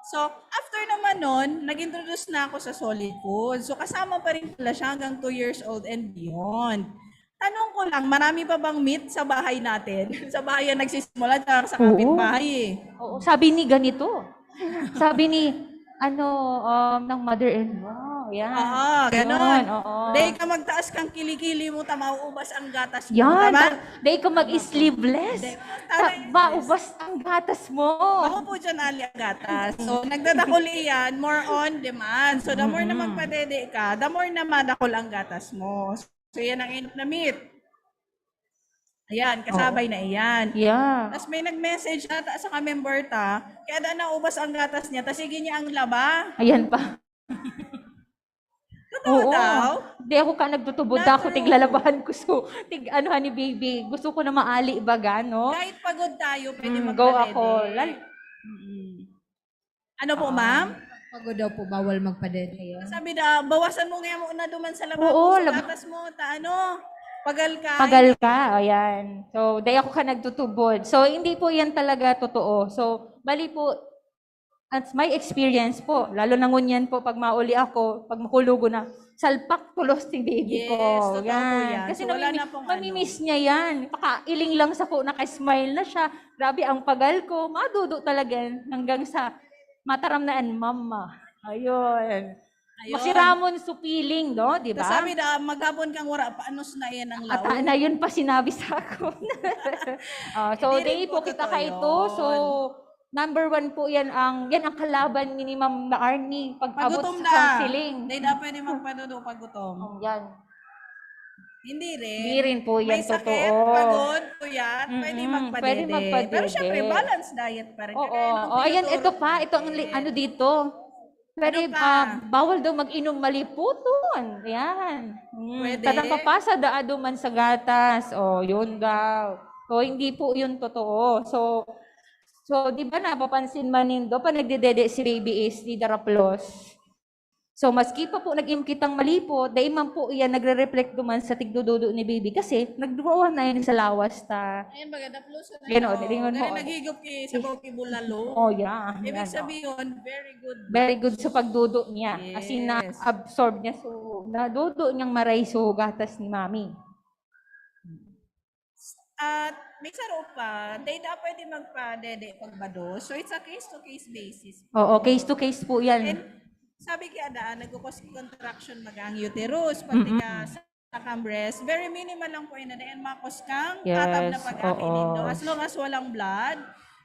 Speaker 8: so, after naman nun, nag-introduce na ako sa solid food. So, kasama pa rin pala siya hanggang 2 years old and beyond. Tanong ko lang, marami pa bang meat sa bahay natin? Sa bahay yan nagsisimula, sa kapitbahay eh.
Speaker 4: Oo, sabi ni ganito. Sabi ni, ng mother-in-law. Yan.
Speaker 8: Ganon.
Speaker 4: Oo.
Speaker 8: Dahil ka magtaas kang kilikili mo, mauubas ang gatas mo.
Speaker 4: Yan.
Speaker 8: Tama?
Speaker 4: Dahil ka mag-sleeveless. Maubas ang gatas mo.
Speaker 8: Ako po dyan, Ali, ang gatas. So, nagdadakuli yan, more on demand. So, the more na magpadede ka, the more na madakol ang gatas mo. So, yan ang inop na meat. Ayan, kasabay na iyan.
Speaker 2: Yeah.
Speaker 8: Tapos may nag-message ata sa ka-member ta, kaya da naubas ang gatas niya, tapos sige niya ang laba.
Speaker 2: Ayan pa.
Speaker 8: Totoo daw?
Speaker 2: Hindi ako ka nagtutubod ako, tiglalabahan ko. So, ano ni baby, gusto ko na maali baga, no?
Speaker 8: Kahit pagod tayo, pwede
Speaker 2: Go
Speaker 8: magpadede.
Speaker 2: ako.
Speaker 8: Ano po, ma'am?
Speaker 3: Pagod daw po, bawal magpadede.
Speaker 8: Sabi na, bawasan mo nga muna duman sa laba
Speaker 2: Oo,
Speaker 8: mo, sa gatas mo, pagal ka.
Speaker 2: Pagal ka, ayan. So, dahil ako ka nagtutubod. So, hindi po yan talaga totoo. So, bali po, at my experience po, lalo na ngunyan po, pag mauli ako, pag makulugo na, salpak tulos si baby ko.
Speaker 8: Totoo po yan.
Speaker 2: Kasi
Speaker 8: So, wala na pong
Speaker 2: namimiss niya yan. Pakailing lang sa ko, naka-smile na siya. Grabe, ang pagal ko, madudo talaga yan, hanggang sa mataram na mama. Ayun. Masiramon supiling, no? Di ba?
Speaker 8: Tapos sabi na, maghapon kang wara, paanos na yan ang lao.
Speaker 2: At na yun pa sinabi sa ako. So,
Speaker 8: Hindi rin
Speaker 2: day po
Speaker 8: po
Speaker 2: kita
Speaker 8: totoo
Speaker 2: ito. So, number 1 po yan ang kalaban ni Ma'am na Arnie pag-abot
Speaker 8: Pagutom
Speaker 2: sa
Speaker 8: na.
Speaker 2: counseling.
Speaker 8: Hindi na pwede magpadudo pag gutom.
Speaker 2: Yan.
Speaker 8: Hindi rin.
Speaker 2: Hindi rin po yan
Speaker 8: May sakit,
Speaker 2: totoo.
Speaker 8: pagod, puyat, pwede magpadede.
Speaker 2: Pwede magpadede.
Speaker 8: Pero syempre, balanced diet pa rin.
Speaker 2: Oo. Ayan, ito pa. Ito ang ano dito. Pwede, bawal daw mag-inom maliputon. Ayan.
Speaker 8: Pwede.
Speaker 2: Kadang papasa daado man sa gatas. Yun daw. So, hindi po yun totoo. So di ba napapansin man nindo, pa nagdedede si baby is di daraplos. So, maski pa po nag-im kitang malipo, dahil man po iyan nagre-reflect duman sa tigdududo ni baby kasi nagduwa na yun sa lawas ta.
Speaker 8: Ayun, baga, dapluso na
Speaker 2: Yan o,
Speaker 8: yun.
Speaker 2: dilingon mo.
Speaker 8: Dahil naghigop sa Boki Bulalo.
Speaker 2: Yeah.
Speaker 8: Ibig sabihin, very good.
Speaker 2: Very good sa pagdudo niya. As in, na-absorb niya. So, nadudo niyang maray so gatas ni mami.
Speaker 8: At may saro pa, dahil na pwede magpa-dede pagbado. So, it's a case-to-case basis.
Speaker 2: Oo, case-to-case po yan.
Speaker 8: And sabi kaya daan, nagkukos contraction magang uterus, pati ka sa kang breast. Very minimal lang po yun. And makos kang katab na pag-akinindo. As long as walang blood,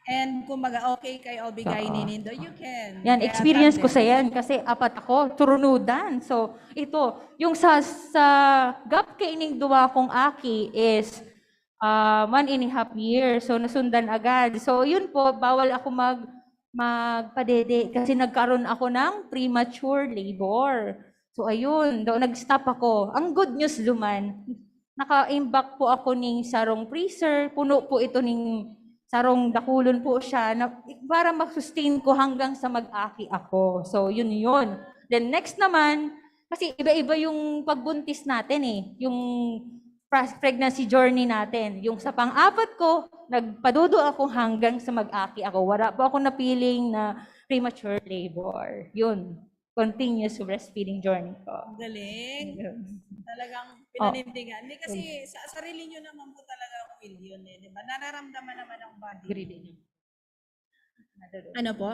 Speaker 8: and kung okay kayo o bigay ninindo, you can.
Speaker 2: Yan,
Speaker 8: Kaya
Speaker 2: experience ko
Speaker 8: tandem.
Speaker 2: sa yan kasi apat ako, turunudan. So, ito, yung sa gap kaining duwa kong aki is 1.5 years. So, nasundan agad. So, yun po, bawal ako magpadede kasi nagkaroon ako ng premature labor. So, ayun, nag-stop ako. Ang good news luman, naka-imbak po ako ng sarong freezer. Puno po ito ng sarong dakulon po siya na para mag-sustain ko hanggang sa mag-aki ako. So, yun yun. Then next naman, kasi iba-iba yung pagbuntis natin yung pregnancy journey natin. Yung sa pang-apat ko, nagpadudo ako hanggang sa mag-aki ako. Wala po ako napiling na premature labor. Yun. Continuous breastfeeding journey ko.
Speaker 8: Galing. Talagang pinanindigan. Hindi kasi sa sarili nyo naman po talaga will yun di ba? Nararamdaman naman ang body. Ano po?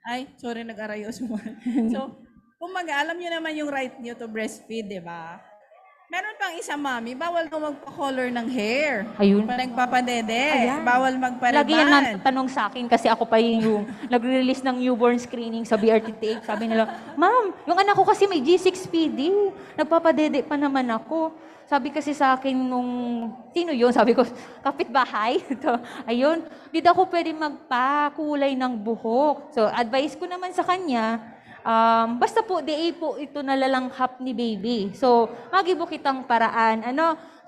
Speaker 8: Ay, sorry, nag-arayos mo. So, kumaga, alam nyo naman yung right nyo to breastfeed, di ba? Meron pang isang mami, bawal daw magpa-color ng hair.
Speaker 2: Ayun.
Speaker 8: Pa nagpapadede.
Speaker 2: Ayan.
Speaker 8: Bawal magpa-reban.
Speaker 2: Lagi yan tanong sa akin kasi ako pa yung nagre-release ng newborn screening sa BRTTH. Sabi nila, Ma'am, yung anak ko kasi may G6PD. Nagpapadede pa naman ako. Sabi kasi sa akin nung, sino yun? Sabi ko, kapitbahay. Ayun, di daw ako pwede magpakulay ng buhok. So, advice ko naman sa kanya, basta po, di po ito nalalanghap ni baby. So, magibo kitang paraan.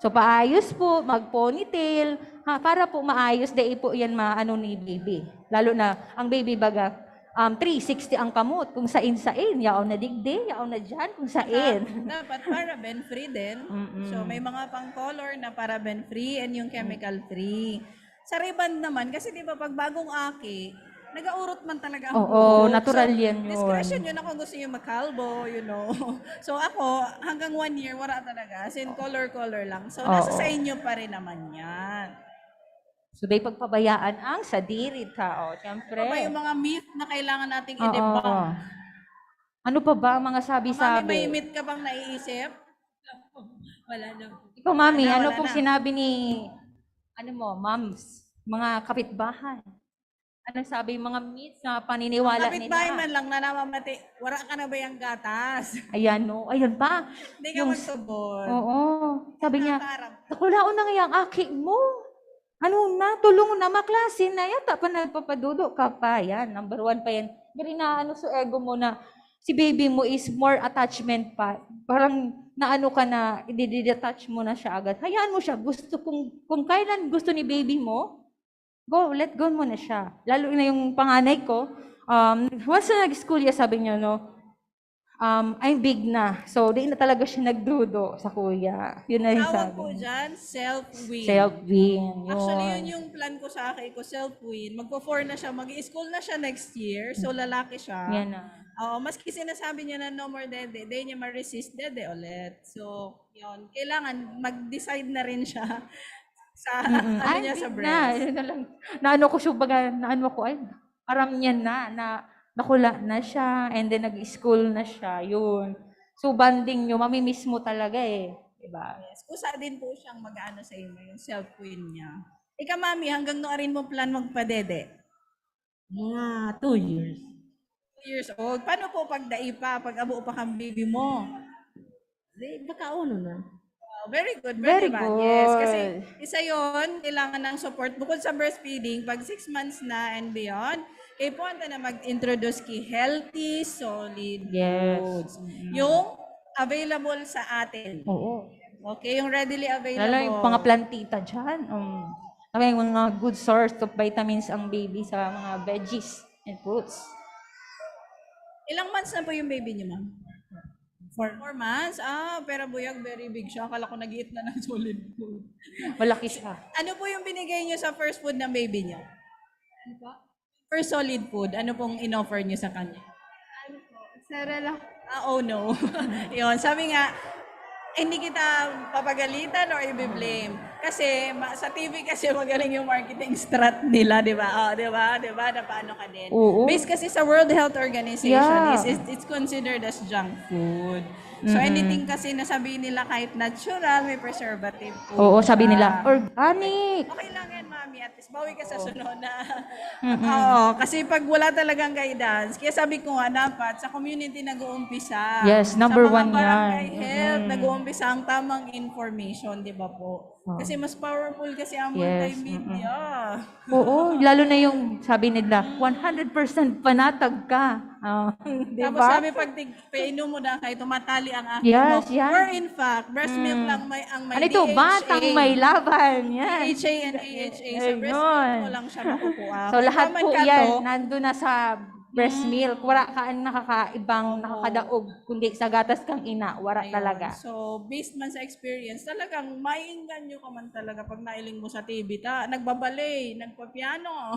Speaker 2: So, paayos po, mag-ponytail, para po maayos, di po yan maano ni baby. Lalo na, ang baby baga, 360 ang kamot, kung sain-sain, yaw na digdi, yaw na dyan, kung sain.
Speaker 8: Dapat paraben-free din. So, may mga pang-color na paraben-free and yung chemical-free. Sa reband naman, kasi di ba pag bagong aki, nag-aurot man talaga ang buhok.
Speaker 2: Natural yan yun.
Speaker 8: Discretion yun ako gusto yung makalbo, So ako, hanggang 1 year, wala talaga. As in, color lang. So, nasa sa inyo pa rin naman yan.
Speaker 2: So, day pagpabayaan ang sadirit ha. Siyempre.
Speaker 8: Ano ba yung mga myth na kailangan nating i-debunk?
Speaker 2: Ano pa ba mga sabi-sabi?
Speaker 8: Mami, may myth ka bang naiisip? Wala na.
Speaker 2: Ikaw, Mami,
Speaker 8: Wala
Speaker 2: ano
Speaker 8: na.
Speaker 2: pong sinabi ni, moms, mga kapitbahay?
Speaker 4: ano sabi, mga myths na paniniwala
Speaker 8: Kapitbahay man
Speaker 4: nila.
Speaker 8: lang na namamati, wala ka na ba yung gatas?
Speaker 4: Ayan, no. Ayan pa.
Speaker 8: Hindi ka magtubod.
Speaker 4: Oo. Sabi niya, nakulaon na nga yung aki mo. Ano na, tulong na, maklase na yata pa nagpapadudo ka pa. Yan, number 1 pa yan. Pero na ano sa ego mo na, si baby mo is more attachment pa. Parang naano ka na, i-detach mo na siya agad. Hayaan mo siya. Gusto, kung kailan gusto ni baby mo, let go mo na siya. Lalo na yung panganay ko, once na nag-school niya, sabi niya, no, I'm big na. So, di na talaga siya nagdudo sa kuya. Yun na yung
Speaker 8: Tawag
Speaker 4: sabi
Speaker 8: po
Speaker 4: niya.
Speaker 8: dyan, self-win.
Speaker 4: Self-win. Yun.
Speaker 8: Actually, yun yung plan ko sa akin ko, self-win. Magpo-4 na siya, mag-i-school na siya next year. So, lalaki siya.
Speaker 4: Yan na.
Speaker 8: Oo, maski sinasabi niya na no more dede, di niya ma-resist dede ulit. So, yun. Kailangan mag-decide na rin siya sa ano
Speaker 4: Ay,
Speaker 8: niya sa
Speaker 4: big
Speaker 8: breast.
Speaker 4: na. Yun na lang. Naano ko siya, baga, naano ko, ay, aram niya na nakula na siya, and then nag-school na siya, yun. So, banding nyo, mamimiss mo talaga eh. Diba?
Speaker 8: Yes. Kusa din po siyang mag-ano sa inyo, yung self-win niya. Ika, mami, hanggang noon rin mo plan magpadede?
Speaker 18: 2 years.
Speaker 8: 2 years old. Paano po pag daipa, pag abo pa kang baby mo?
Speaker 18: Baka uno na.
Speaker 8: Very good.
Speaker 4: Very
Speaker 8: naman. Yes, kasi
Speaker 4: good.
Speaker 8: isa yon, kailangan ng support. Bukod sa breastfeeding, pag 6 months na and beyond, punta na mag-introduce ki healthy, solid
Speaker 4: Yes.
Speaker 8: foods. Yung available sa atin.
Speaker 4: Oo.
Speaker 8: Okay, yung readily available.
Speaker 4: Lalo yung mga plantita dyan. Yung mga good source of vitamins ang baby sa mga veggies and fruits.
Speaker 8: Ilang months na po yung baby niyo, ma'am? 4 months? Pero buyag, very big siya. Akala ko nag-eat na ng solid food.
Speaker 4: Malaki siya.
Speaker 8: Ano po yung binigay niyo sa first food ng baby niyo? First solid food, ano pong in-offer niyo sa kanya?
Speaker 1: Sarala.
Speaker 8: Oh no. Yun, sabi nga, hindi kita papagalitan or i-blame. Kasi sa TV kasi magaling yung marketing strat nila, di ba? Di ba? Di ba? Na paano ka din?
Speaker 4: Oo.
Speaker 8: Based kasi sa World Health Organization,
Speaker 4: Yeah.
Speaker 8: it's considered as junk food. So anything kasi na sabihin nila kahit natural, may preservative po.
Speaker 4: Oo, sabi
Speaker 8: siya.
Speaker 4: nila, organic.
Speaker 8: Okay lang yan, mami. At least bawi ka sa sunod na. Oo, kasi pag wala talagang guidance, kaya sabi ko nga dapat sa community nag-uumpisa.
Speaker 4: Yes, number
Speaker 8: sa mga
Speaker 4: 1 yan.
Speaker 8: barangay health, nag-uumpisa ang tamang information, di ba po? Kasi mas powerful kasi ang
Speaker 4: Yes,
Speaker 8: multimedia.
Speaker 4: Oo, lalo na yung sabi nila, 100% panatag ka. Di
Speaker 8: Tapos
Speaker 4: ba?
Speaker 8: sabi pag painom mo na kayo, tumatali ang akin
Speaker 4: Yes,
Speaker 8: mo.
Speaker 4: yan.
Speaker 8: Or in fact, breast milk lang ang may
Speaker 4: Ano ito?
Speaker 8: DHA.
Speaker 4: Batang may laban. Yan.
Speaker 8: DHA and AHA. Sa
Speaker 4: Ayun.
Speaker 8: breast milk mo lang siya makukuha.
Speaker 4: So lahat
Speaker 8: Kung
Speaker 4: po
Speaker 8: naman ka
Speaker 4: yan,
Speaker 8: to,
Speaker 4: nandun na sa breast milk. Wala ka nakakaibang, nakakadaog, kundi sa gatas kang ina. Wala
Speaker 8: ayun.
Speaker 4: talaga.
Speaker 8: So, based man sa experience, talagang maiinganyo ka man talaga pag nailing mo sa TV. Nagbabalay, nagpapiano.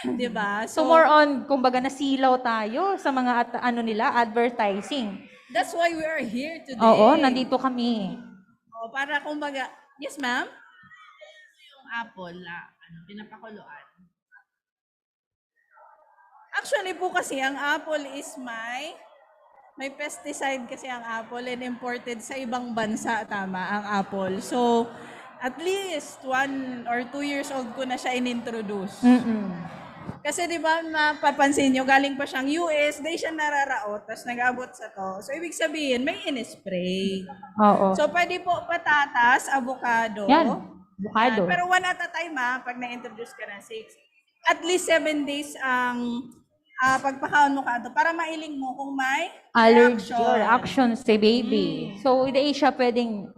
Speaker 8: Di ba?
Speaker 4: So more on, kumbaga nasilaw tayo sa mga ano nila, advertising.
Speaker 8: That's why we are here today.
Speaker 4: Oo, nandito kami.
Speaker 8: Para kumbaga, yes ma'am? Yung apple na pinapakuluan. Actually po kasi ang apple is may pesticide kasi ang apple and imported sa ibang bansa, tama, ang apple. So, at least 1 or 2 years old ko na siya inintroduce. Kasi di ba mapapansin nyo, galing pa siyang US, di siya nararaot, tapos nag-abot sa to. So, ibig sabihin, may in-spray.
Speaker 4: Oo.
Speaker 8: So, pwede po patatas, avocado.
Speaker 4: Yan, avocado.
Speaker 8: Pero 1 at a time pag na-introduce ka na 6. At least 7 days ang pagpakaon mo ka ito para mailing mo kung may
Speaker 4: Allergy or reaction sa baby. So, hindi siya pwedeng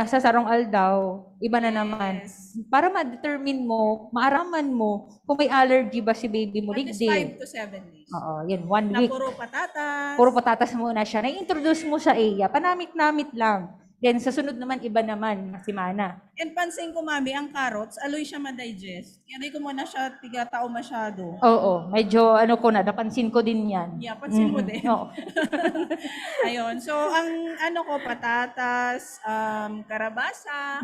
Speaker 4: sa sarong aldaw, iba na naman. Para ma-determine mo, maaraman mo kung may allergy ba si baby mo.
Speaker 8: At least
Speaker 4: Digdig.
Speaker 8: 5 to 7 days.
Speaker 4: Oo, yun, 1
Speaker 8: Na
Speaker 4: week.
Speaker 8: puro patatas.
Speaker 4: Puro patatas muna siya. Na-introduce mo sa iya. Panamit-namit lang. Then, sa sunod naman, iba naman, si Mana.
Speaker 8: And pansin ko, mami, ang carrots, aloy siya ma-digest. Kaya di ko muna siya tiga-tao masyado.
Speaker 4: Oo, medyo napansin ko din yan.
Speaker 8: Yeah, pansin mo din.
Speaker 4: Oo.
Speaker 8: Ayun. So, ang ko, patatas, karabasa,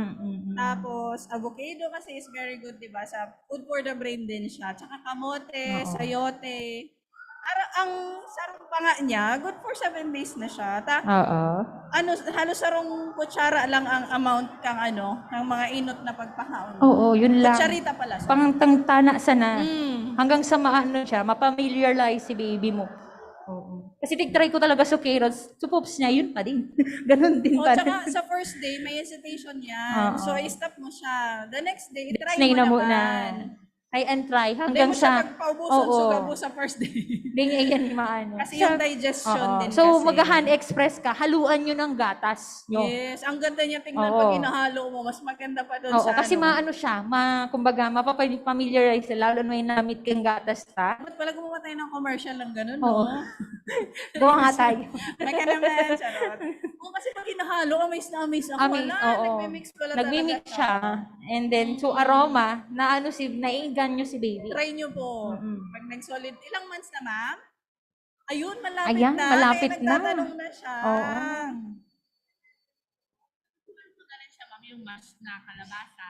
Speaker 8: tapos avocado kasi is very good, di ba? Sa food for the brain din siya. Tsaka kamote, sayote, ang sarong panga niya, good for 7 days na siya.
Speaker 2: Oo.
Speaker 8: Halos sarong kutsara lang ang amount ng mga inot na pagpakaon.
Speaker 4: Oo, yun lang.
Speaker 8: Kutsarita pala.
Speaker 4: Pangtangtana sana. Hanggang sa mapamiliarize si baby mo. Oo. Kasi tig-try ko talaga sa carrots. Sa pops niya, yun pa din. Ganon din pa.
Speaker 8: Tsaka sa first day, may hesitation yan. So, i-stop mo siya. The next day, i-try
Speaker 4: Next day
Speaker 8: mo
Speaker 4: na
Speaker 8: naman.
Speaker 4: Try and try.
Speaker 8: Hindi
Speaker 4: Hanggang
Speaker 8: mo siya
Speaker 4: sa...
Speaker 8: magpaubusan, sugabo sa first day.
Speaker 4: Hindi niya yan maano.
Speaker 8: Kasi yung digestion din
Speaker 4: So,
Speaker 8: kasi.
Speaker 4: mag-hand express ka, haluan nyo ng gatas nyo.
Speaker 8: Yes, ang ganda niya tingnan
Speaker 4: Oo.
Speaker 8: pag inahalo mo. Mas maganda pa doon
Speaker 4: Oo,
Speaker 8: sa
Speaker 4: kasi maano siya, kumbaga, mapapamiliarize, lalo na may namit kang gatas ta.
Speaker 8: Dapat pala gumawa tayo ng commercial lang ganun,
Speaker 4: Oo.
Speaker 8: no?
Speaker 4: Gawa nga tayo.
Speaker 8: May ka naman, charot. Oo, kasi pag inahalo, amaze na amaze ako. Nagmimix pala
Speaker 4: Nagmimix
Speaker 8: talaga.
Speaker 4: siya. And then, to aroma, naiingan nyo si baby.
Speaker 8: Try nyo po. Pag nag-solid, ilang months na, ma'am? Ayun, malapit
Speaker 4: Ayan,
Speaker 8: na.
Speaker 4: malapit
Speaker 8: Kaya
Speaker 4: na.
Speaker 8: nagtatanong na siya.
Speaker 4: Oo.
Speaker 8: Magaling siya, ma'am, yung mas na kalabasa.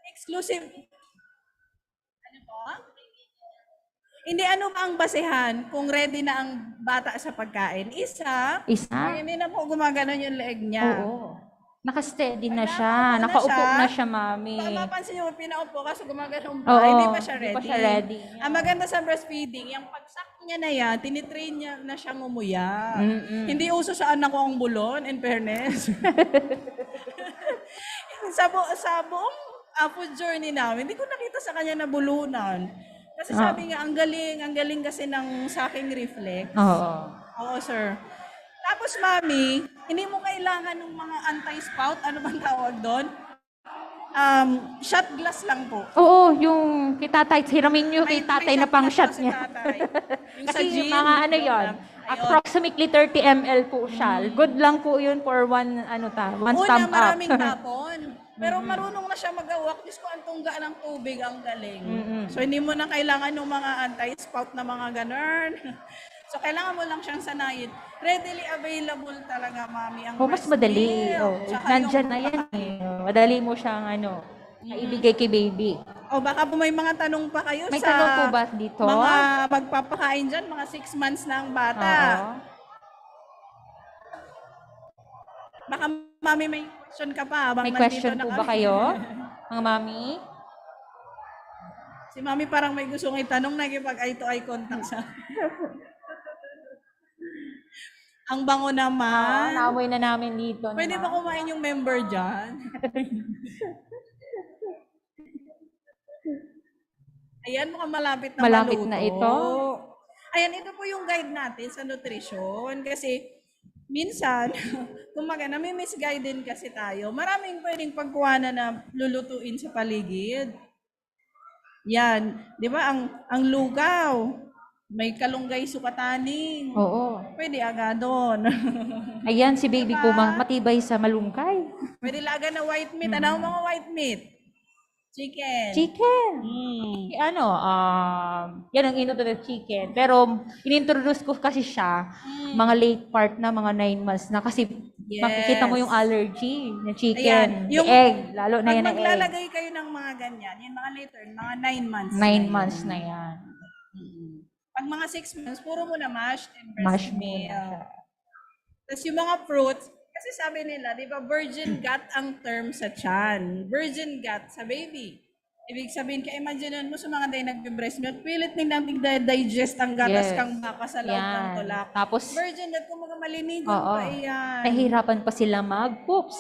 Speaker 8: Exclusive. Ano po? Hindi, ano ba ang basehan kung ready na ang bata sa pagkain? Isa. Hindi na po gumaganon yung leeg niya.
Speaker 4: Oo. Naka-steady na siya. Nakaupo na siya, mami.
Speaker 8: Mapapansin niyo, pinaupo kasi gumaganon
Speaker 4: Oo,
Speaker 8: pa. Hindi pa siya
Speaker 4: hindi
Speaker 8: ready.
Speaker 4: pa siya ready.
Speaker 8: Ang maganda sa breastfeeding, yung pagsak niya na yan, tinitrain niya na siya ngumuya. Hindi uso sa anak ko ang bulon, in fairness. sa buong food journey namin, hindi ko nakita sa kanya na bulunan. Kasi sabi nga, ang galing kasi ng saking reflex.
Speaker 4: Oo.
Speaker 8: Oo, sir. Tapos, mami, hindi mo kailangan ng mga anti-spout, ano bang tawag doon? Shot glass lang po.
Speaker 4: Oo, yung kay tatay, hiramin nyo kay tatay na pang shot
Speaker 8: Si
Speaker 4: niya.
Speaker 8: tatay. Yung sa
Speaker 4: Kasi
Speaker 8: gym,
Speaker 4: mga ano yon, approximately 30 ml po siya. Good lang po yun for one stump up.
Speaker 8: maraming tapon. Pero marunong na siya mag-awak. Diyos ko, ang tungga ng tubig, ang galing. So, hindi mo na kailangan ng mga anti-spout na mga ganun. So, kailangan mo lang siyang sanayin. Readily available talaga, mami, ang
Speaker 4: mas madali.
Speaker 8: Tsaka
Speaker 4: Nandyan
Speaker 8: yung-
Speaker 4: na yan eh. Madali mo siyang maibigay kay baby.
Speaker 8: O baka po may mga tanong pa kayo
Speaker 4: May
Speaker 8: sa
Speaker 4: tanong po ba dito?
Speaker 8: mga magpapakain dyan, mga 6 months na ang bata.
Speaker 4: Oo.
Speaker 8: Baka mami may question ka pa. habang
Speaker 4: May
Speaker 8: nandito
Speaker 4: question
Speaker 8: na
Speaker 4: po ba
Speaker 8: kami.
Speaker 4: kayo, mga mami?
Speaker 8: Si mami parang may gustong itanong, nagipag eye-to-eye contact siya. Ang bango naman.
Speaker 4: Naamoy na namin dito.
Speaker 8: Pwede ba kumain yung member dyan? Ayan, mukhang malapit na
Speaker 4: Malapit
Speaker 8: maluto.
Speaker 4: na ito.
Speaker 8: Ayan, ito po yung guide natin sa nutrition. Kasi minsan, kumaga, nami-misguide din kasi tayo. Maraming pwedeng pagkuhanan na lulutuin sa paligid. Yan, di ba? Ang lugaw, may kalunggay sukataning.
Speaker 4: Oo.
Speaker 8: Pwede agadon.
Speaker 4: Ayan, si baby ko matibay sa malunggay.
Speaker 8: Pwede laga na white meat. Ano ang mga white meat? Chicken.
Speaker 4: Chicken. Yan ang inutuloy chicken. Pero, inintroduce ko kasi siya, mga late part na, mga 9 months na. Kasi, makikita mo yung allergy ng chicken,
Speaker 8: Ayan, yung
Speaker 4: egg, lalo na
Speaker 8: pag
Speaker 4: yan ang egg.
Speaker 8: maglalagay kayo ng mga ganyan, yung mga later, mga 9 months.
Speaker 4: 9 months na yan.
Speaker 8: Pag mga 6 months, puro mo na mashed and
Speaker 4: Mash
Speaker 8: breast
Speaker 4: mo
Speaker 8: milk.
Speaker 4: na siya.
Speaker 8: Tapos yung mga fruits, kasi sabi nila, di ba, virgin gut ang term sa tiyan. Virgin gut sa baby. Ibig sabihin, ka-imaginean mo sa mga day nagbe-breast milk, pilit nilang digest ang gatas
Speaker 4: Yes.
Speaker 8: kang baka sa loob ng
Speaker 4: Yan.
Speaker 8: tulak.
Speaker 4: Tapos,
Speaker 8: Virgin gut, kung mga malinigon
Speaker 4: oo,
Speaker 8: pa iyan.
Speaker 4: nahihirapan pa sila mag-poops.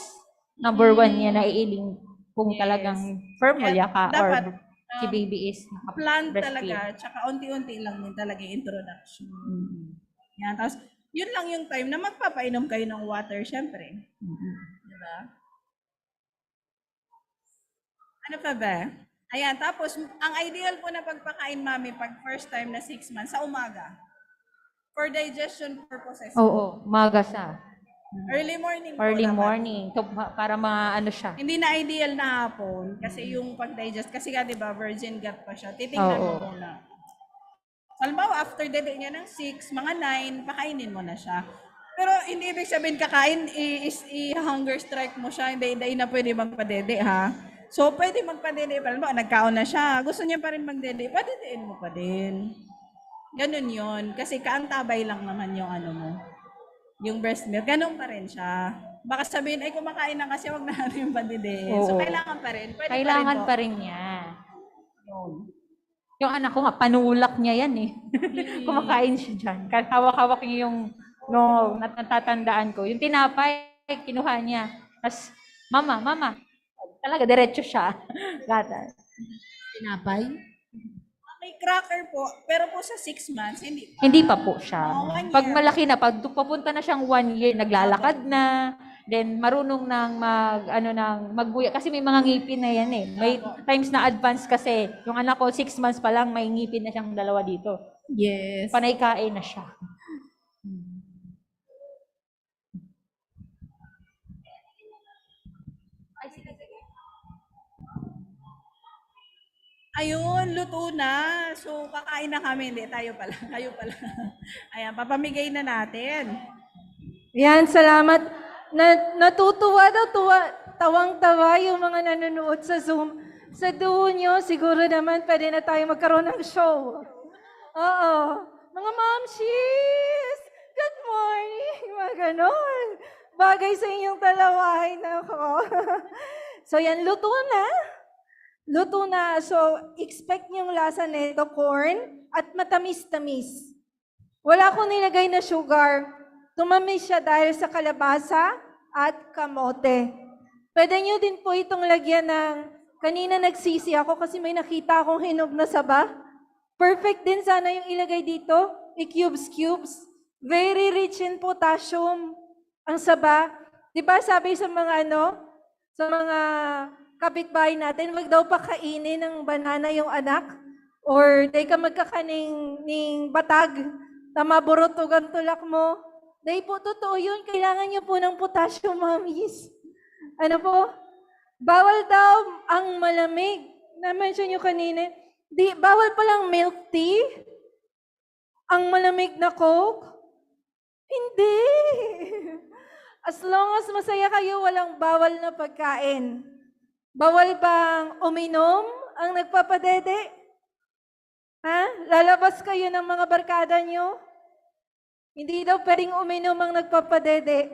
Speaker 4: Number 1 yan, naiiling kung talagang formula ka
Speaker 8: dapat,
Speaker 4: or si baby is
Speaker 8: plan
Speaker 4: breastfeed.
Speaker 8: talaga, tsaka unti-unti lang din talaga yung introduction. Yan, tapos yun lang yung time na magpapainom kayo ng water, syempre. Diba? Ano pa ba? Ayan, tapos ang ideal po na pagpakain, mami, pag first time na 6 months, sa umaga. For digestion purposes.
Speaker 4: Oo, umaga siya.
Speaker 8: Early morning po
Speaker 4: Early
Speaker 8: dapat.
Speaker 4: morning. So, para maano siya.
Speaker 8: Hindi na ideal na hapon kasi yung pag-digest, kasi nga diba virgin gut pa siya, titingnan mo
Speaker 4: Oo.
Speaker 8: muna. Halimbawa, after dede niya ng 6, mga 9, pakainin mo na siya. Pero hindi ibig sabihin kakain, i-hunger strike mo siya, hindi na pwede magpadede, ha? So, pwede magpadede, halimbawa, nagkaon na siya, gusto niya pa rin magdede, padedein mo pa din. Ganun yun. Kasi kaantabay lang naman yung ano mo. Yung breast milk. Ganun pa rin siya. Baka sabihin, ay kumakain na kasi wag na natin yung pandidiin. So,
Speaker 4: Oo.
Speaker 8: kailangan pa rin. Pwede
Speaker 4: Kailangan
Speaker 8: pa
Speaker 4: pa
Speaker 8: rin
Speaker 4: rin niya. Yung anak ko nga, panulak niya yan eh. Kumakain siya dyan. Kahit hawak-hawak niya yung natatandaan ko. Yung tinapay, kinuha niya. Tapos, mama. Talaga, diretso siya. Gatas.
Speaker 18: Tinapay?
Speaker 8: May cracker po, pero po sa 6 months, hindi pa.
Speaker 4: Hindi pa po siya.
Speaker 8: Oh, 1
Speaker 4: Pag
Speaker 8: year.
Speaker 4: malaki na, pag papunta na siyang 1 year, naglalakad na, then marunong nang magbuya. Kasi may mga ngipin na yan eh. May times na advance kasi. Yung anak ko, 6 months pa lang, may ngipin na siyang 2 dito.
Speaker 3: Yes.
Speaker 4: Panay kain na siya.
Speaker 8: Ayun, luto na. So, kakain na kami. Hindi, tayo pala. Kayo pala. Ayan, papamigay na natin.
Speaker 7: Yan, salamat. Natutuwa daw, tawang-tawa yung mga nanonood sa Zoom. Sa duo nyo, siguro naman pwede na tayo magkaroon ng show. Oo. Mga mamshis! Good morning! Mga ganon. Bagay sa inyong dalawa. Ay, nako. So yan, luto na. Luto na. So, expect yung lasa nito, corn, at matamis-tamis. Wala akong nilagay na sugar. Tumamis siya dahil sa kalabasa at kamote. Pwede nyo din po itong lagyan ng, kanina nagsisi ako kasi may nakita akong hinog na saba. Perfect din sana yung ilagay dito. I-cubes. Very rich in potassium ang saba. Di ba sabi sa mga sa mga kapitbahay natin, wag daw pakainin ng banana yung anak. Or di ka magkakaning batag, tamaburotog ang tulak mo. Dahil po, totoo yun. Kailangan niyo po ng potassium, mommies. Ano po? Bawal daw ang malamig. Na-mention niyo kanina. Bawal palang milk tea? Ang malamig na Coke? Hindi. As long as masaya kayo, walang bawal na pagkain. Bawal bang uminom ang nagpapadede? Ha? Lalabas kayo ng mga barkada niyo? Hindi daw pwedeng uminom ang nagpapadede.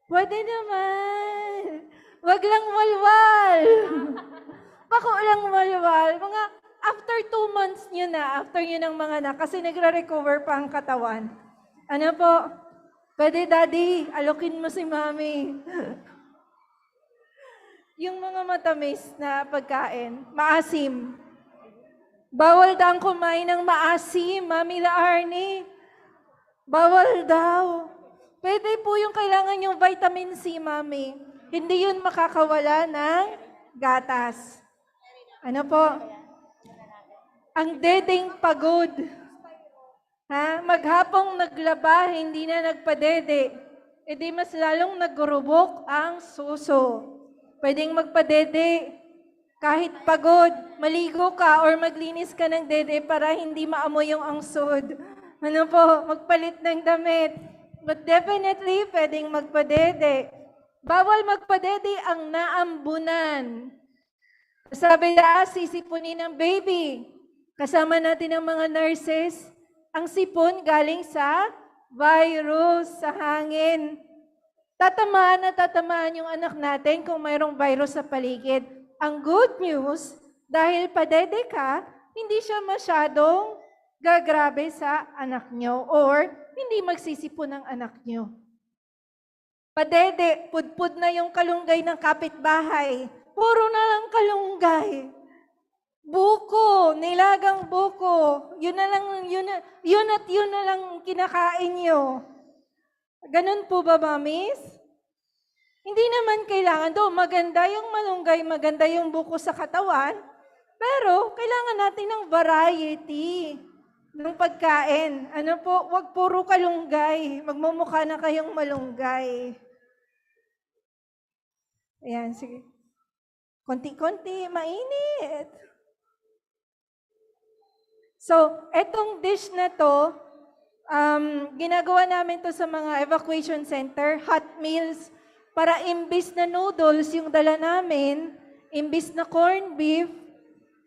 Speaker 7: Pwede naman. Wag lang walwal. Bako lang walwal. Mga after 2 months nyo na, after nyo ng mga anak, kasi nagre-recover pa ang katawan. Ano po? Pwede, daddy, alokin mo si mami. Yung mga matamis na pagkain, maasim. Bawal daw kumain ng maasim, Mami La Arnie. Bawal daw. Pwede po yung kailangan yung vitamin C, Mami. Hindi yun makakawala ng gatas. Ano po? Ang dedeng pagod. Ha? Maghapong naglaba, hindi na nagpadede. E di mas lalong nagurubok ang suso. Pwedeng magpadede. Kahit pagod, maligo ka or maglinis ka ng dede para hindi maamoy yung angsod. Ano po? Magpalit ng damit. But definitely, pwedeng magpadede. Bawal magpadede ang naambunan. Sabi na, sisipunin ng baby. Kasama natin ang mga nurses. Ang sipon galing sa virus, sa hangin. Tatamaan yung anak natin kung mayroong virus sa paligid. Ang good news, dahil padede ka, hindi siya masyadong gagrabe sa anak nyo or hindi magsisipon ang anak nyo. Padede, pudpud na yung kalunggay ng kapitbahay. Puro na lang kalunggay. Buko, nilagang buko. Yun na lang kinakain nyo. Ganun po ba, mamis? Hindi naman kailangan do. Maganda yung malunggay, maganda yung buko sa katawan. Pero kailangan natin ng variety ng pagkain. Ano po? Huwag puro kalunggay. Magmumukha na kayong malunggay. Ayan, sige. Konti-konti, mainit. So, etong dish na to, ginagawa namin to sa mga evacuation center, hot meals, para imbis na noodles yung dala namin, imbis na corned beef,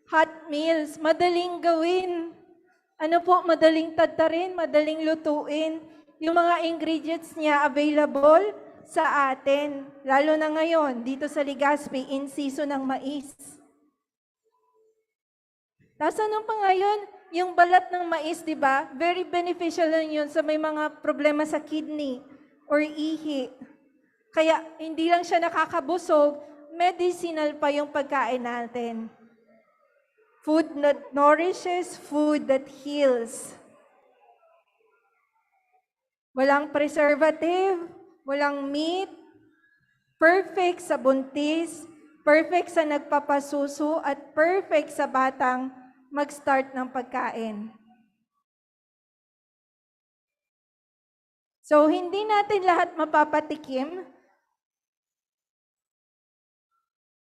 Speaker 7: hot meals, madaling gawin. Ano po, madaling tadtarin, madaling lutuin. Yung mga ingredients niya available sa atin. Lalo na ngayon, dito sa Legazpi, in season ng mais. Tapos ano pa ngayon? Yung balat ng mais, di ba? Very beneficial lang yun sa may mga problema sa kidney or ihi. Kaya hindi lang siya nakakabusog, medicinal pa yung pagkain natin. Food that nourishes, food that heals. Walang preservative, walang meat, perfect sa buntis, perfect sa nagpapasuso, at perfect sa batang mag-start ng pagkain. So, hindi natin lahat mapapatikim.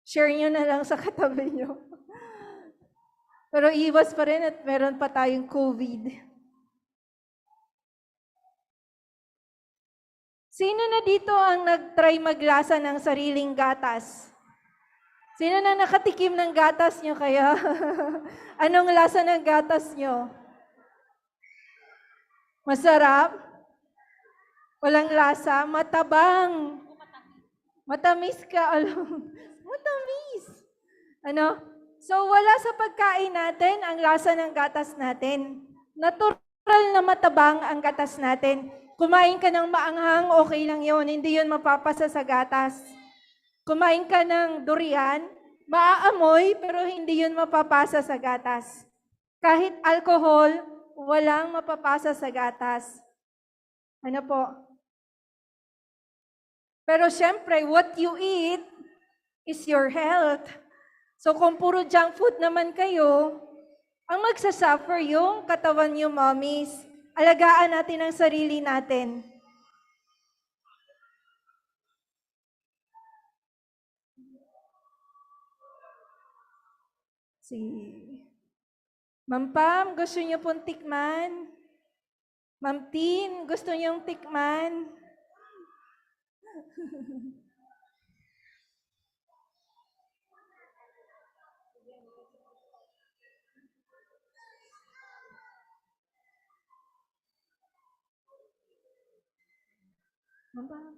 Speaker 7: Share nyo na lang sa katabi nyo. Pero iwas pa rin at meron pa tayong COVID. Sino na dito ang nag-try maglasa ng sariling gatas? Sino na nakatikim ng gatas nyo kaya? Anong lasa ng gatas nyo? Masarap? Walang lasa? Matabang? Matamis ka? Matamis! Ano? So, wala sa pagkain natin ang lasa ng gatas natin. Natural na matabang ang gatas natin. Kumain ka ng maanghang, okay lang yun. Hindi yun mapapasa sa gatas. Kumain ka ng durian, maaamoy, pero hindi yun mapapasa sa gatas. Kahit alcohol, walang mapapasa sa gatas. Ano po? Pero syempre, what you eat is your health. So kung puro junk food naman kayo, ang magsasuffer yung katawan niyo, mommies. Alagaan natin ang sarili natin. Si Ma'am Pam, gusto niyo pong tikman? Ma'am Tin, gusto niyong tikman? Ma'am Pam.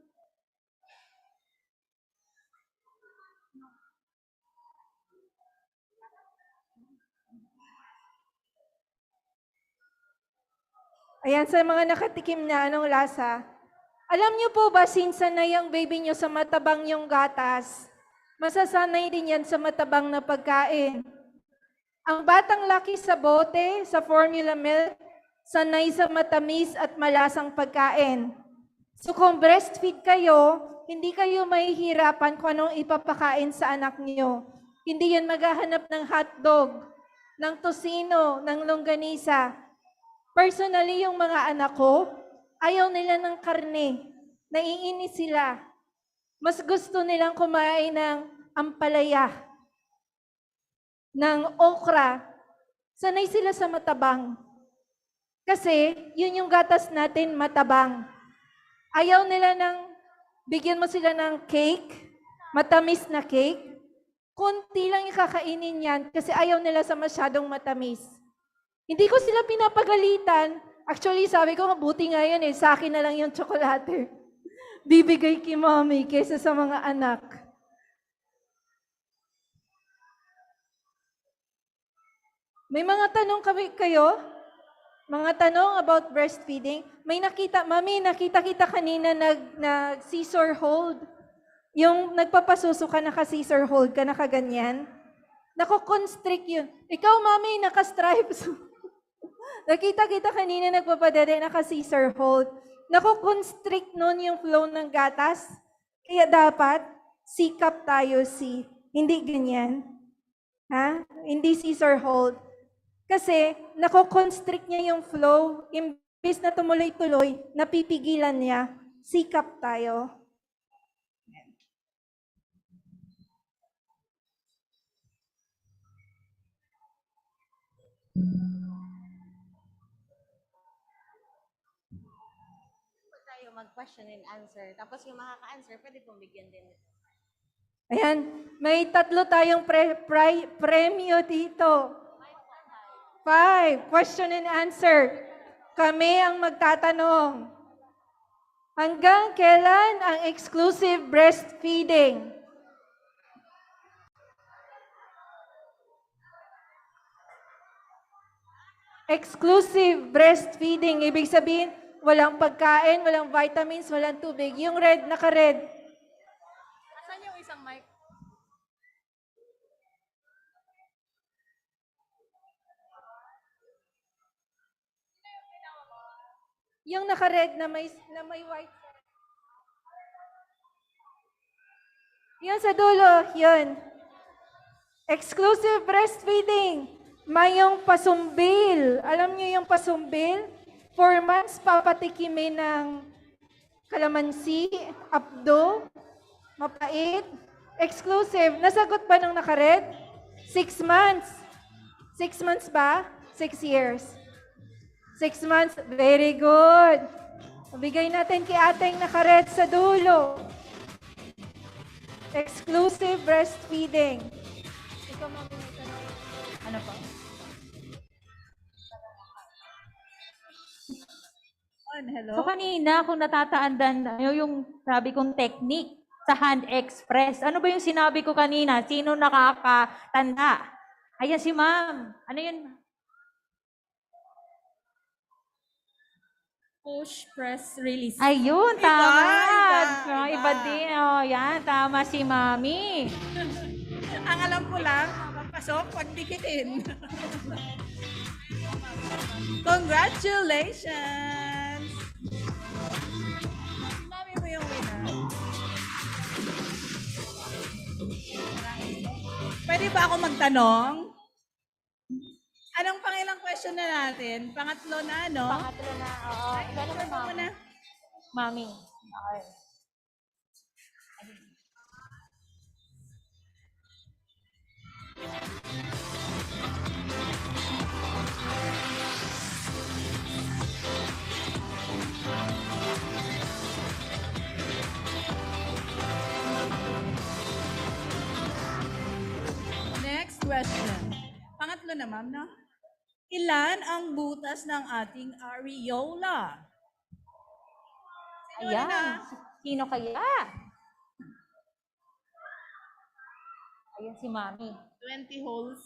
Speaker 7: Ayan, sa mga nakatikim na, anong lasa? Alam niyo po ba, since sanay ang baby niyo sa matabang yung gatas, masasanay din yan sa matabang na pagkain. Ang batang laki sa bote, sa formula milk, sanay sa matamis at malasang pagkain. So kung breastfeed kayo, hindi kayo mahihirapan kung anong ipapakain sa anak niyo. Hindi yan maghahanap ng hotdog, ng tosino, ng longganisa. Personally, yung mga anak ko, ayaw nila ng karne. Naiinis sila. Mas gusto nilang kumain ng ampalaya, ng okra. Sanay sila sa matabang. Kasi, yun yung gatas natin, matabang. Ayaw nila ng, bigyan mo sila ng cake, matamis na cake. Kunti lang yung kakainin yan kasi ayaw nila sa masyadong matamis. Hindi ko sila pinapagalitan. Actually, sabi ko, mabuti nga yun sa akin na lang yung tsokolate. Bibigay kay mommy kaysa sa mga anak. May mga tanong kayo? Mga tanong about breastfeeding? May nakita, mami, nakita kita kanina nag-scissor hold. Yung nagpapasuso ka, naka-scissor hold ka, nakaganyan. Nako-constrict yun. Ikaw, mami, naka-stripes. Nakita kita kanina nagpapadede, naka-scissor hold. Nako-constrict nun yung flow ng gatas. Kaya dapat, sikap tayo hindi ganyan. Ha? Hindi scissor hold. Kasi, nako-constrict niya yung flow. Imbis na tumuloy-tuloy, napipigilan niya. Sikap tayo.
Speaker 21: Tayo mag-question and answer. Tapos yung makaka-answer, pwede pong bigyan din.
Speaker 7: Ayan, may 3 tayong premyo dito. 5. Question and answer. Kami ang magtatanong. Hanggang kailan ang exclusive breastfeeding? Exclusive breastfeeding. Ibig sabihin, walang pagkain, walang vitamins, walang tubig. Yung red, naka-red.
Speaker 8: Asan yung isang mic?
Speaker 7: Yung naka-red na may white. Yun sa dulo, yun. Exclusive breastfeeding. May yung pasumbil. Alam niyo yung pasumbil? 4 months papatikimin ng kalamansi, apdo, mapait. Exclusive. Nasagot ba nung naka-red? 6 months. 6 months ba? 6 years. 6 months. Very good. Bigay natin kay ating naka-red sa dulo. Exclusive breastfeeding. Ikaw, Mami, may tanong.
Speaker 4: Ano pa?
Speaker 8: Hello?
Speaker 4: So kanina, kung natataandan nyo yung sabi kong technique sa hand express, ano ba yung sinabi ko kanina? Sino nakakatanda? Ayan si ma'am. Ano yun?
Speaker 15: Push, press, release.
Speaker 4: Ayun, tama.
Speaker 8: iba.
Speaker 4: Iba din. Oh, yan, tama si mami.
Speaker 8: Ang alam ko lang, papasok, pagdikitin. Congratulations! Mami mo yung winner. Pwede ba ako magtanong? Anong pangilang question na natin? Pangatlo na, no?
Speaker 4: Pangatlo na, oo. Ikaw naman, mami. Mami. Okay.
Speaker 8: Next question. Pangatlo na, ma'am, no? Ilan ang butas ng ating areola? Sino
Speaker 4: Ayan.
Speaker 8: na?
Speaker 4: Sino kaya? Ayan si mami.
Speaker 8: 20 holes.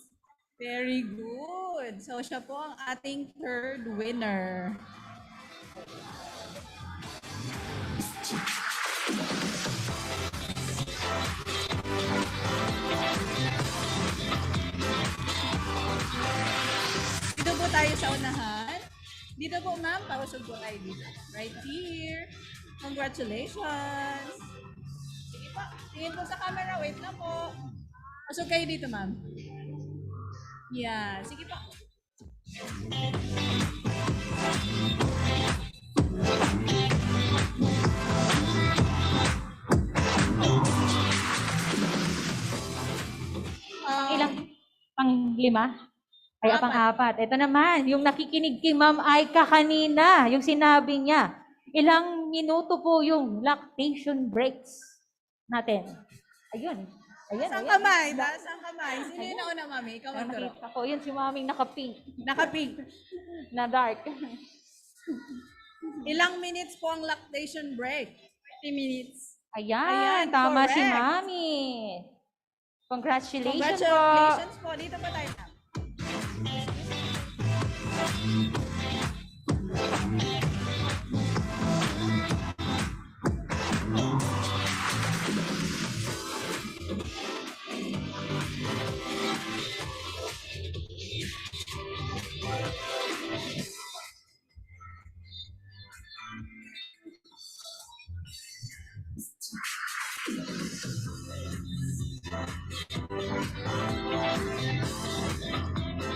Speaker 8: Very good. So, siya po ang ating third winner. Dito po tayo sa unahan. Dito po, ma'am. Pausog po tayo dito. Right here. Congratulations. Sige po. Tingin po sa camera. Wait na po. Pasok kayo dito, ma'am. Yeah. Sige po.
Speaker 4: Ilang? Pang-5? Ay, pang-4. Ito naman, yung nakikinig kay Ma'am Aika kanina, yung sinabi niya, ilang minuto po yung lactation breaks natin. Ayun. Ayun,
Speaker 8: Taas ang
Speaker 4: ayun.
Speaker 8: kamay. Taas ang kamay. Sino yung nauna, mami? Ikaw
Speaker 4: Ay,
Speaker 8: magturo.
Speaker 4: nakita ko, yun si maming naka-pink.
Speaker 8: Naka-pink.
Speaker 4: Na dark.
Speaker 8: Ilang minutes po ang lactation break? 20 minutes.
Speaker 4: Ayan, tama si
Speaker 8: correct.
Speaker 4: mami. Congratulations,
Speaker 8: Congratulations po. Dito pa tayo na.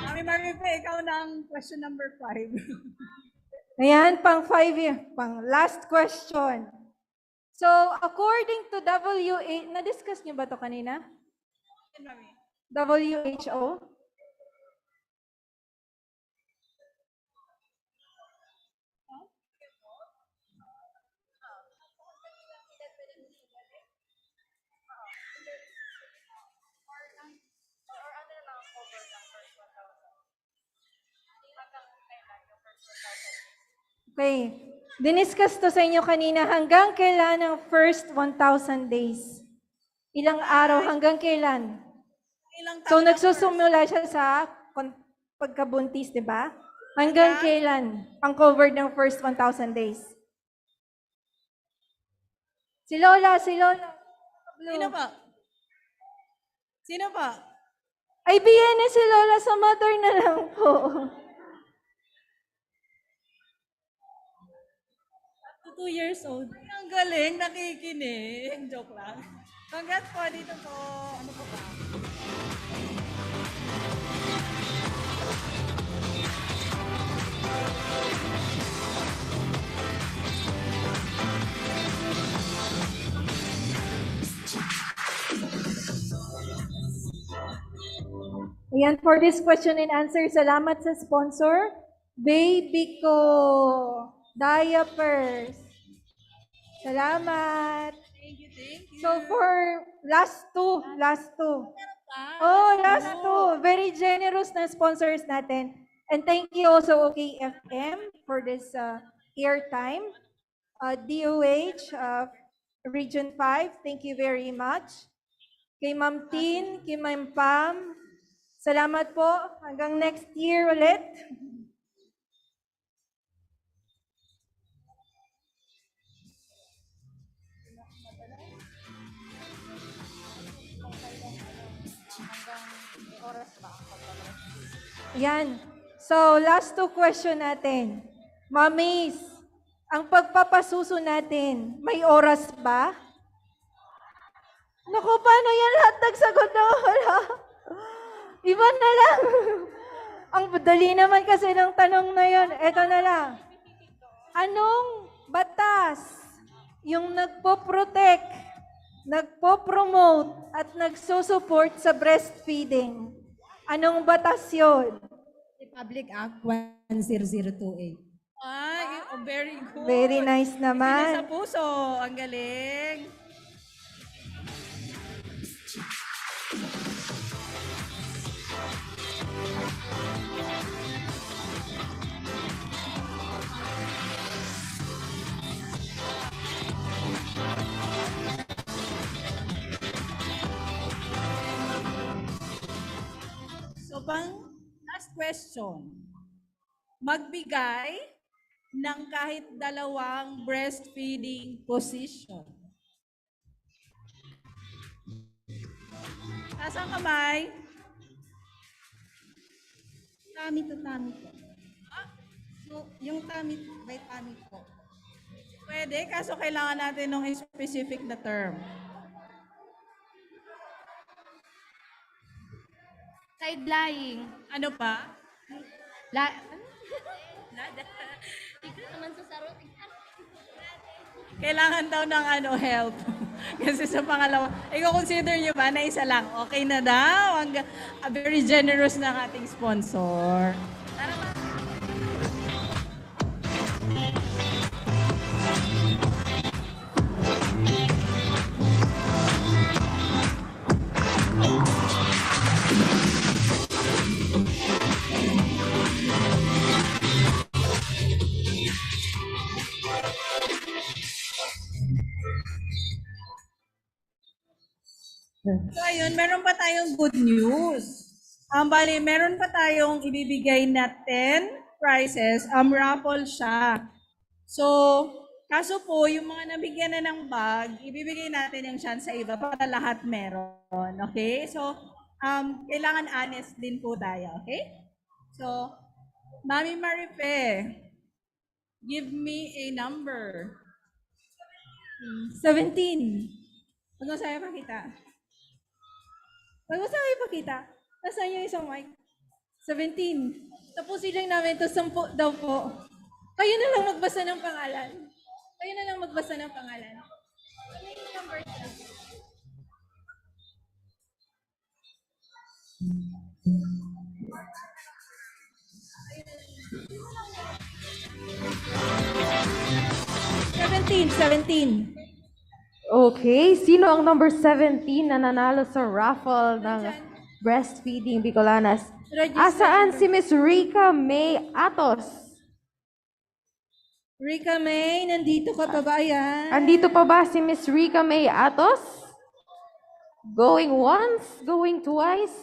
Speaker 8: Mami Marife, ikaw na ang question number 5.
Speaker 7: Ayan, pang last question. So, according to WHO, na-discuss niyo ba to kanina? WHO? Okay. Diniscuss to sa inyo kanina, hanggang kailan ang first 1,000 days? Ilang araw hanggang kailan? So, nagsusumula siya sa pagkabuntis, di ba? Hanggang kailan ang covered ng first 1,000 days? Si Lola.
Speaker 8: Sino pa? Sino pa?
Speaker 7: Ay, BNS si Lola, sa mother na lang po.
Speaker 8: Up to 2 years old. Ay, ang galing, nakikinig. Joke lang. Congrats po dito po. Ano po ba?
Speaker 7: Ayan, for this question and answer, salamat sa sponsor. Baby ko diapers. Salamat.
Speaker 8: Thank you.
Speaker 7: So for last two. Oh, last two. Very generous na sponsors natin. And thank you also OKFM for this airtime. DOH Region 5, thank you very much. Kay Ma'am Tin, kay Ma'am Pam, salamat po. Hanggang next year ulit. Yan. So, last two question natin. Mommies, ang pagpapasuso natin, may oras ba? Naku, paano yan lahat nagsagot na wala? Iba na lang. Ang dali naman kasi ng tanong na yon. Ito na lang. Anong batas yung nagpo-protect, nagpo-promote, at nagsusupport sa breastfeeding? Anong batas yun?
Speaker 18: Republic Act 10028.
Speaker 8: Ay, very good.
Speaker 7: Very nice naman.
Speaker 8: Sa puso. Ang galing. So, pang last question. Magbigay ng kahit dalawang breastfeeding position. Taas ang kamay.
Speaker 18: Tummy to tummy po. So, yung tummy by tummy po.
Speaker 8: Pwede, kaso kailangan natin ng specific na term.
Speaker 1: Side lying.
Speaker 8: Ano pa?
Speaker 1: Ikaw naman sa sarot.
Speaker 8: Kailangan daw ng help. Kasi sa pangalawa, i-consider nyo ba na isa lang? Okay na daw. Very generous ng ating sponsor. So ayun, meron pa tayong good news. Bali, meron pa tayong ibibigay na 10 prizes. Raffle siya. So, kaso po, yung mga nabigyan na ng bag, ibibigay natin yung chance sa iba para lahat meron. Okay? So, kailangan honest din po tayo. Okay? So, Mami Marife, give me a number.
Speaker 7: 17.
Speaker 8: Huwag mo sa'yo pakita.
Speaker 7: Huwag mo sa'yo ipakita. Nasaan yung isang mic? 17. Tapusin lang namin ito, 10 daw po. Kayo na lang magbasa ng pangalan. Kayo na lang magbasa ng pangalan. Ano yung number niya? Seventeen.
Speaker 1: Okay, sino ang number 17 na nanalo sa raffle ng breastfeeding Bicolanas?
Speaker 7: Register
Speaker 1: Asaan
Speaker 7: number.
Speaker 1: si Miss Rica May Atos?
Speaker 7: Rica May, nandito ka pa ba yan?
Speaker 1: Andito pa ba si Miss Rica May Atos? Going once, going twice.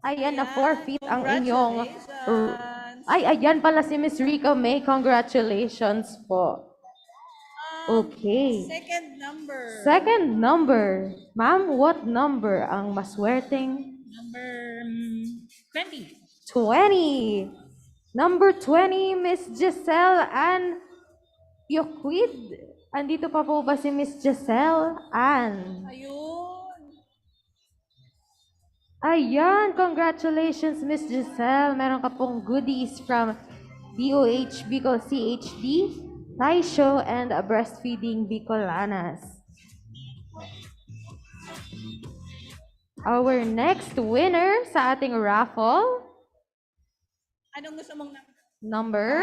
Speaker 1: Ayan, na forfeit ang inyong... Ay, ayan pala si Miss Rica May. Congratulations po. Okay.
Speaker 8: Second number.
Speaker 1: Second number. Ma'am, what number ang maswerteng?
Speaker 4: Number 20.
Speaker 1: 20. Number 20, Miss Giselle Ann Yoquid. Andito pa po ba si Miss Giselle Ann?
Speaker 8: Ayun.
Speaker 1: Ayan, congratulations Miss Giselle. Meron ka pong goodies from DOH Bicol CHD, Taisho, and Breastfeeding Bicolanas. Our next winner sa ating raffle,
Speaker 8: Anong gusto mong
Speaker 1: number?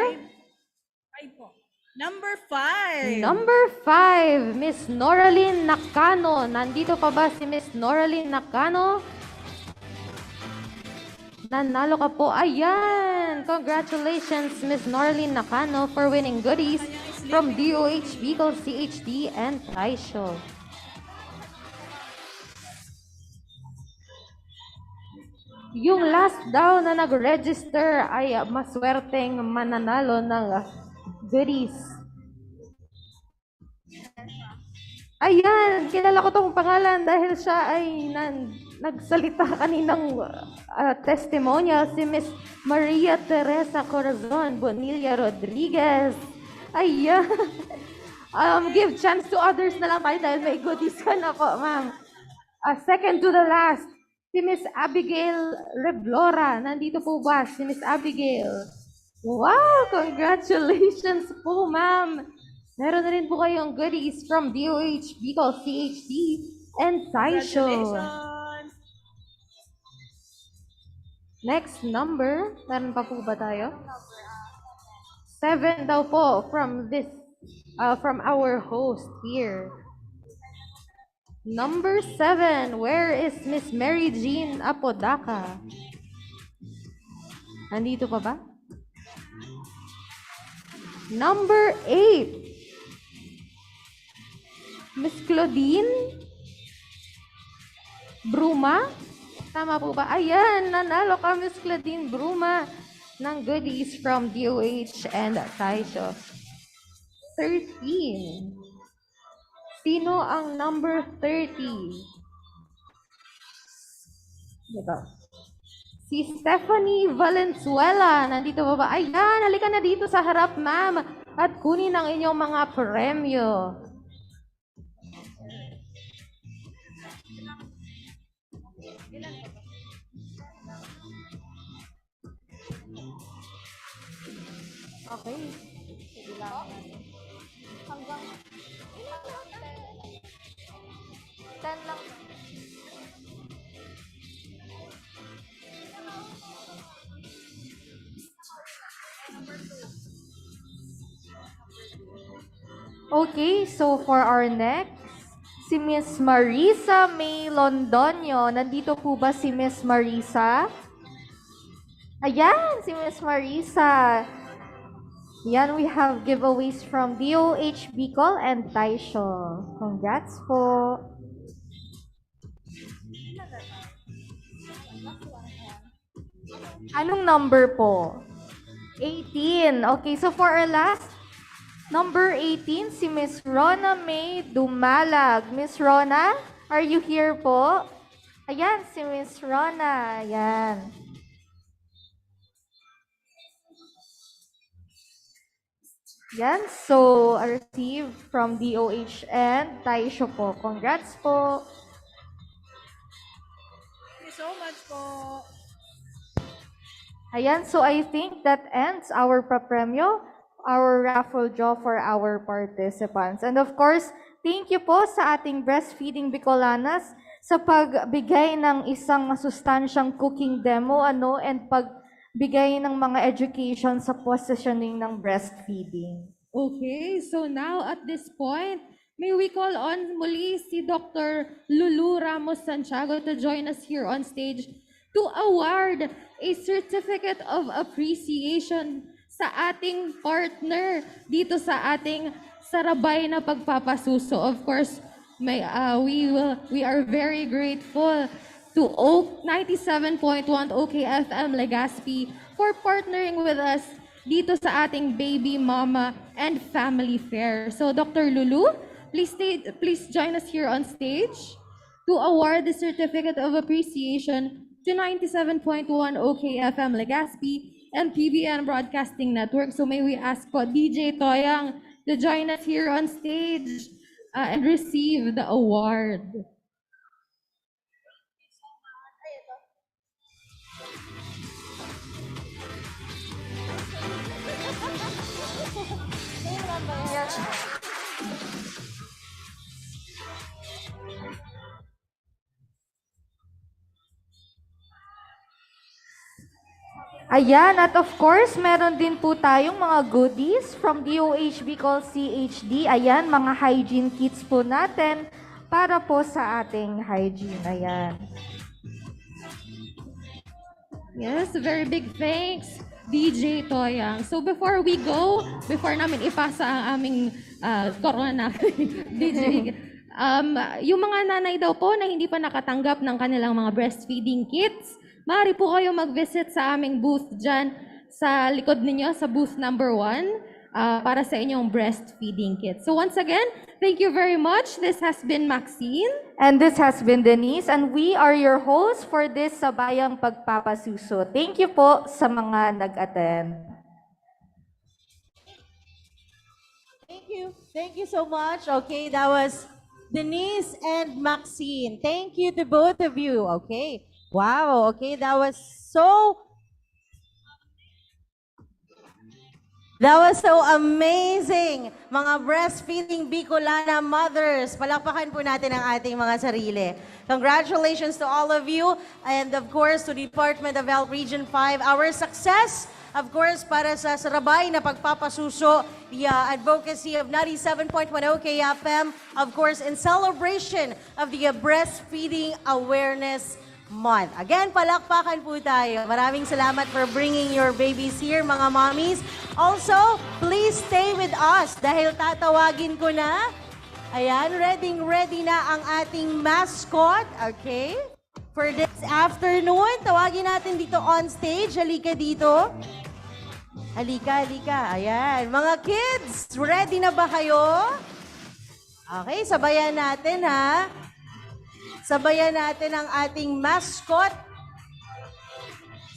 Speaker 8: 5 po. Number 5.
Speaker 1: Number 5, Miss Noraline Nakano. Nandito pa ba si Miss Noraline Nakano? Nanalo ka po. Ayan! Congratulations, Miss Noraline Nakano, for winning goodies from DOH Bicol CHD and Taisho. Yung last daw na nag-register ay maswerteng mananalo ng goodies. Ayan, kilala ko tong pangalan dahil siya ay nagsalita kaninang testimonial, si Miss Maria Teresa Corazon Bonilla Rodriguez. Ayan. Give chance to others na lang tayo dahil may goodies ka na po, ma'am. Second to the last, si Miss Abigail Reblora. Nandito po ba si Miss Abigail? Wow! Congratulations po, ma'am! Meron na rin po kayong goodies from DOH Bicol CHD and Taisho.
Speaker 8: Congratulations!
Speaker 1: Next number, meron pa po ba tayo? 7 daw po from our host here. Number 7, where is Miss Mary Jean Apodaca? Nandito pa ba? Number 8, Miss Claudine Bruma? Tama po ba? Ayan, nanalo ka Miss Claudine Bruma ng goodies from DOH and Taisho. 13. Sino ang number 30? Dito. Si Stephanie Valenzuela. Nandito ba ba? Ayan, halika na dito sa harap, ma'am. At kunin ang inyong mga premyo. Okay. Sige lang. Hanggang 10 lang. Okay, so for our next, si Miss Marisa May Londonio. Nandito po ba si Miss Marisa? Ayan, si Miss Marisa. Yan, we have giveaways from DOH Bicol and Taisho. Congrats po. Anong number po? 18. Okay, so for our last, number 18, si Miss Rona May Dumalag. Miss Rona, are you here po? Ayan, si Miss Rona. Ayan. Yan, so received from DOH and Taisho po. Congrats po.
Speaker 8: Thank you so much po.
Speaker 1: Ayan, so I think that ends our papremyo, our raffle draw for our participants. And of course, thank you po sa ating Breastfeeding Bicolanas sa pagbigay ng isang masustansyang cooking demo and pagbigay ng mga education sa positioning ng breastfeeding.
Speaker 5: Okay, so now at this point, may we call on muli si Dr. Lulu Ramos Santiago to join us here on stage to award a certificate of appreciation sa ating partner dito sa ating sarabay na pagpapasuso. Of course, we are very grateful to 97.1 OKFM Legazpi for partnering with us dito sa ating Baby Mama and Family Fair. So Dr. Lulu, please join us here on stage to award the Certificate of Appreciation to 97.1 OKFM Legazpi and PBN Broadcasting Network. So may we ask po DJ Toyang to join us here on stage and receive the award.
Speaker 2: Ayan, at of course, meron din po tayong mga goodies from DOH Bicol CHD. Ayan, mga hygiene kits po natin para po sa ating hygiene. Ayan.
Speaker 5: Yes, very big thanks, DJ Toyang. So before we go, before namin ipasa ang aming corona, DJ, yung mga nanay daw po na hindi pa nakatanggap ng kanilang mga breastfeeding kits, maaari po kayo mag-visit sa aming booth dyan sa likod ninyo, sa booth number 1, para sa inyong breastfeeding kit. So once again, thank you very much. This has been Maxine.
Speaker 2: And this has been Denise, and we are your hosts for this Sabayang Pagpapasuso. Thank you po sa mga nag-attend.
Speaker 6: Thank you so much. Okay, that was Denise and Maxine. Thank you to both of you. Okay. Wow, okay, that was so amazing. Mga breastfeeding Bicolana mothers. Palakpakan po natin ang ating mga sarili. Congratulations to all of you and of course to the Department of Health Region 5. Our success, of course, para sa sarabay na pagpapasuso, the advocacy of 97.1 OKFM, of course, in celebration of the Breastfeeding Awareness Month. Again, palakpakan po tayo. Maraming salamat for bringing your babies here, mga mommies. Also, please stay with us dahil tatawagin ko na. Ayan, ready na ang ating mascot, okay? For this afternoon, tawagin natin dito on stage. Halika dito. Halika. Ayan, mga kids, ready na ba kayo? Okay, sabayan natin ha. Sabayan natin ang ating mascot.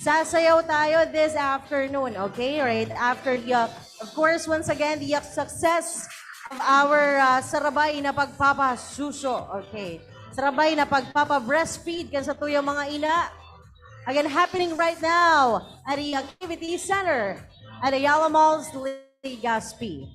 Speaker 6: Sasayaw tayo this afternoon, okay? Right after the, of course, once again, the success of our sarabay na pagpapasuso, okay? Sarabay na pagpapa-breastfeed kan sa tuyang mga ina. Again, happening right now at the Activity Center at Ayala Malls, Legazpi.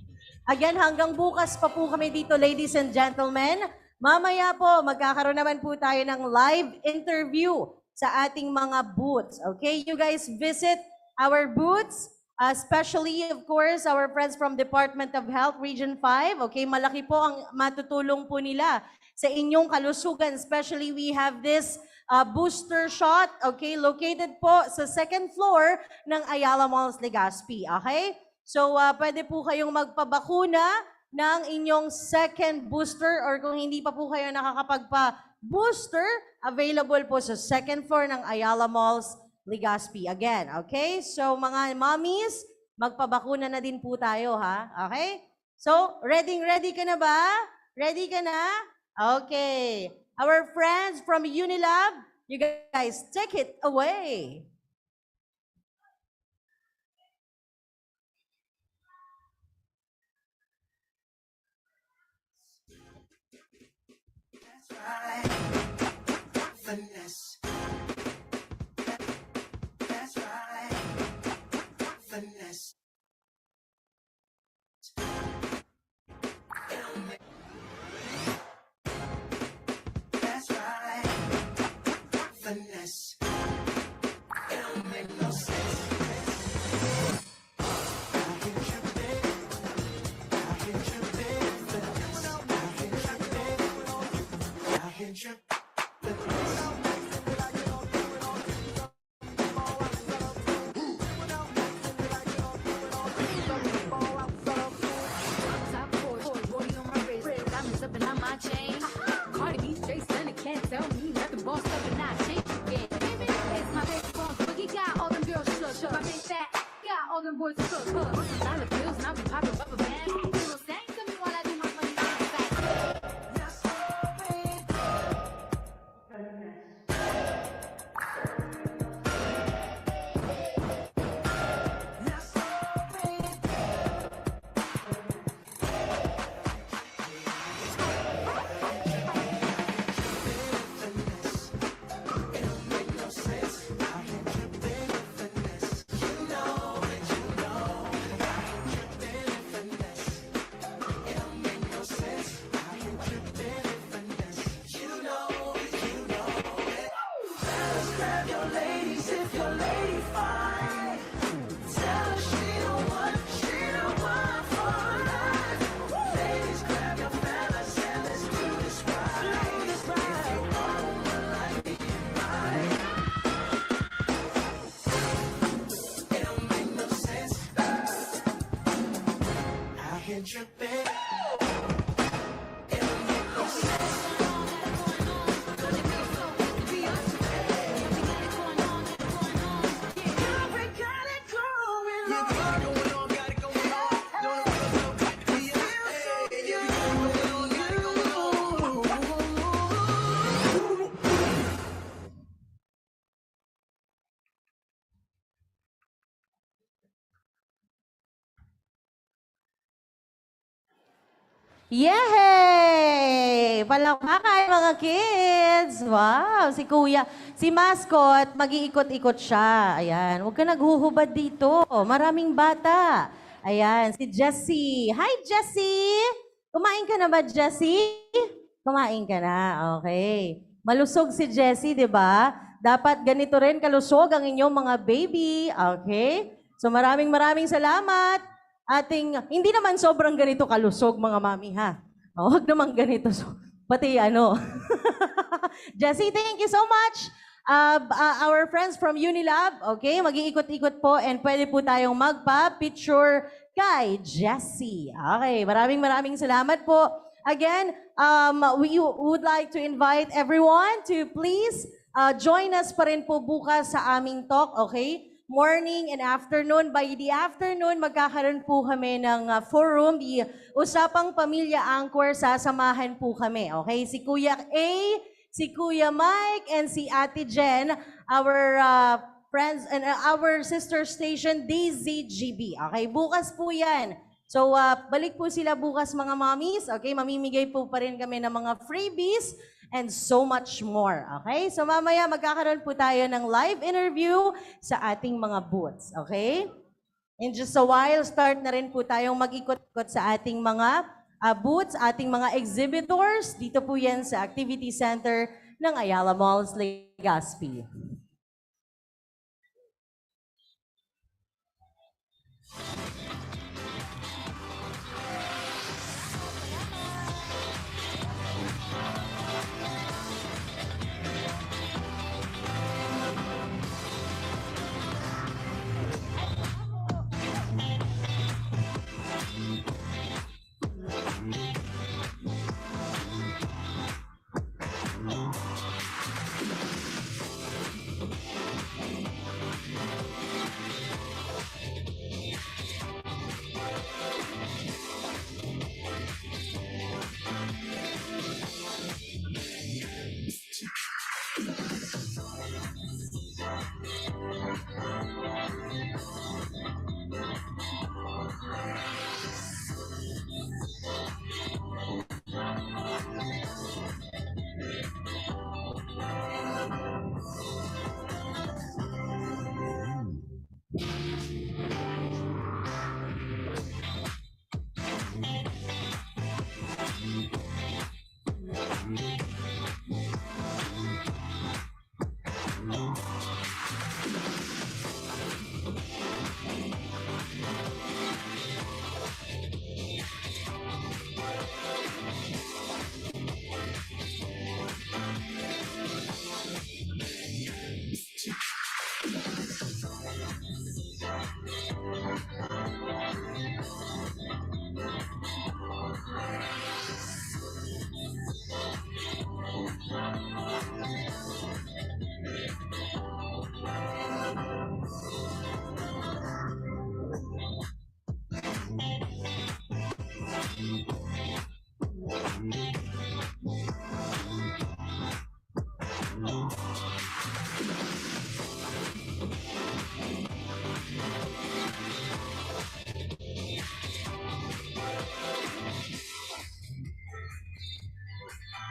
Speaker 6: Again, hanggang bukas pa po kami dito, ladies and gentlemen. Mamaya po, magkakaroon naman po tayo ng live interview sa ating mga booths. Okay, you guys visit our booths, especially, of course, our friends from Department of Health Region 5. Okay, malaki po ang matutulong po nila sa inyong kalusugan. Especially, we have this booster shot, okay, located po sa second floor ng Ayala Malls, Legazpi. Okay, so pwede po kayong magpabakuna ng inyong second booster or kung hindi pa po kayo nakakapagpa-booster, available po sa second floor ng Ayala Malls, Legazpi. Again, okay? So mga mommies, magpabakuna na din po tayo, ha? Okay? So, ready ka na ba? Ready ka na? Okay. Our friends from Unilab, you guys take it away.
Speaker 22: Finesse. That's right. Finesse. That's right. Finesse. It'll make no sense.
Speaker 10: can't tell me that the boss up and not shake again. Baby, it's my big boss boogie. Got all them girls shook. My big fat got all them boys cook. Dollar bills and I be popping rubber bands. People sang to me while I do my money back.
Speaker 6: Yay! Palakpakan mga kids! Wow! Si Kuya, si Mascot, mag-iikot-ikot siya. Ayan, huwag ka naghuhubad dito. Maraming bata. Ayan, si Jessie. Hi, Jessie! Kumain ka na ba, Jessie? Kumain ka na, okay. Malusog si Jessie, di ba? Dapat ganito rin kalusog ang inyong mga baby. Okay? So maraming salamat. Hindi naman sobrang ganito kalusog mga mami ha. Huwag naman ganito. Pati Jessie, thank you so much. Our friends from Unilab, okay, mag-iikot-ikot po and pwede po tayong magpa-picture kay Jessie. Okay, maraming salamat po. Again, we would like to invite everyone to please join us pa rin po bukas sa aming talk, okay? Morning and afternoon. By the afternoon, magkakaroon po kami ng forum. The Usapang Pamilya Anchor, sasamahan po kami. Okay? Si Kuya A, si Kuya Mike, and si Ate Jen, our friends and our sister station, DZGB. Okay? Bukas po yan. So, balik po sila bukas mga mommies. Okay? Mamimigay po pa rin kami ng mga freebies and so much more. Okay? So mamaya magkakaroon po tayo ng live interview sa ating mga booths. Okay? In just a while, start na rin po tayong mag-ikot-ikot sa ating mga booths, ating mga exhibitors. Dito po yan sa Activity Center ng Ayala Malls, Legazpi.
Speaker 22: Finesse.